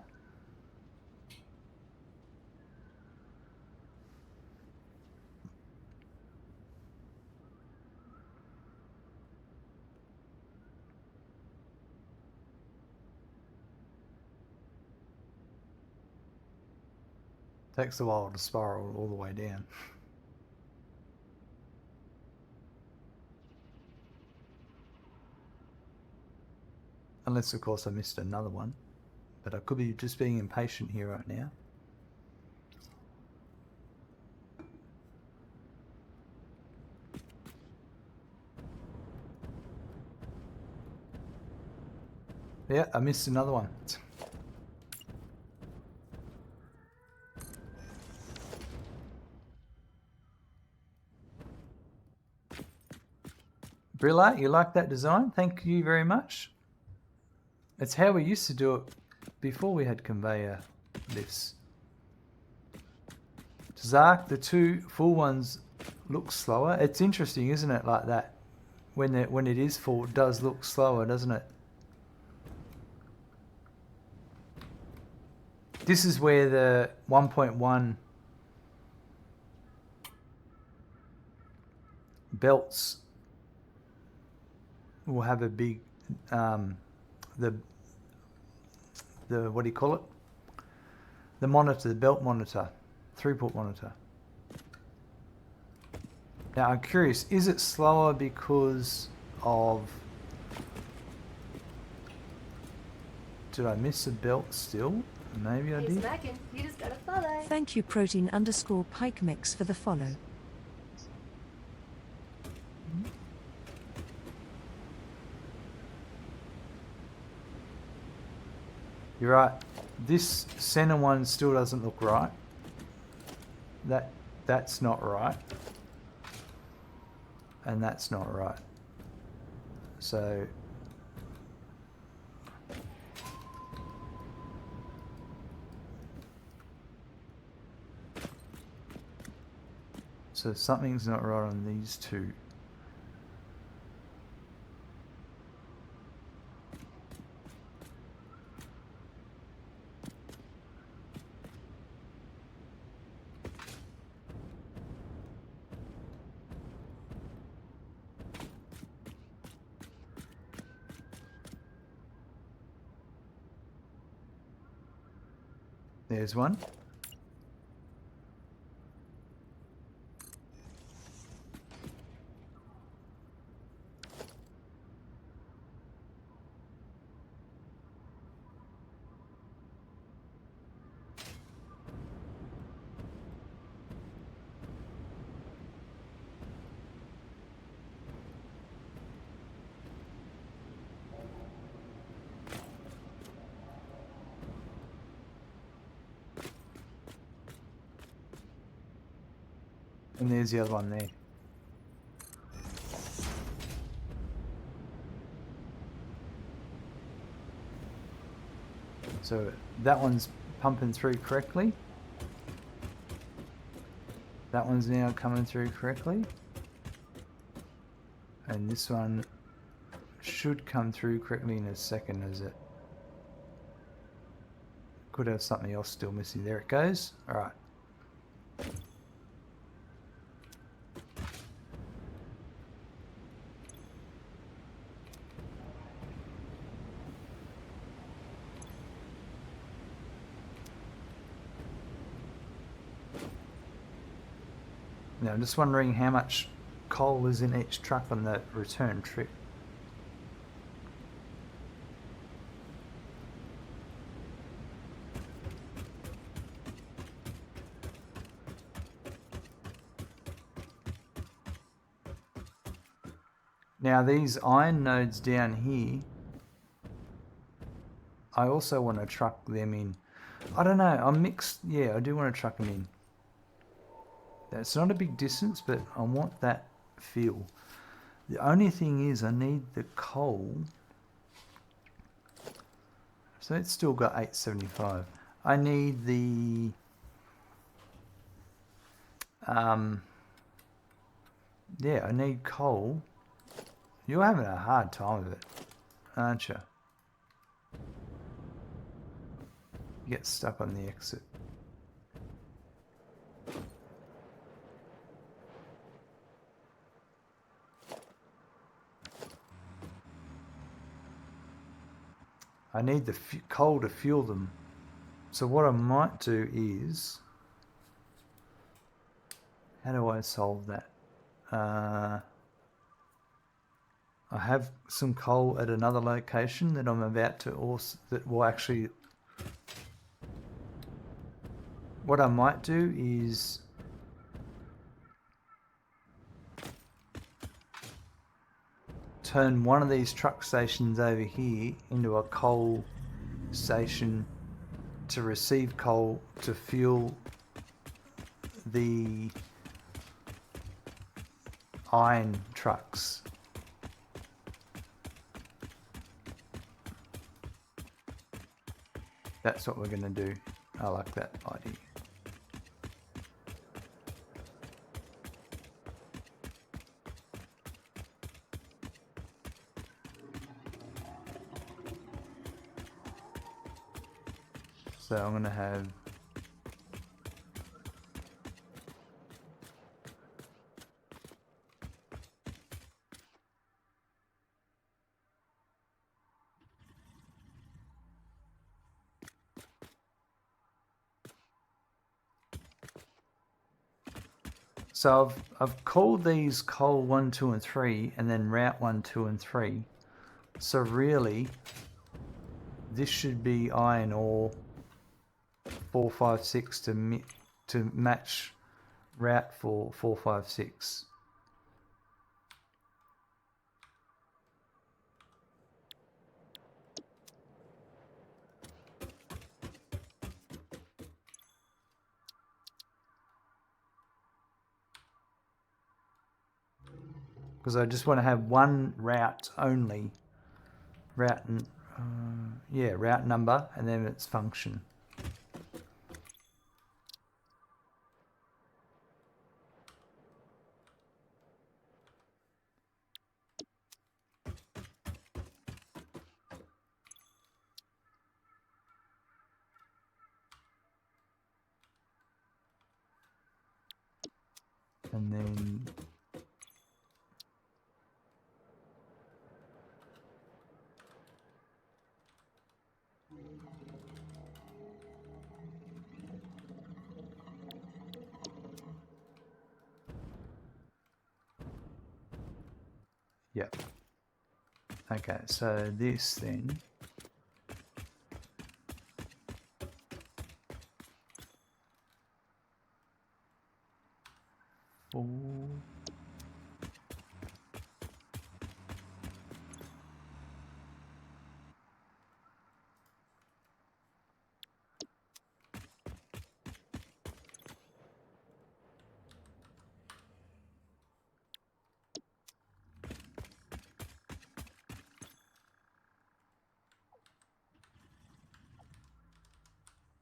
Takes a while to spiral all the way down. Unless, of course, I missed another one. But I could be just being impatient here right now. Yeah, I missed another one. Brilla, you like that design? Thank you very much. It's how we used to do it before we had conveyor lifts. Zark, the two full ones look slower. It's interesting, isn't it, like that? When it is full, it does look slower, doesn't it? This is where the 1.1 belts will have a big the what do you call it? The monitor, the belt monitor, throughput monitor. Now I'm curious, is it slower because of... Did I miss a belt still? Maybe I Hey, did. Smackin', you just gotta follow. Thank you protein_pike mix for the follow. You're right. This center one still doesn't look right. That's not right. And that's not right. So something's not right on these two. There's one. And there's the other one there. So that one's pumping through correctly. That one's now coming through correctly. And this one should come through correctly in a second, as it could have something else still missing. There it goes. All right. Now I'm just wondering how much coal is in each truck on the return trip. Now these iron nodes down here, I also want to truck them in. I don't know, I'm mixed. Yeah, I do want to truck them in. It's not a big distance, but I want that feel. The only thing is I need the coal. So it's still got 875. I need the yeah, I need coal. You're having a hard time with it, aren't you? You get stuck on the exit. I need the coal to fuel them. So what I might do is, how do I solve that? I have some coal at another location that I'm about to also, that will actually, what I might do is turn one of these truck stations over here into a coal station to receive coal to fuel the iron trucks. That's what we're going to do. I like that idea. So I'm going to have so I've called these coal 1, 2 and 3 and then route 1, 2 and 3. So really this should be iron ore 4, 5, 6 to match route for 4, 5, 6. Because I just want to have one route only, route route number and then its function. And then yeah. Okay, so this then four.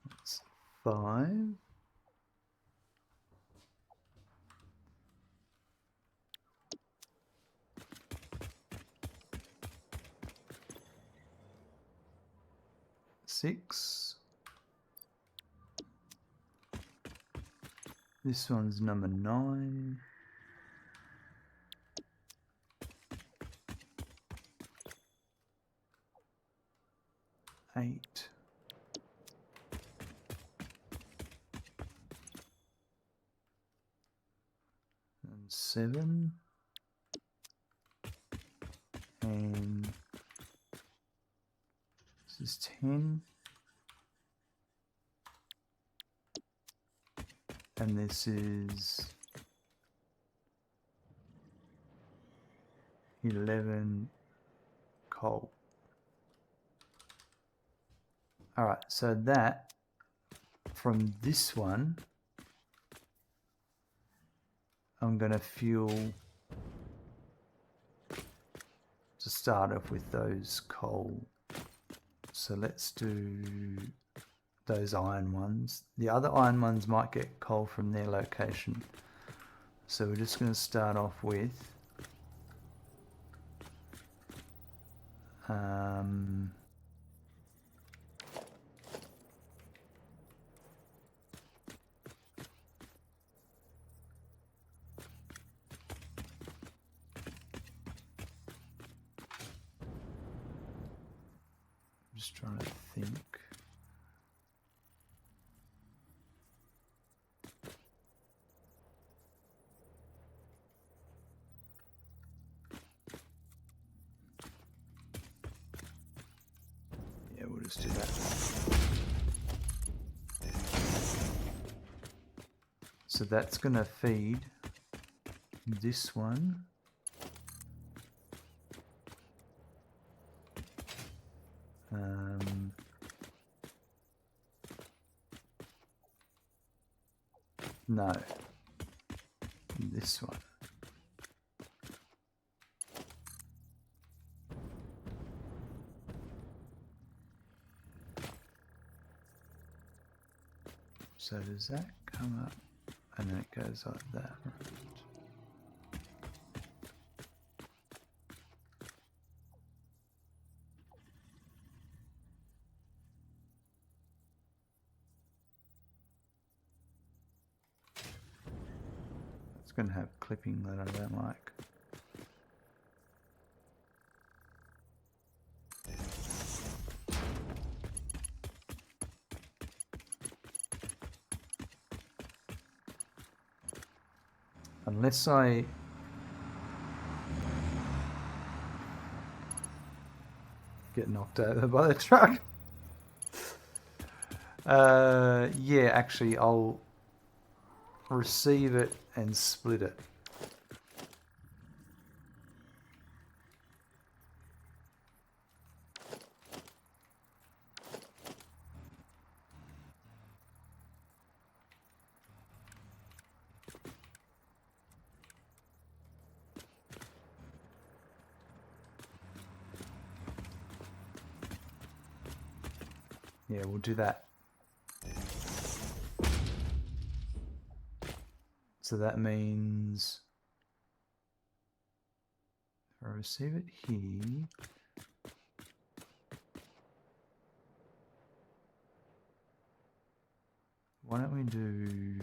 That's 5. Six. This one's number 9. 8. 7. And this is 10. And this is 11 coal. Alright, so that from this one, I'm going to fuel to start off with those coal. So let's do those iron ones. The other iron ones might get coal from their location. So we're just going to start off with just trying to think. Yeah, we'll just do that. So that's going to feed this one. No, this one. So does that come up and then it goes like that? It's going to have clipping that I don't like. Unless I get knocked over by the truck. Yeah, actually I'll receive it and split it. Yeah, we'll do that. So that means if I receive it here, why don't we do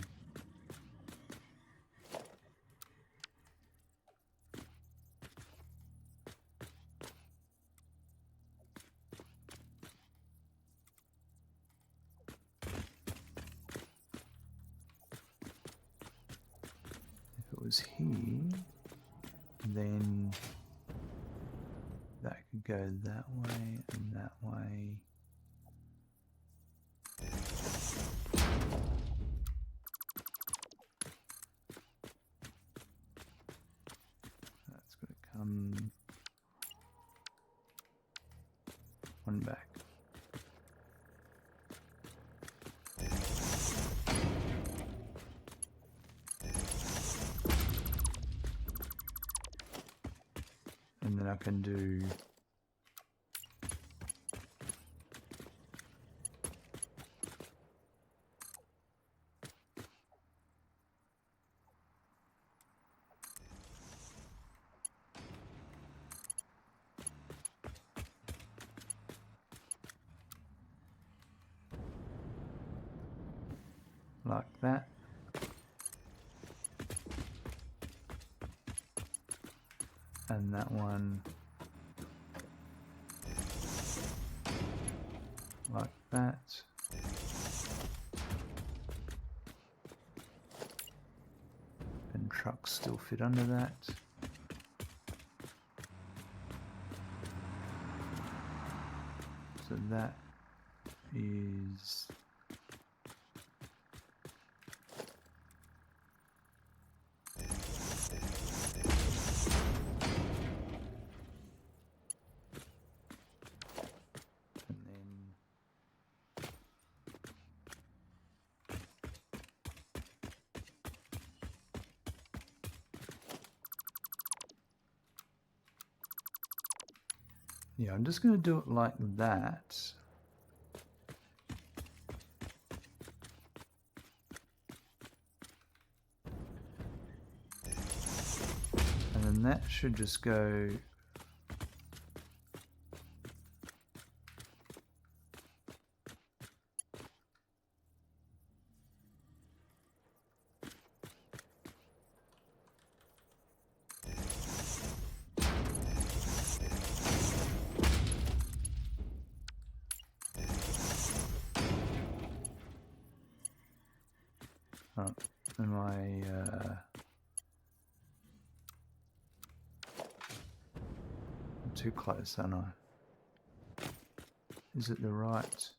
was here, then that could go that way and that way. That's going to come one back. And then I can do like that. And that one like that. And truck start. still fit under that. So that is and then yeah, I'm just going to do it like that. And then that should just go oh, am I I'm too close, aren't I? Is it the right?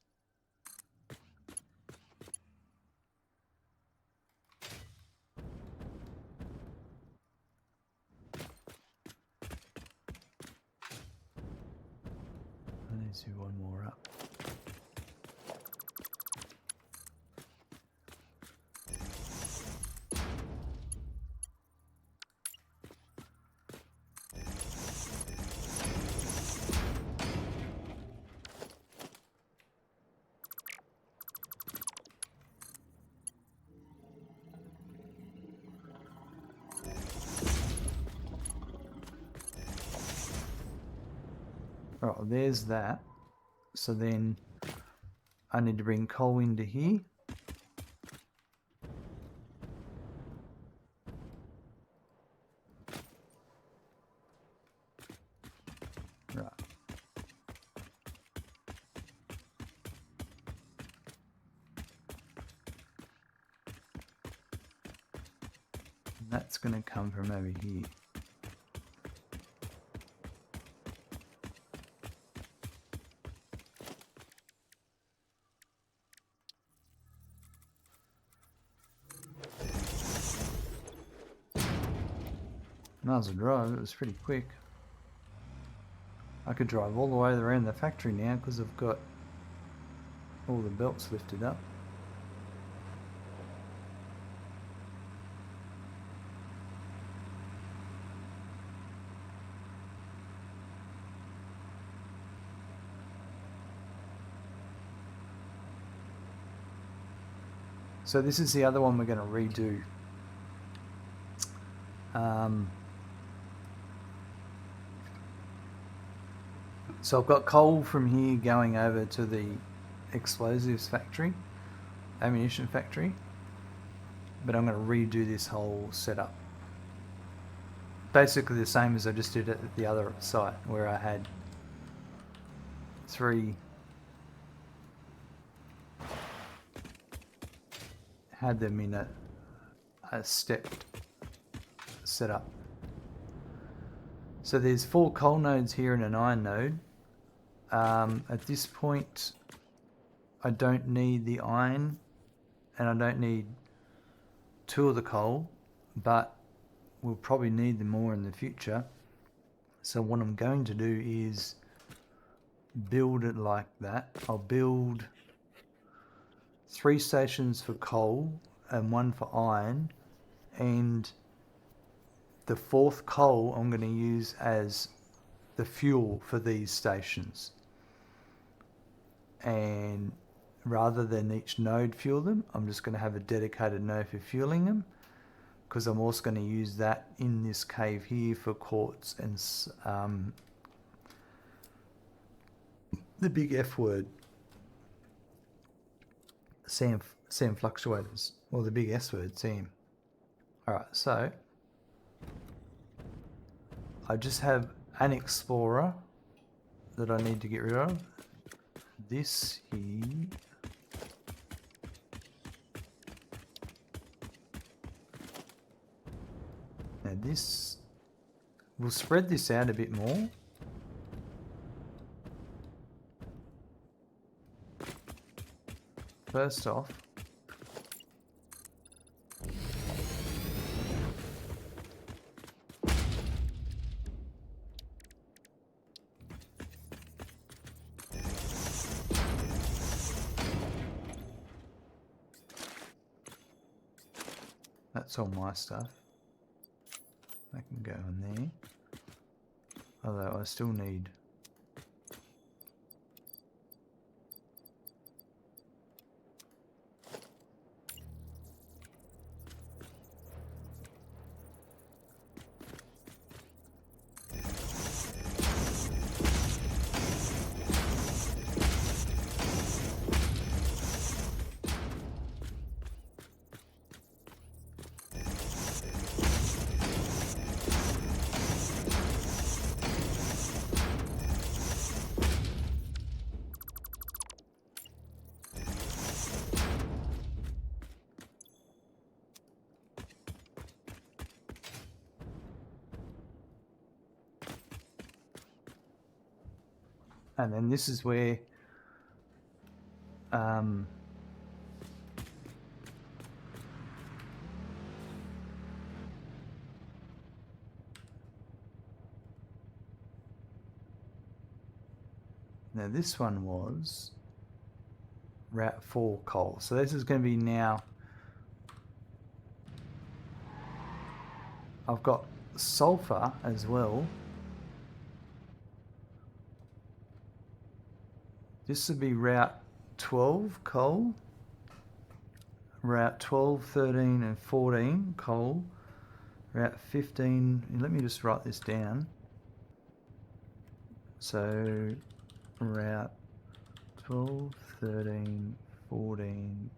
I need to do one more up. Oh, there's that. So then I need to bring coal into here. Right. And that's going to come from over here. Might as well drive, it was pretty quick. I could drive all the way around the factory now because I've got all the belts lifted up. So this is the other one we're going to redo. So I've got coal from here going over to the explosives factory, ammunition factory, but I'm going to redo this whole setup. Basically the same as I just did at the other site where I had had them in a stepped setup. So there's 4 coal nodes here and an iron node. At this point I don't need the iron and I don't need 2 of the coal, but we'll probably need them more in the future. So what I'm going to do is build it like that. I'll build 3 stations for coal and 1 for iron, and the 4th coal I'm going to use as the fuel for these stations. And rather than each node fuel them, I'm just going to have a dedicated node for fueling them, because I'm also going to use that in this cave here for quartz and the big F word, SAM fluctuators, or the big S word, SAM. Alright, so I just have an explorer that I need to get rid of. This here. this, we'll spread this out a bit more. First off, that's all my stuff. That can go in there. Although I still need and then this is where now this one was Route 4 coal. So this is going to be now, I've got sulfur as well. This would be Route 12 coal, Route 12, 13 and 14 coal, Route 15, let me just write this down. So Route 12, 13, 14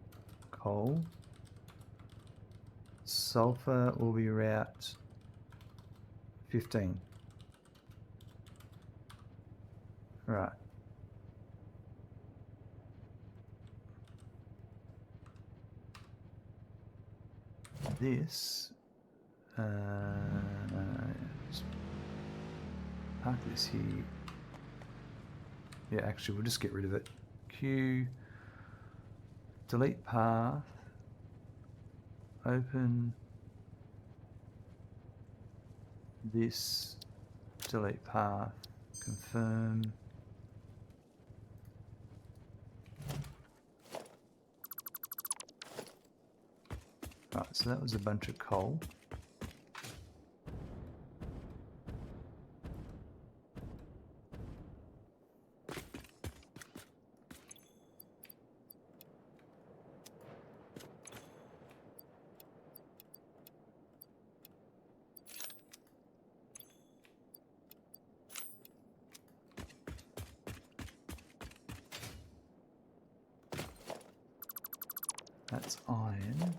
coal. Sulfur will be Route 15. Right. This, just park this here. Yeah, actually, we'll just get rid of it. Q, delete path, open this, delete path, confirm. Right, so that was a bunch of coal. That's iron.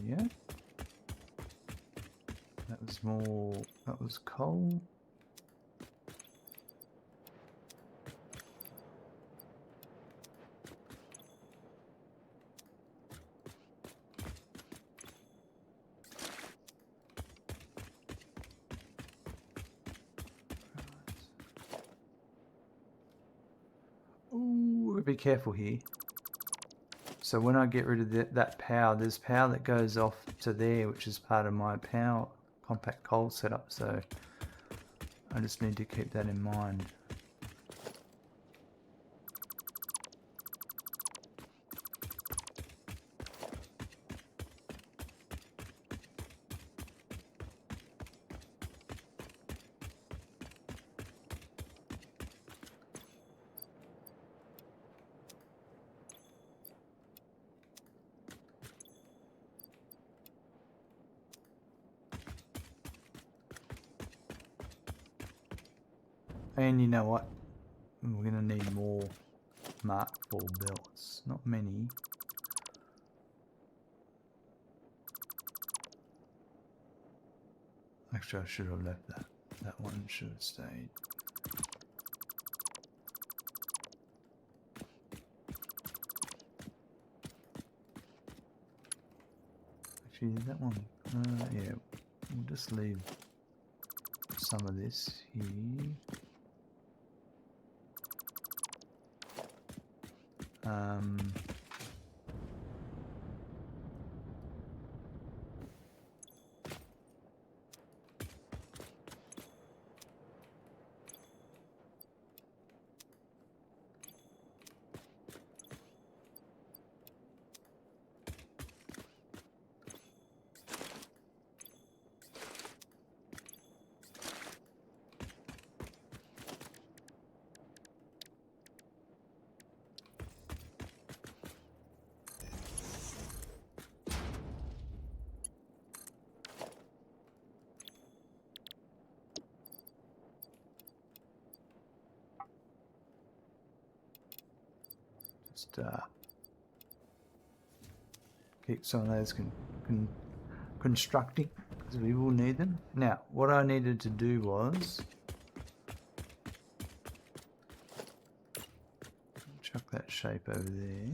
Yeah, that was more, that was coal. Ooh, be careful here. So when I get rid of that power, there's power that goes off to there, which is part of my power compact coal setup. So I just need to keep that in mind. And you know what? We're going to need more Mark ball belts. Not many. Actually, I should have left that. That one should have stayed. Actually, that one. Yeah, we'll just leave some of this here. Just keep some of those constructing because we will need them. Now, what I needed to do was chuck that shape over there.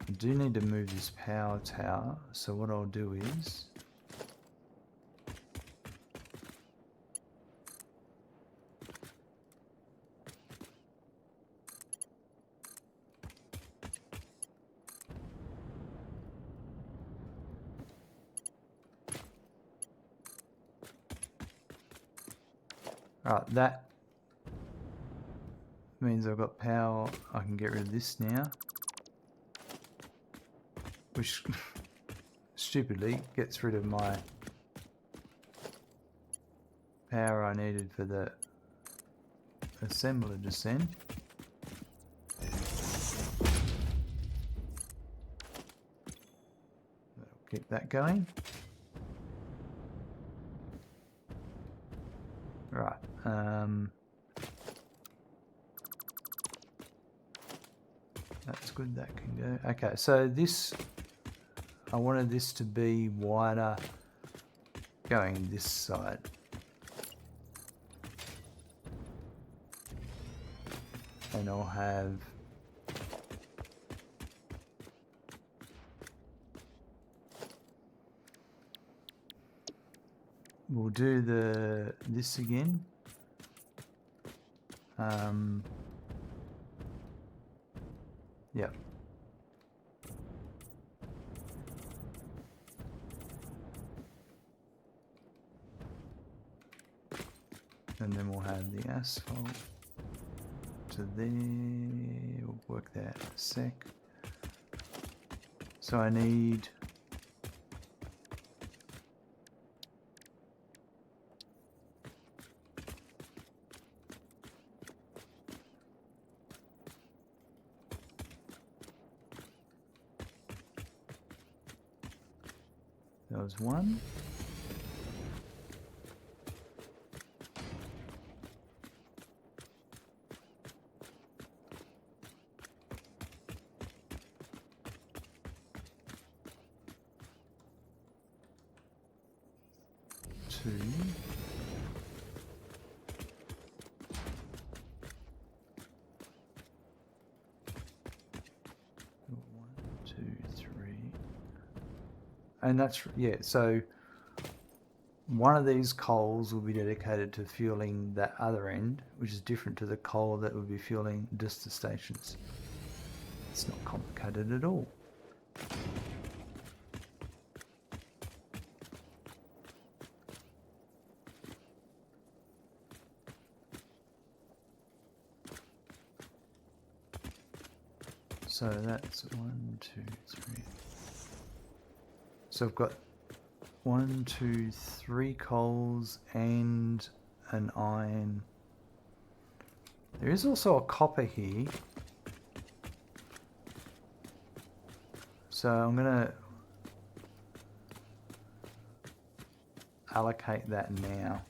I do need to move this power tower, so what I'll do is alright, that means I've got power. I can get rid of this now, which stupidly gets rid of my power I needed for the assembler to send. That'll keep that going. Right. That's good, that can go. Okay, so this, I wanted this to be wider going this side. And I'll have we'll do this again. Yeah. And then we'll have the asphalt to there. We'll work that in a sec. So I need that was one. Two. One, two, three. And that's, yeah, so one of these coals will be dedicated to fueling that other end, which is different to the coal that will be fueling just the stations. It's not complicated at all. So that's 1, 2, 3. So I've got 1, 2, 3 coals and an iron. There is also a copper here. So I'm gonna allocate that now.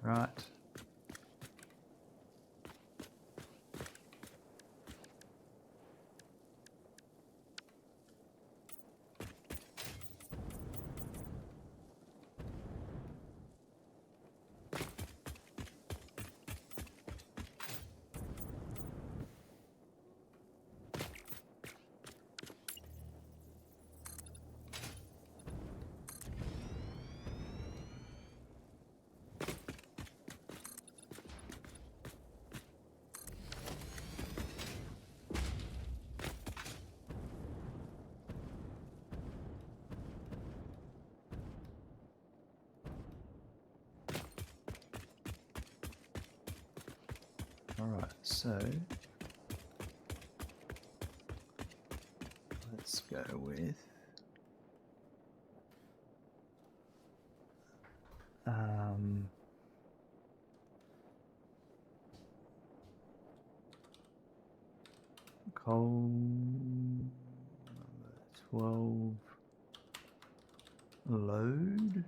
Right. Alright, so let's go with coal number 12 load.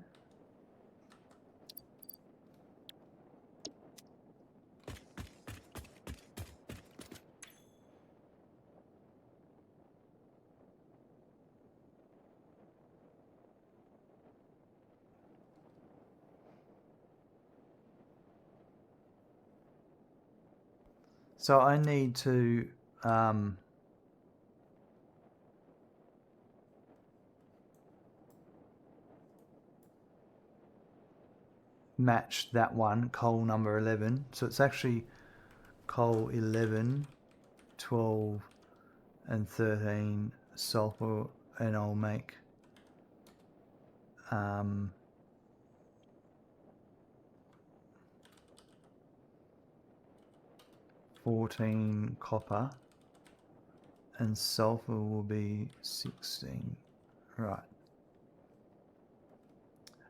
So I need to match that one, coal number 11. So it's actually coal 11, 12 and 13 sulfur, and I'll make 14 copper, and sulfur will be 16. Right.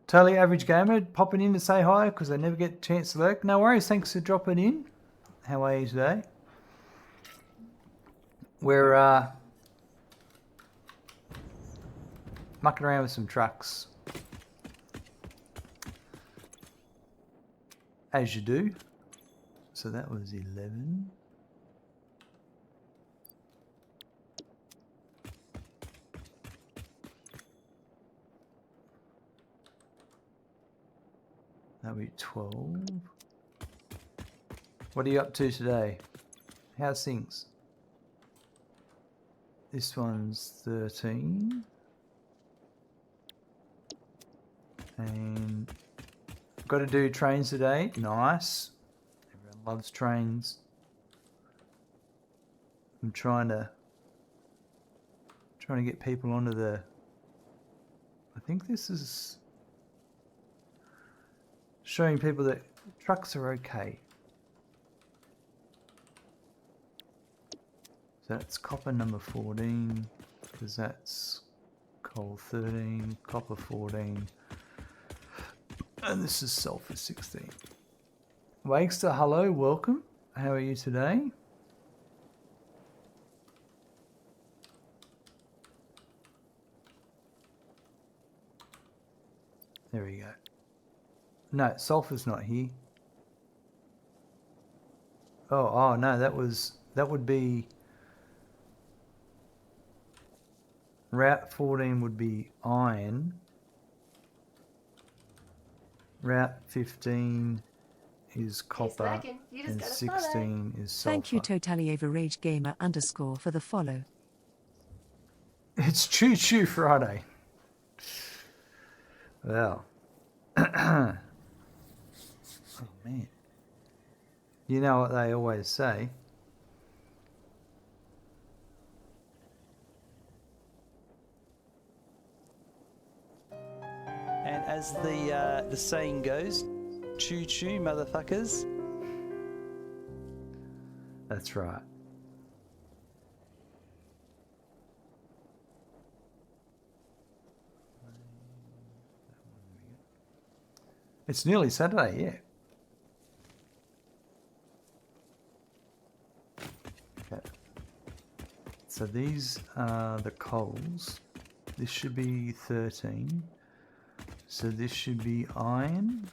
Totally average gamer popping in to say hi because I never get a chance to lurk. No worries, thanks for dropping in. How are you today? We're mucking around with some trucks, as you do. So that was 11. That'll be 12. What are you up to today? How's things? This one's 13. And got to do trains today. Nice. Everyone loves trains. I'm trying to get people onto the... I think this is showing people that trucks are okay. So that's copper number 14, because that's coal 13, copper 14, and this is sulfur 16. Wakester, hello, welcome. How are you today? There we go. No, sulfur's not here. Oh no, that would be route 14 would be iron. Route 15 is copper, and 16 is sulfur. Thank you, TotaliOverRageGamer _ for the follow. It's Choo Choo Friday. Well. Oh man. You know what they always say. And as the saying goes, choo choo, motherfuckers. That's right. It's nearly Saturday, yeah. Okay. So these are the coals. This should be 13. So this should be iron.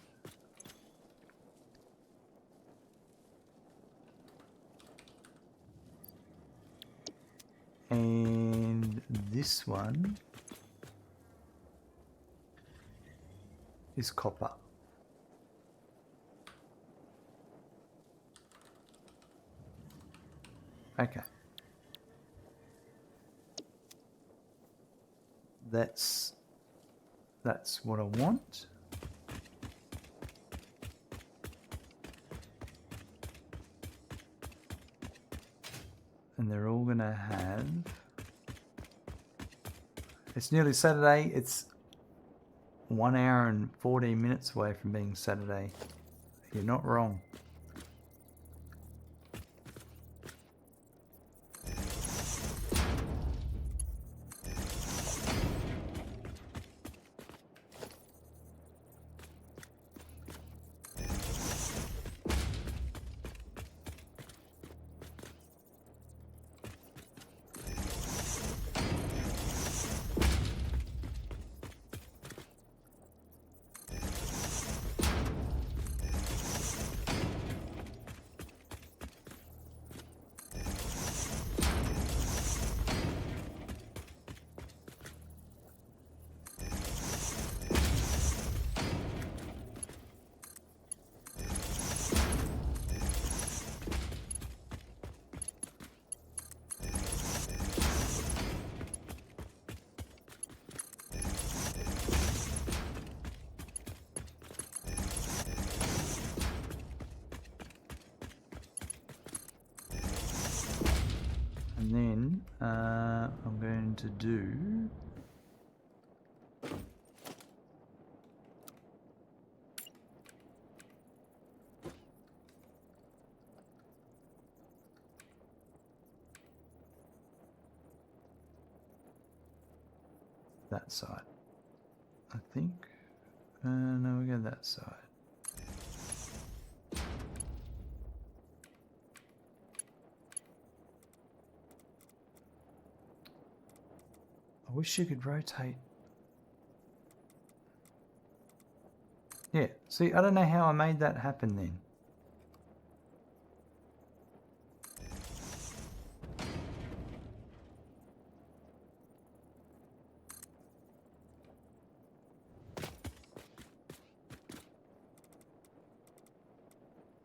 And this one is copper. Okay. That's what I want. And they're all gonna have, it's nearly Saturday. It's 1 hour and 14 minutes away from being Saturday. You're not wrong. And then I'm going to do that side, I think. No, we go that side. I wish you could rotate. Yeah, see, I don't know how I made that happen then.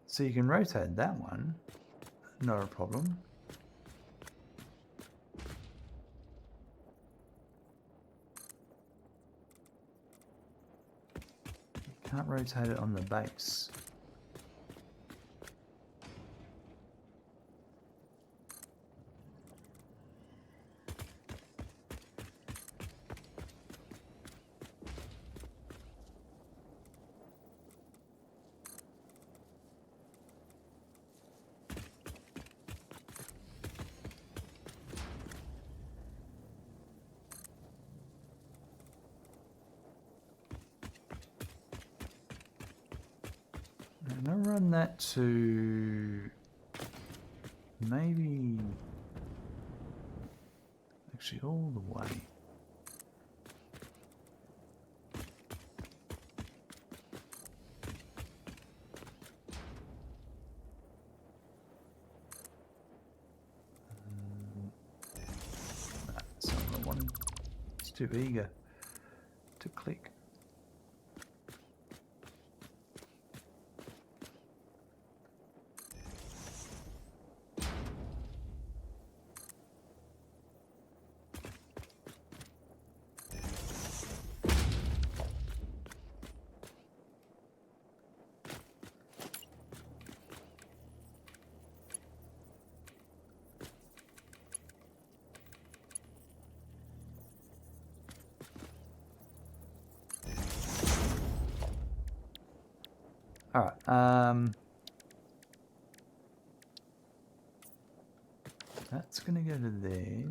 So you can rotate that one, not a problem. You can't rotate it on the base. And I'll run that to maybe actually all the way. That's not what I wanted. It's too eager to click. That's going to go to there.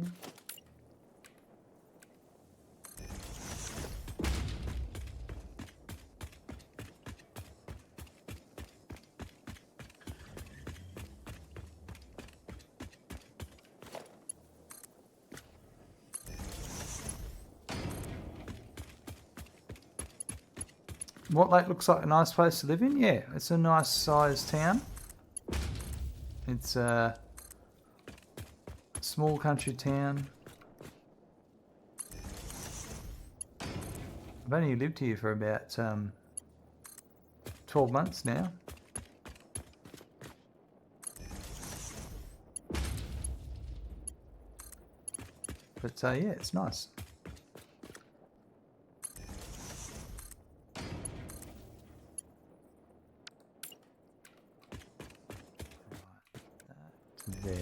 Mortlake looks like a nice place to live in. Yeah, it's a nice sized town. It's a small country town. I've only lived here for about 12 months now. But yeah, it's nice. There.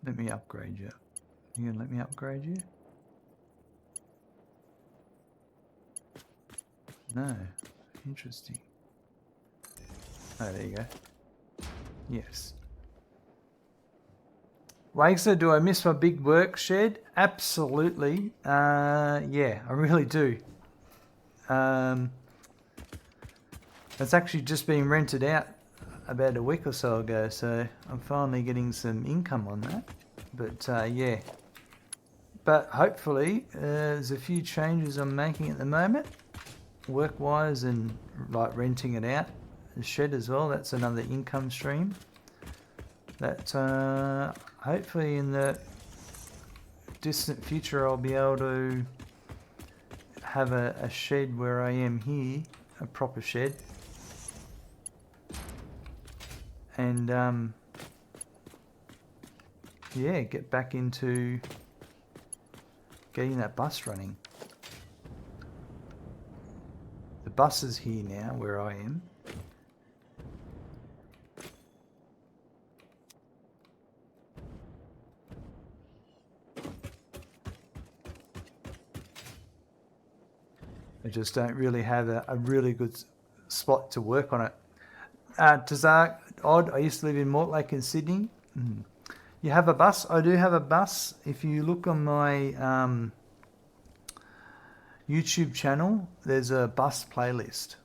Let me upgrade you. You gonna let me upgrade you? No. Interesting. Oh, there you go. Yes. Wagster, do I miss my big work shed? Absolutely. Yeah, I really do. It's actually just been rented out about a week or so ago, so I'm finally getting some income on that. But yeah. But hopefully, there's a few changes I'm making at the moment, work-wise, and like renting it out. The shed as well, that's another income stream that hopefully in the distant future I'll be able to have a shed where I am here, a proper shed, and yeah, get back into getting that bus running. The bus is here now where I am. I just don't really have a really good spot to work on it. Tazark, odd, I used to live in Mortlake in Sydney. You have a bus? I do have a bus. If you look on my YouTube channel, there's a bus playlist.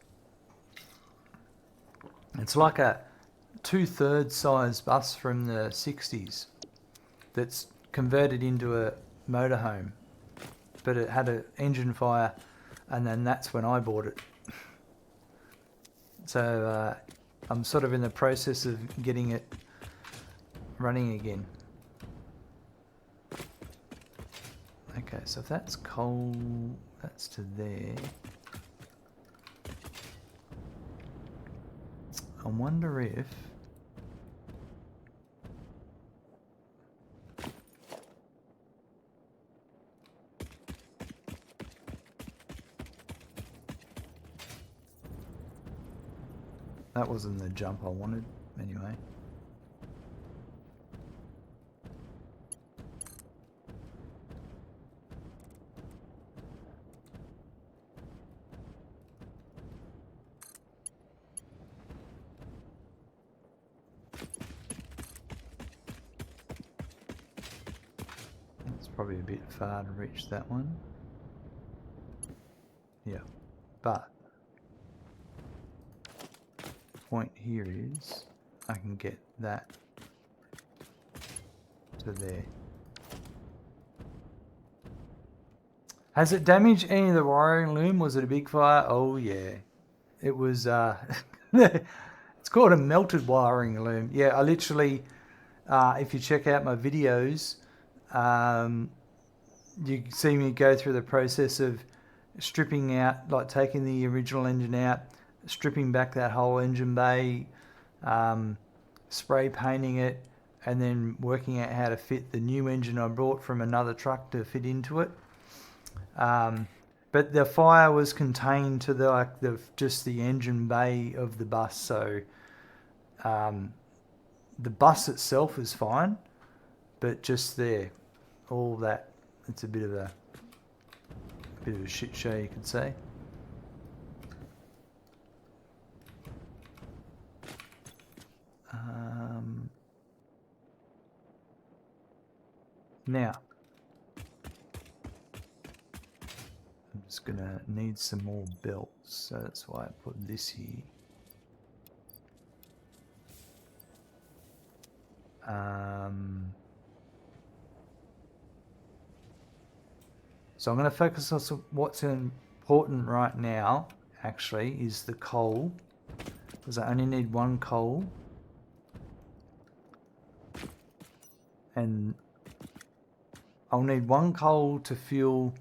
It's like a 2/3 size bus from the 60s that's converted into a motorhome, but it had an engine fire, and then that's when I bought it. So I'm sort of in the process of getting it running again. Okay, so if that's coal, that's to there. I wonder if that wasn't the jump I wanted anyway. It's probably a bit far to reach that one. Yeah, but point here is I can get that to there. Has it damaged any of the wiring loom? Was it a big fire? Oh yeah, it was. It's called a melted wiring loom. Yeah, I literally, if you check out my videos, you see me go through the process of stripping out, like taking the original engine out, stripping back that whole engine bay, spray painting it, and then working out how to fit the new engine I brought from another truck to fit into it. But the fire was contained to just the engine bay of the bus, so the bus itself is fine, but just there, all that, it's a bit of a shit show, you could say. Now, I'm just gonna need some more belts, so that's why I put this here. So I'm going to focus on what's important right now, actually, is the coal, because I only need one coal. And I'll need one coal to fuel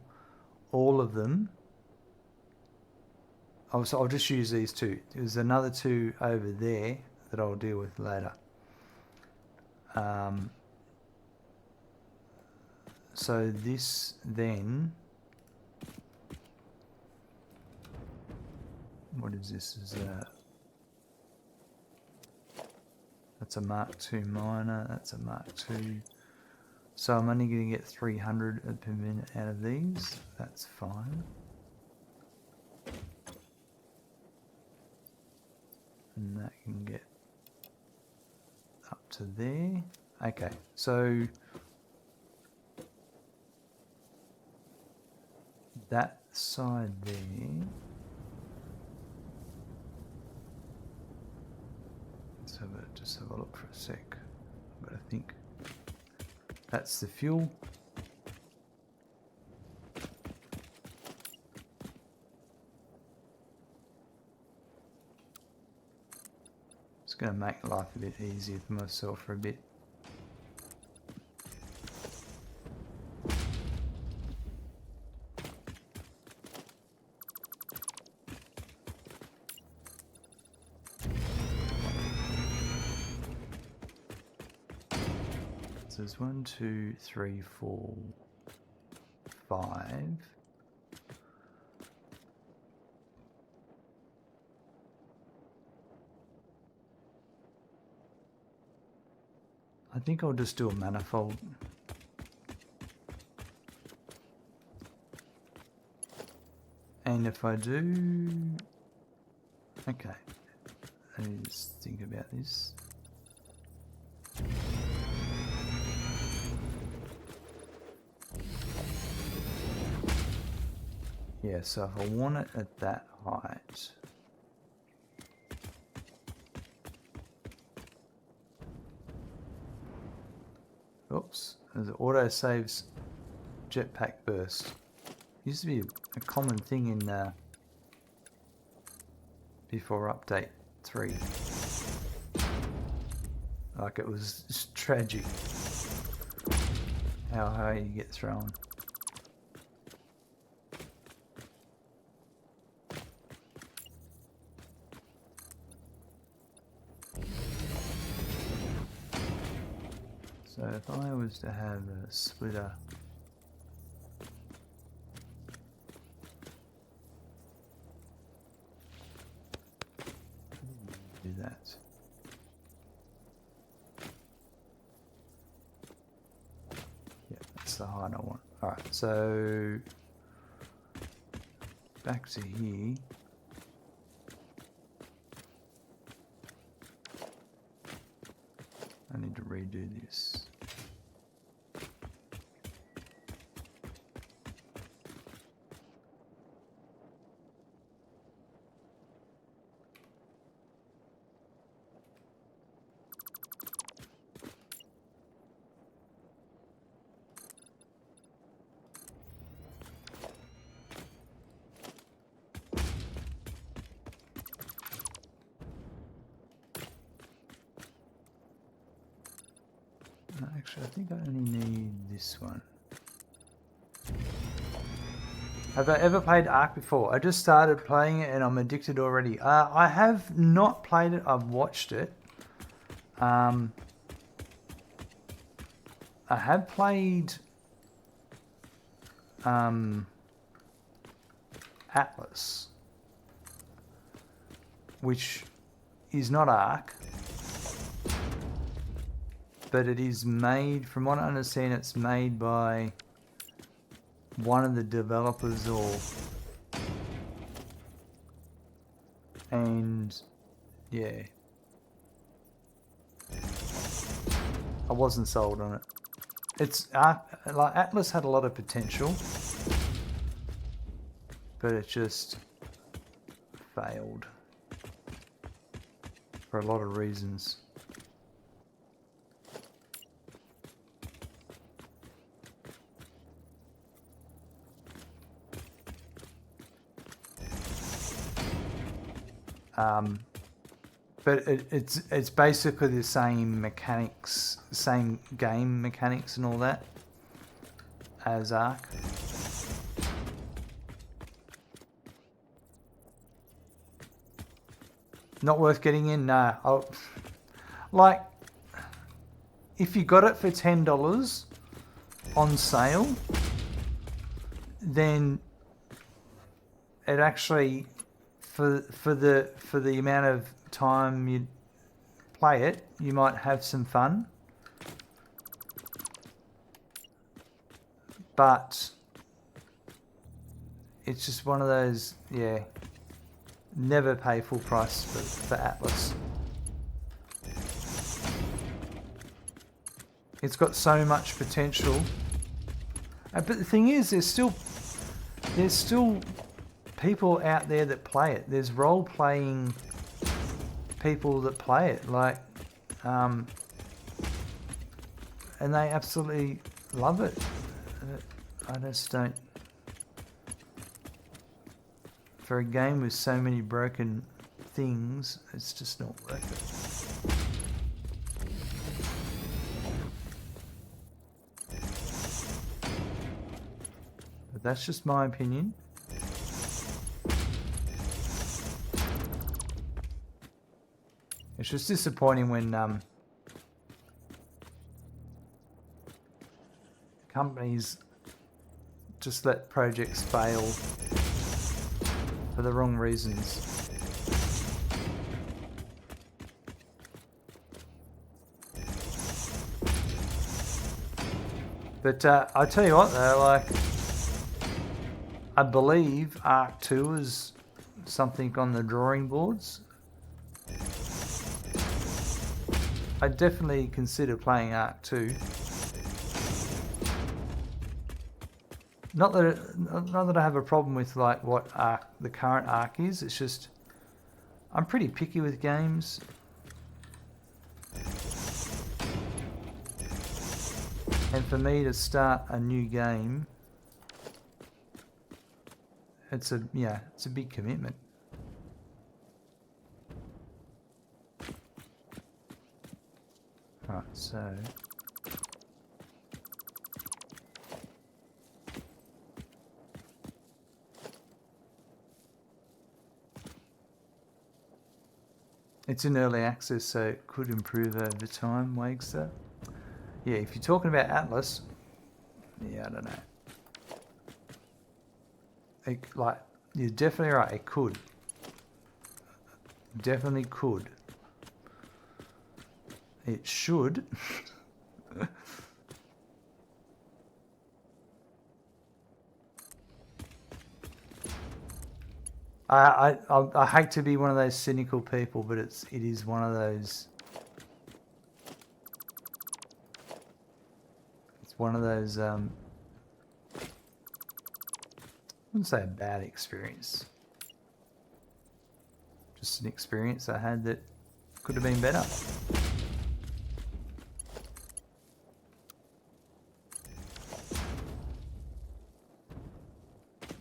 all of them. Oh, so I'll just use these two. There's another two over there that I'll deal with later. So this then, what is this? That's a Mark II miner, that's a Mark II. So I'm only going to get 300 per minute out of these, that's fine. And that can get up to there. Okay, so that side there. So just have a look for a sec. But I think that's the fuel. It's going to make life a bit easier for myself for a bit. So there's 1, 2, 3, 4, 5. I think I'll just do a manifold. And if I do... Okay. Let me just think about this. Yeah, so if I want it at that height... Oops, the auto saves jetpack burst. Used to be a common thing in before update 3. Like, it was just tragic how high you get thrown. So if I was to have a splitter, do that. Yeah, that's the height I want. Alright, so back to here. I need to redo this. Actually, I think I only need this one. Have I ever played Ark before? I just started playing it and I'm addicted already. I have not played it, I've watched it. I have played Atlas, which is not Arc, but it is made, from what I understand, it's made by one of the developers and yeah, I wasn't sold on it. It's like Atlas had a lot of potential, but it just failed for a lot of reasons. But it's basically the same mechanics, same game mechanics and all that as Ark. Not worth getting in? Nah. Like, if you got it for $10 on sale, then it actually, for the amount of time you play it, you might have some fun. But it's just one of those, yeah, never pay full price for Atlas. It's got so much potential. But the thing is, there's still people out there that play it. There's role-playing people that play it, like, and they absolutely love it. I just don't. For a game with so many broken things, it's just not worth it. But that's just my opinion. It's just disappointing when companies just let projects fail for the wrong reasons. But I tell you what though, like, I believe Arc 2 is something on the drawing boards. I'd definitely consider playing Arc 2. Not that I have a problem with like what Arc, the current Arc is. It's just I'm pretty picky with games. And for me to start a new game, it's a big commitment. Right, so it's in early access, so it could improve over time, Wagster. Yeah, if you're talking about Atlas, yeah, I don't know. Like, you're definitely right, it could. Definitely could. It should. I hate to be one of those cynical people, but it is one of those. It's one of those. I wouldn't say a bad experience. Just an experience I had that could have been better.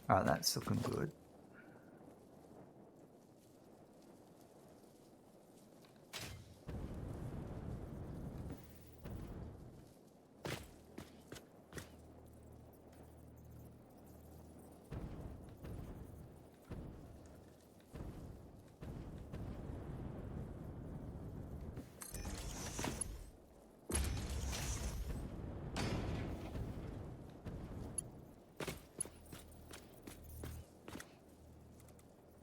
Alright, that's looking good.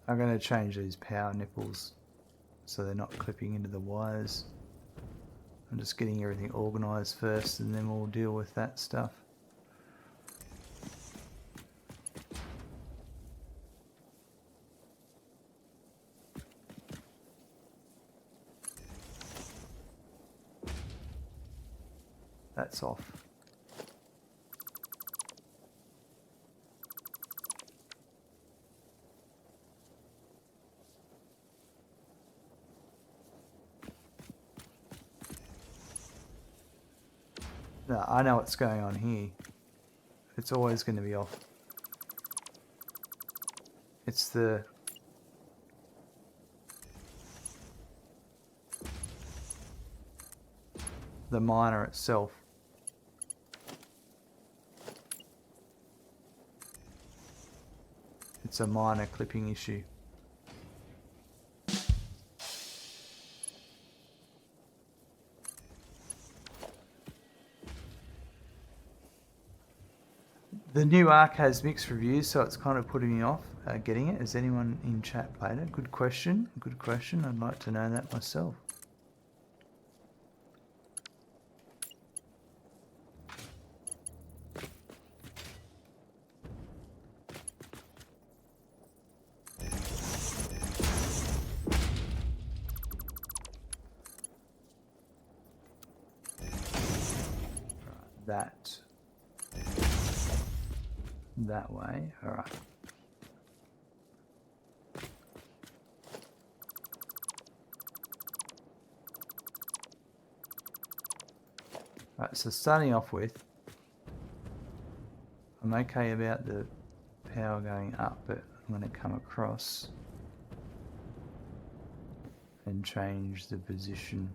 I'm going to change these power nipples so they're not clipping into the wires. I'm just getting everything organised first and then we'll deal with that stuff. That's off. No, I know what's going on here. It's always going to be off. It's the miner itself. It's a minor clipping issue. The new Ark has mixed reviews, so it's kind of putting me off getting it. Has anyone in chat played it? Good question. Good question. I'd like to know that myself. That way. All right. Right, so starting off with, I'm okay about the power going up, but I'm going to come across and change the position.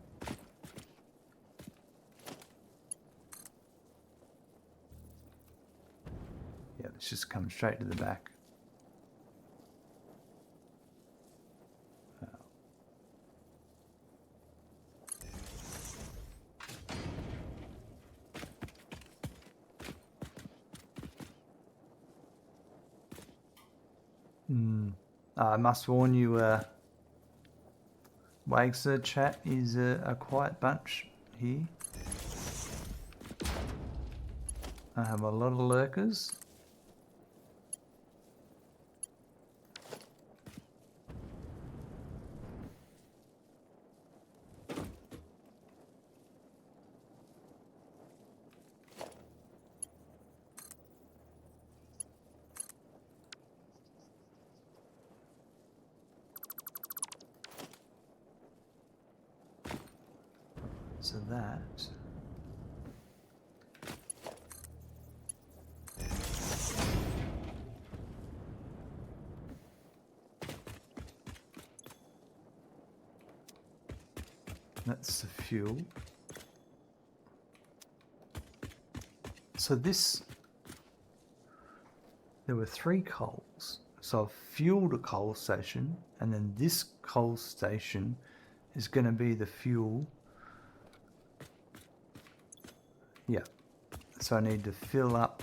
Yeah, let's just come straight to the back. I must warn you, Wagster chat is a quiet bunch here. I have a lot of lurkers. So that. That's the fuel. So this, there were 3 coals. So I've fueled a coal station, and then this coal station is going to be the fuel. Yeah. So I need to fill up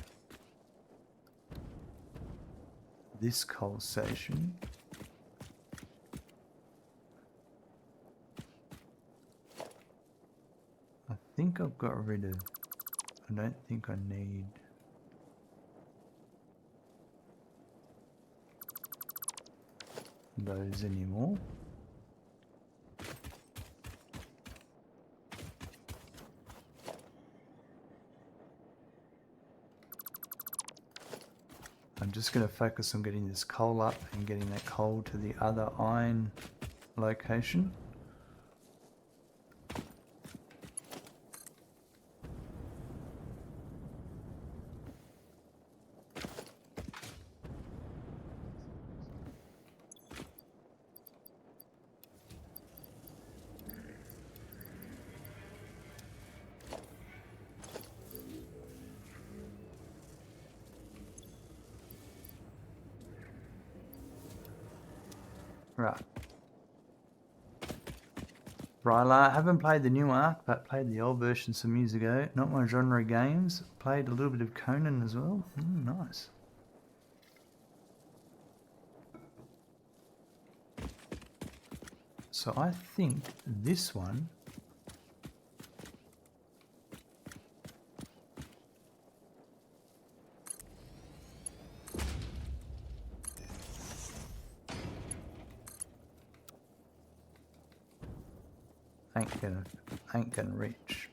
this coal station. I think I've got rid of, I don't think I need those anymore. I'm just going to focus on getting this coal up and getting that coal to the other iron location. Right. Ryla, I haven't played the new Ark, but played the old version some years ago. Not my genre games. Played a little bit of Conan as well. Nice. So I think this one ain't gonna reach.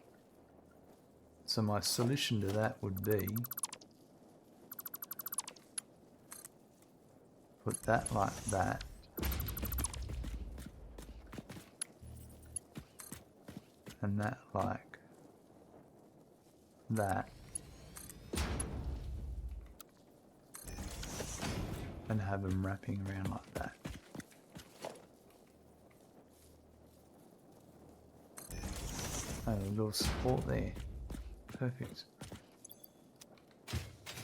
So my solution to that would be put that like that. And that like that. And have them wrapping around like that. Oh, a little support there. Perfect.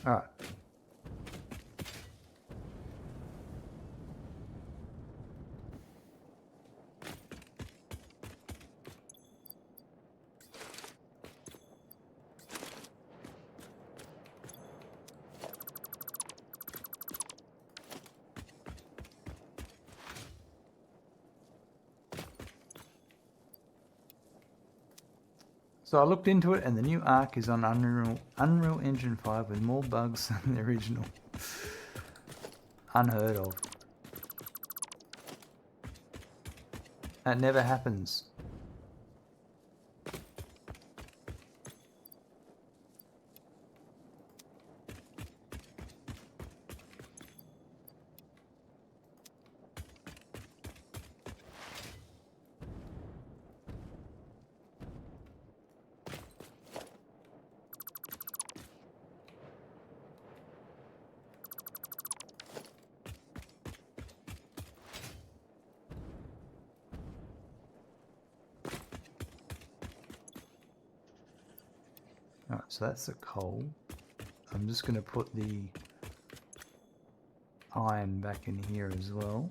Alright. So I looked into it, and the new Arc is on Unreal Engine 5 with more bugs than the original. Unheard of. That never happens. Alright, so that's the coal. I'm just going to put the iron back in here as well.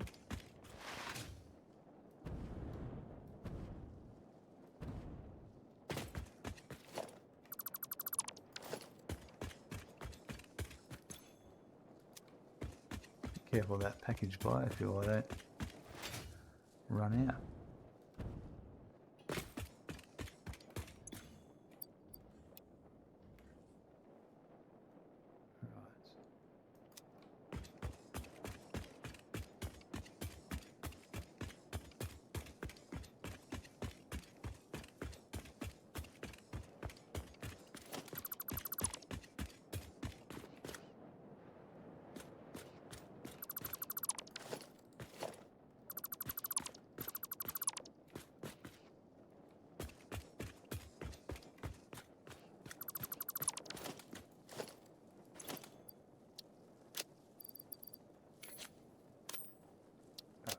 Be careful of that package biofuel, I don't run out.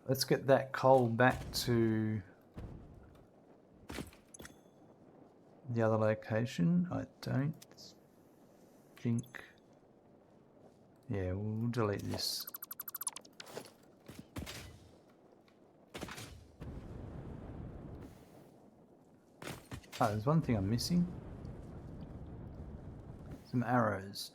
Let's get that coal back to the other location. I don't think... Yeah, we'll delete this. Oh, there's one thing I'm missing. Some arrows.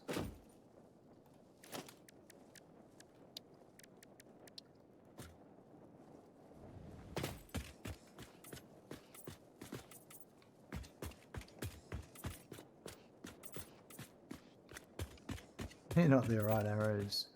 They're not the right arrows.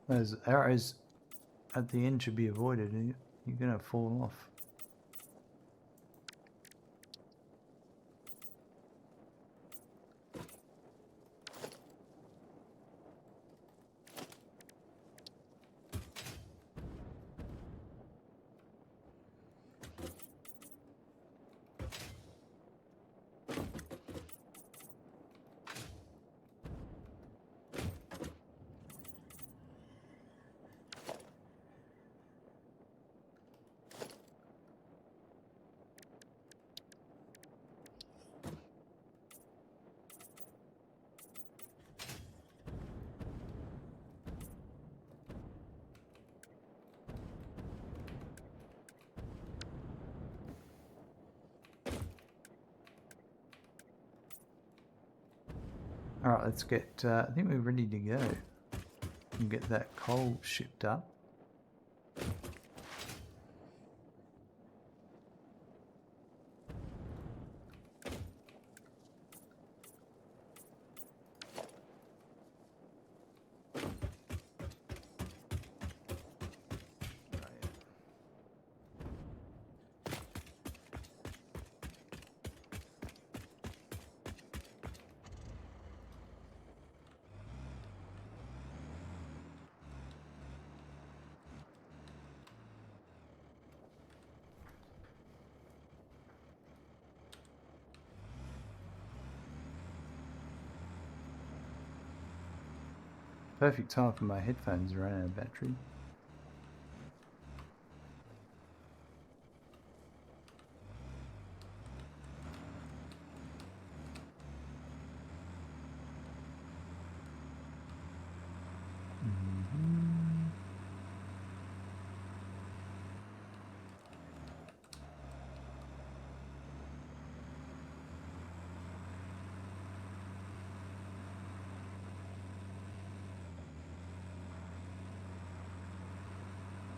Those arrows at the end should be avoided. You're going to fall off. Alright, let's get, I think we're ready to go. And get that coal shipped up. Perfect time for my headphones ran out of battery.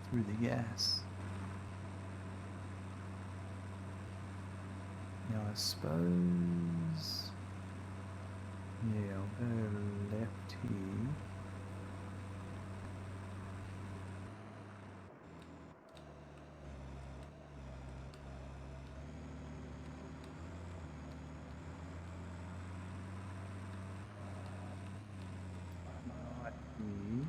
Through the gas. Now I suppose, yeah, I'll go left here. Right here.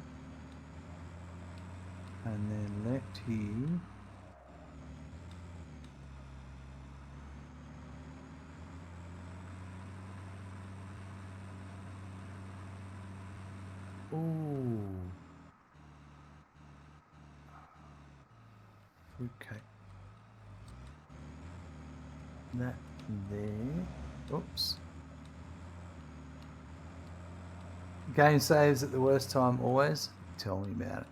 And then left here. Oh. Okay. That there. Oops. Game saves at the worst time always. Tell me about it.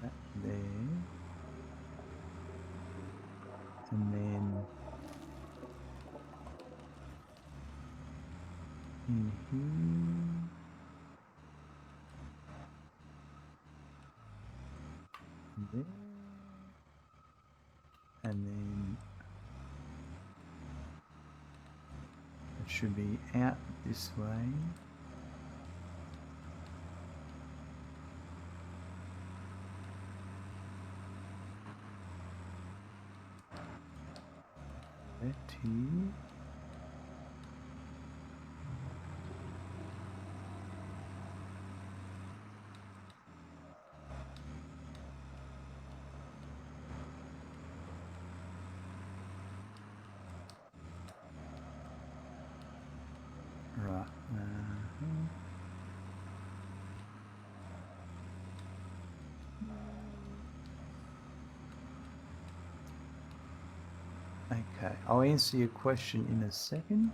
That there. And then in here. There. And then it should be out this way. Left here. Right. Okay, I'll answer your question in a second.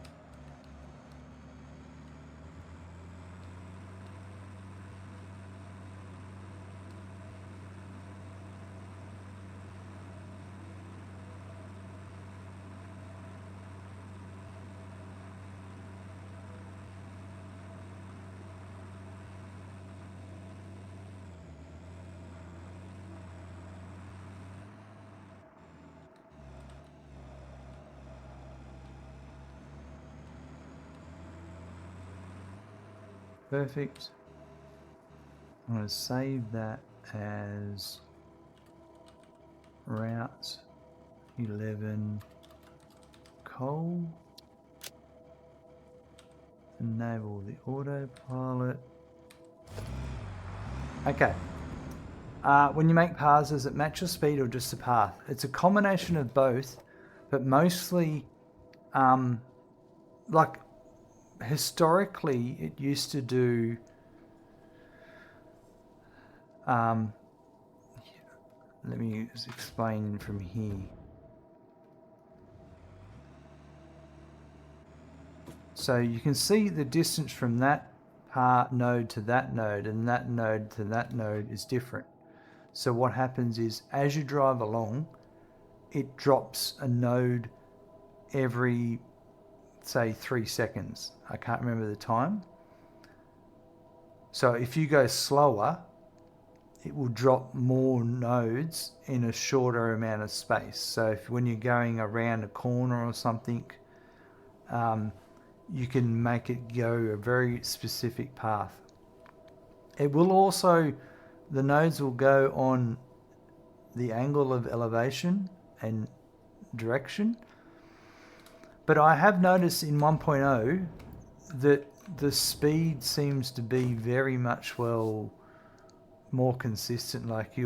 Perfect. I'm going to save that as route 11 coal. Enable the autopilot. Okay. When you make paths, does it match your speed or just the path? It's a combination of both, but mostly, like historically, it used to do. Let me just explain from here. So you can see the distance from that node to that node, and that node to that node is different. So what happens is, as you drive along, it drops a node every, say, 3 seconds. I can't remember the time. So if you go slower, it will drop more nodes in a shorter amount of space. So if when you're going around a corner or something, you can make it go a very specific path. It will also, the nodes will go on the angle of elevation and direction. But I have noticed in 1.0 that the speed seems to be very much, well, more consistent. Like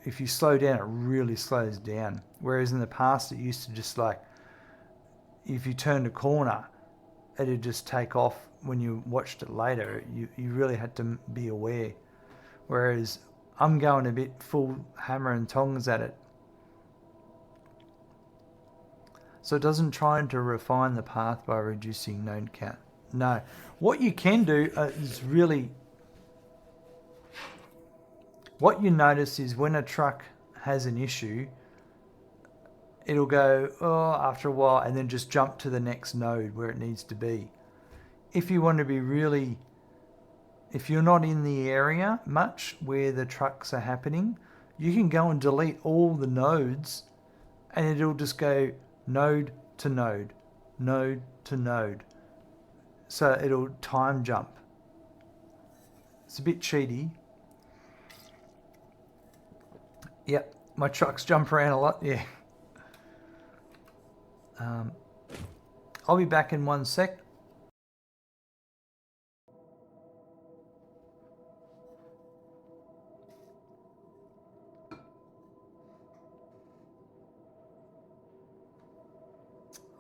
if you slow down, it really slows down. Whereas in the past, it used to just like, if you turned a corner, it'd just take off. When you watched it later, you really had to be aware. Whereas I'm going a bit full hammer and tongs at it. So it doesn't try to refine the path by reducing node count. No. What you can do is really... What you notice is when a truck has an issue, it'll go, after a while, and then just jump to the next node where it needs to be. If you want to be really... If you're not in the area much where the trucks are happening, you can go and delete all the nodes, and it'll just go node to node, node to node. So it'll time jump. It's a bit cheaty. Yep, my trucks jump around a lot, yeah. I'll be back in 1 sec.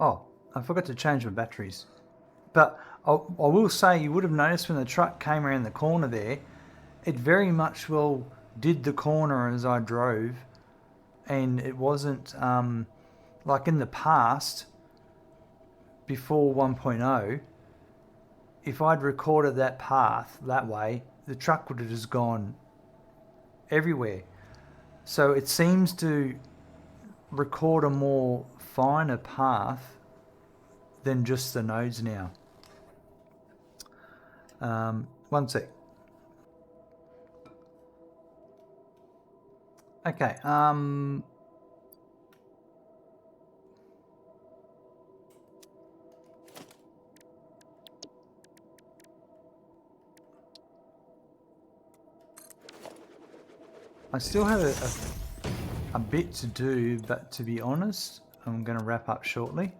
Oh, I forgot to change my batteries. But I will say, you would have noticed when the truck came around the corner there, it very much well did the corner as I drove, and it wasn't like in the past, before 1.0, if I'd recorded that path that way, the truck would have just gone everywhere. So it seems to record a more finer path than just the nodes now. 1 sec. Okay. I still have a bit to do, but to be honest, I'm going to wrap up shortly.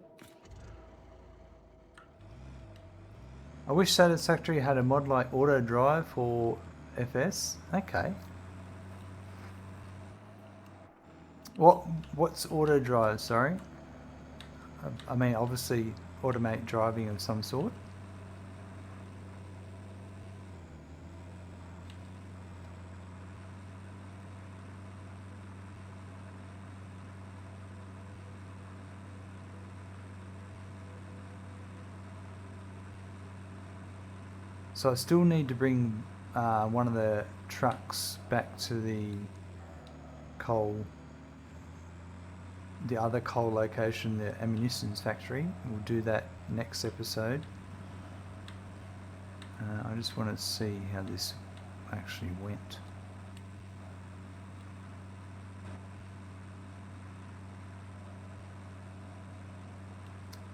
I wish Satisfactory had a mod like auto drive for FS. Okay. What's auto drive? Sorry. I mean, obviously automatic driving of some sort. So I still need to bring one of the trucks back to the other coal location, the ammunition factory. We'll do that next episode. I just want to see how this actually went.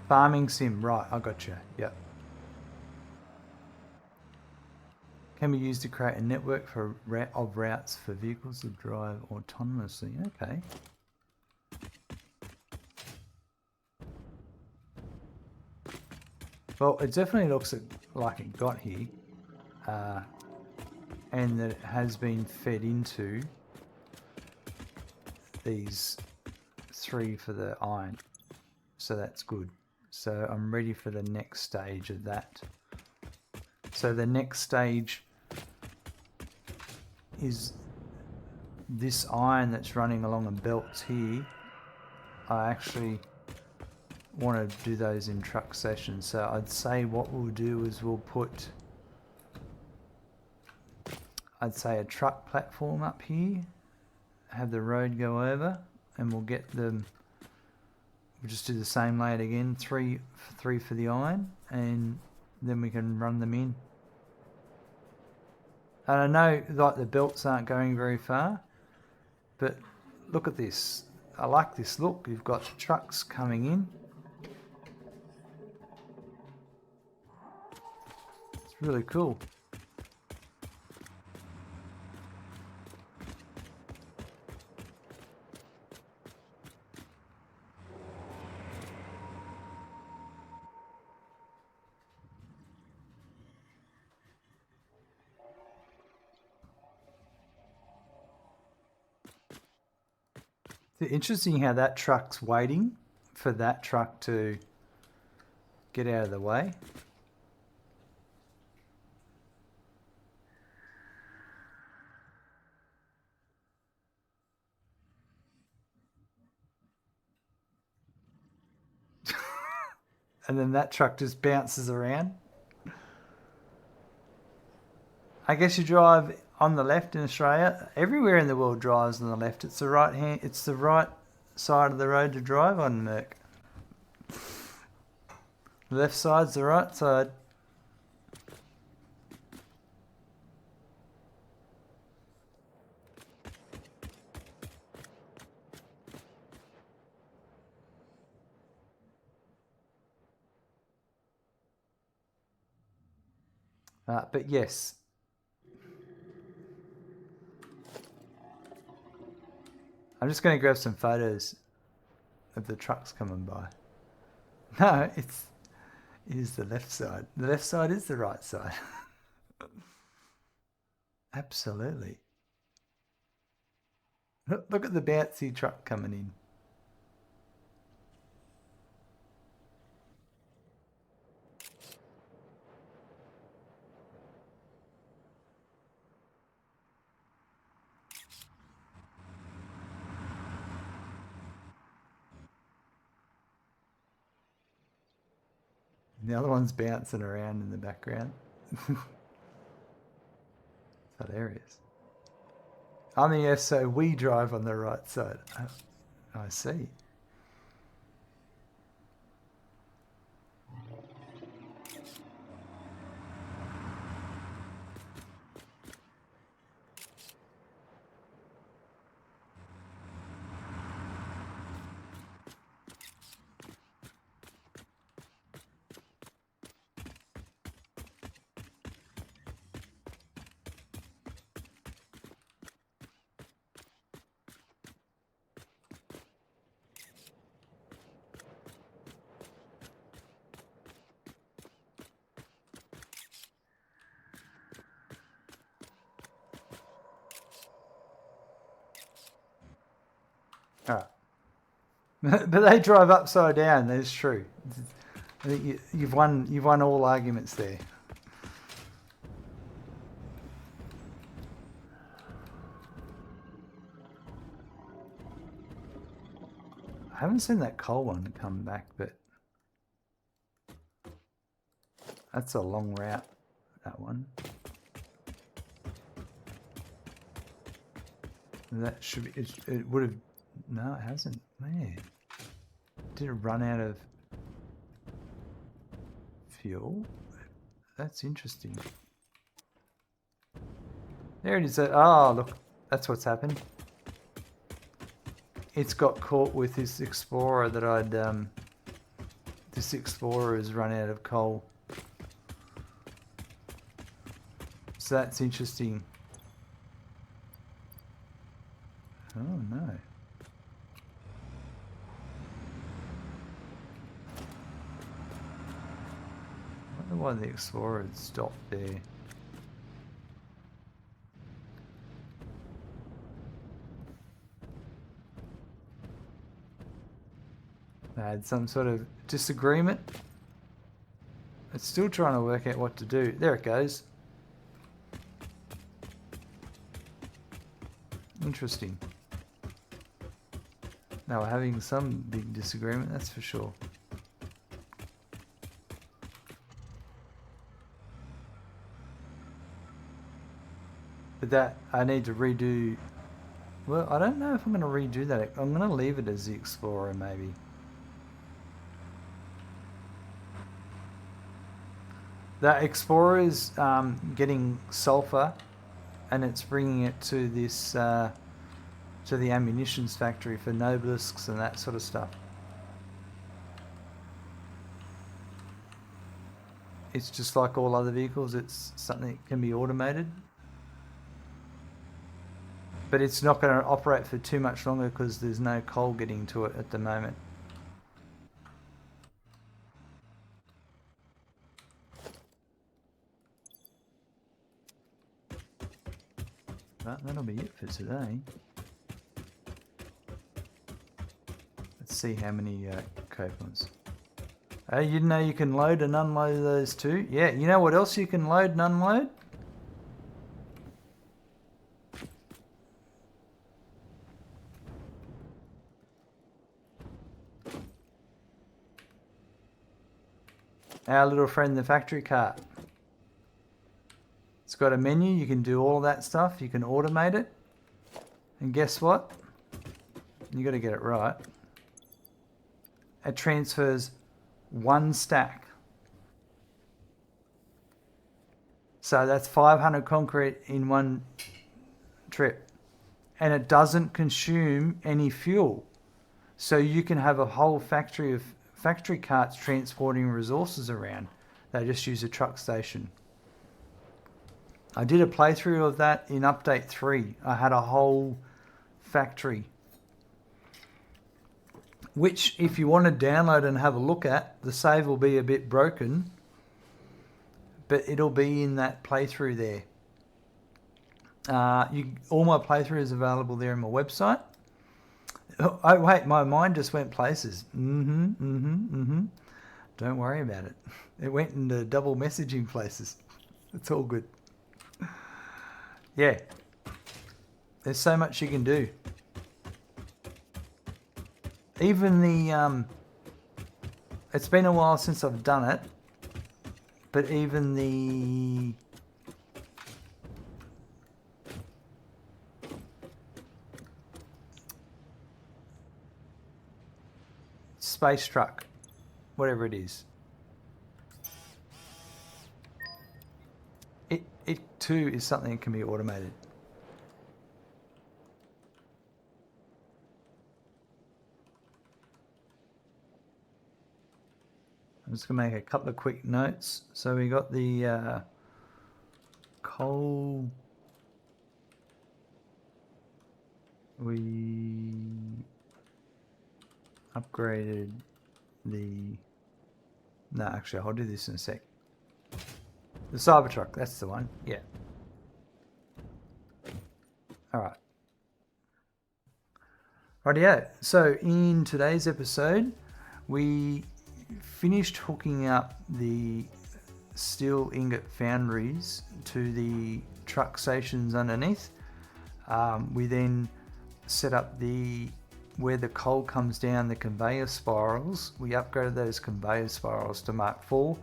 Farming sim, right, I got you. Yep. Can be used to create a network of routes for vehicles to drive autonomously. Okay. Well, it definitely looks like it got here, and that it has been fed into these 3 for the iron, so that's good. So I'm ready for the next stage of that. So the next stage is this iron that's running along the belts here. I actually want to do those in truck sessions, so I'd say what we'll do is we'll put, I'd say, a truck platform up here, have the road go over, and we'll get them, we'll just do the same layout again, 3 for the iron, and then we can run them in. And I know like the belts aren't going very far, but look at this. I like this look. You've got trucks coming in. It's really cool. It's interesting how that truck's waiting for that truck to get out of the way. And then that truck just bounces around. I guess you drive on the left in Australia. Everywhere in the world drives on the left. It's the right hand. It's the right side of the road to drive on, Merc. The left side's the right side. But yes. I'm just going to grab some photos of the trucks coming by. No, it is the left side. The left side is the right side. Absolutely. Look at the bouncy truck coming in. The other one's bouncing around in the background. It's hilarious. Yes, so we drive on the right side. I see. All right. But they drive upside down. That's true. I think you've won all arguments there. I haven't seen that coal one come back, but that's a long route, that one. That should be, it would have, no, it hasn't. Man, did it run out of fuel? That's interesting. There it is. Oh, look, that's what's happened. It's got caught with this Explorer that I'd, this Explorer has run out of coal. So that's interesting. Oh no. I wonder why the Explorer had stopped there. They had some sort of disagreement. It's still trying to work out what to do. There it goes. Interesting. They were having some big disagreement, that's for sure. But that, I need to redo... Well, I don't know if I'm going to redo that. I'm going to leave it as the Explorer, maybe. That Explorer is getting sulfur, and it's bringing it to this... to the ammunitions factory for nobelisks and that sort of stuff. It's just like all other vehicles, it's something that can be automated. But it's not going to operate for too much longer because there's no coal getting to it at the moment. But that'll be it for today. Let's see how many coupons. You know you can load and unload those too? Yeah, you know what else you can load and unload? Our little friend, the factory cart. It's got a menu, you can do all that stuff, you can automate it. And guess what? You got to get it right. It transfers 1 stack. So that's 500 concrete in one trip. And it doesn't consume any fuel. So you can have a whole factory of factory carts transporting resources around. They just use a truck station. I did a playthrough of that in update 3. I had a whole factory. Which, if you want to download and have a look at, the save will be a bit broken. But it'll be in that playthrough there. All my playthrough is available there on my website. Oh wait, my mind just went places. Don't worry about it. It went into double messaging places. It's all good. Yeah. There's so much you can do. Even the it's been a while since I've done it, but even the space truck, whatever it is, it too is something that can be automated. I'm just going to make a couple of quick notes. So we got the coal. We upgraded the... No, actually, I'll do this in a sec. The Cybertruck, that's the one. Yeah. Alright. Rightio. So in today's episode, we finished hooking up the Steel Ingot Foundries to the truck stations underneath. We then set up where the coal comes down, the conveyor spirals. We upgraded those conveyor spirals to Mark IV,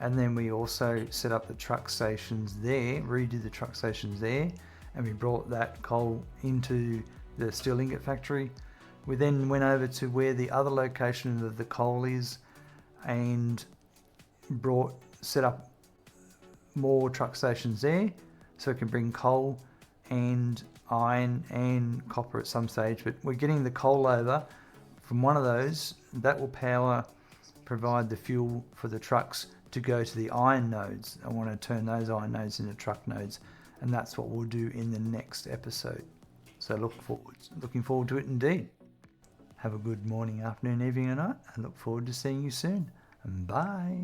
and then we also set up the truck stations there, redid the truck stations there, and we brought that coal into the Steel Ingot Factory. We then went over to where the other location of the coal is and set up more truck stations there so it can bring coal and iron and copper at some stage. But we're getting the coal over from one of those that will provide the fuel for the trucks to go to the iron nodes. I want to turn those iron nodes into truck nodes, and that's what we'll do in the next episode. So looking forward to it indeed. Have a good morning, afternoon, evening, or night, and look forward to seeing you soon. Bye.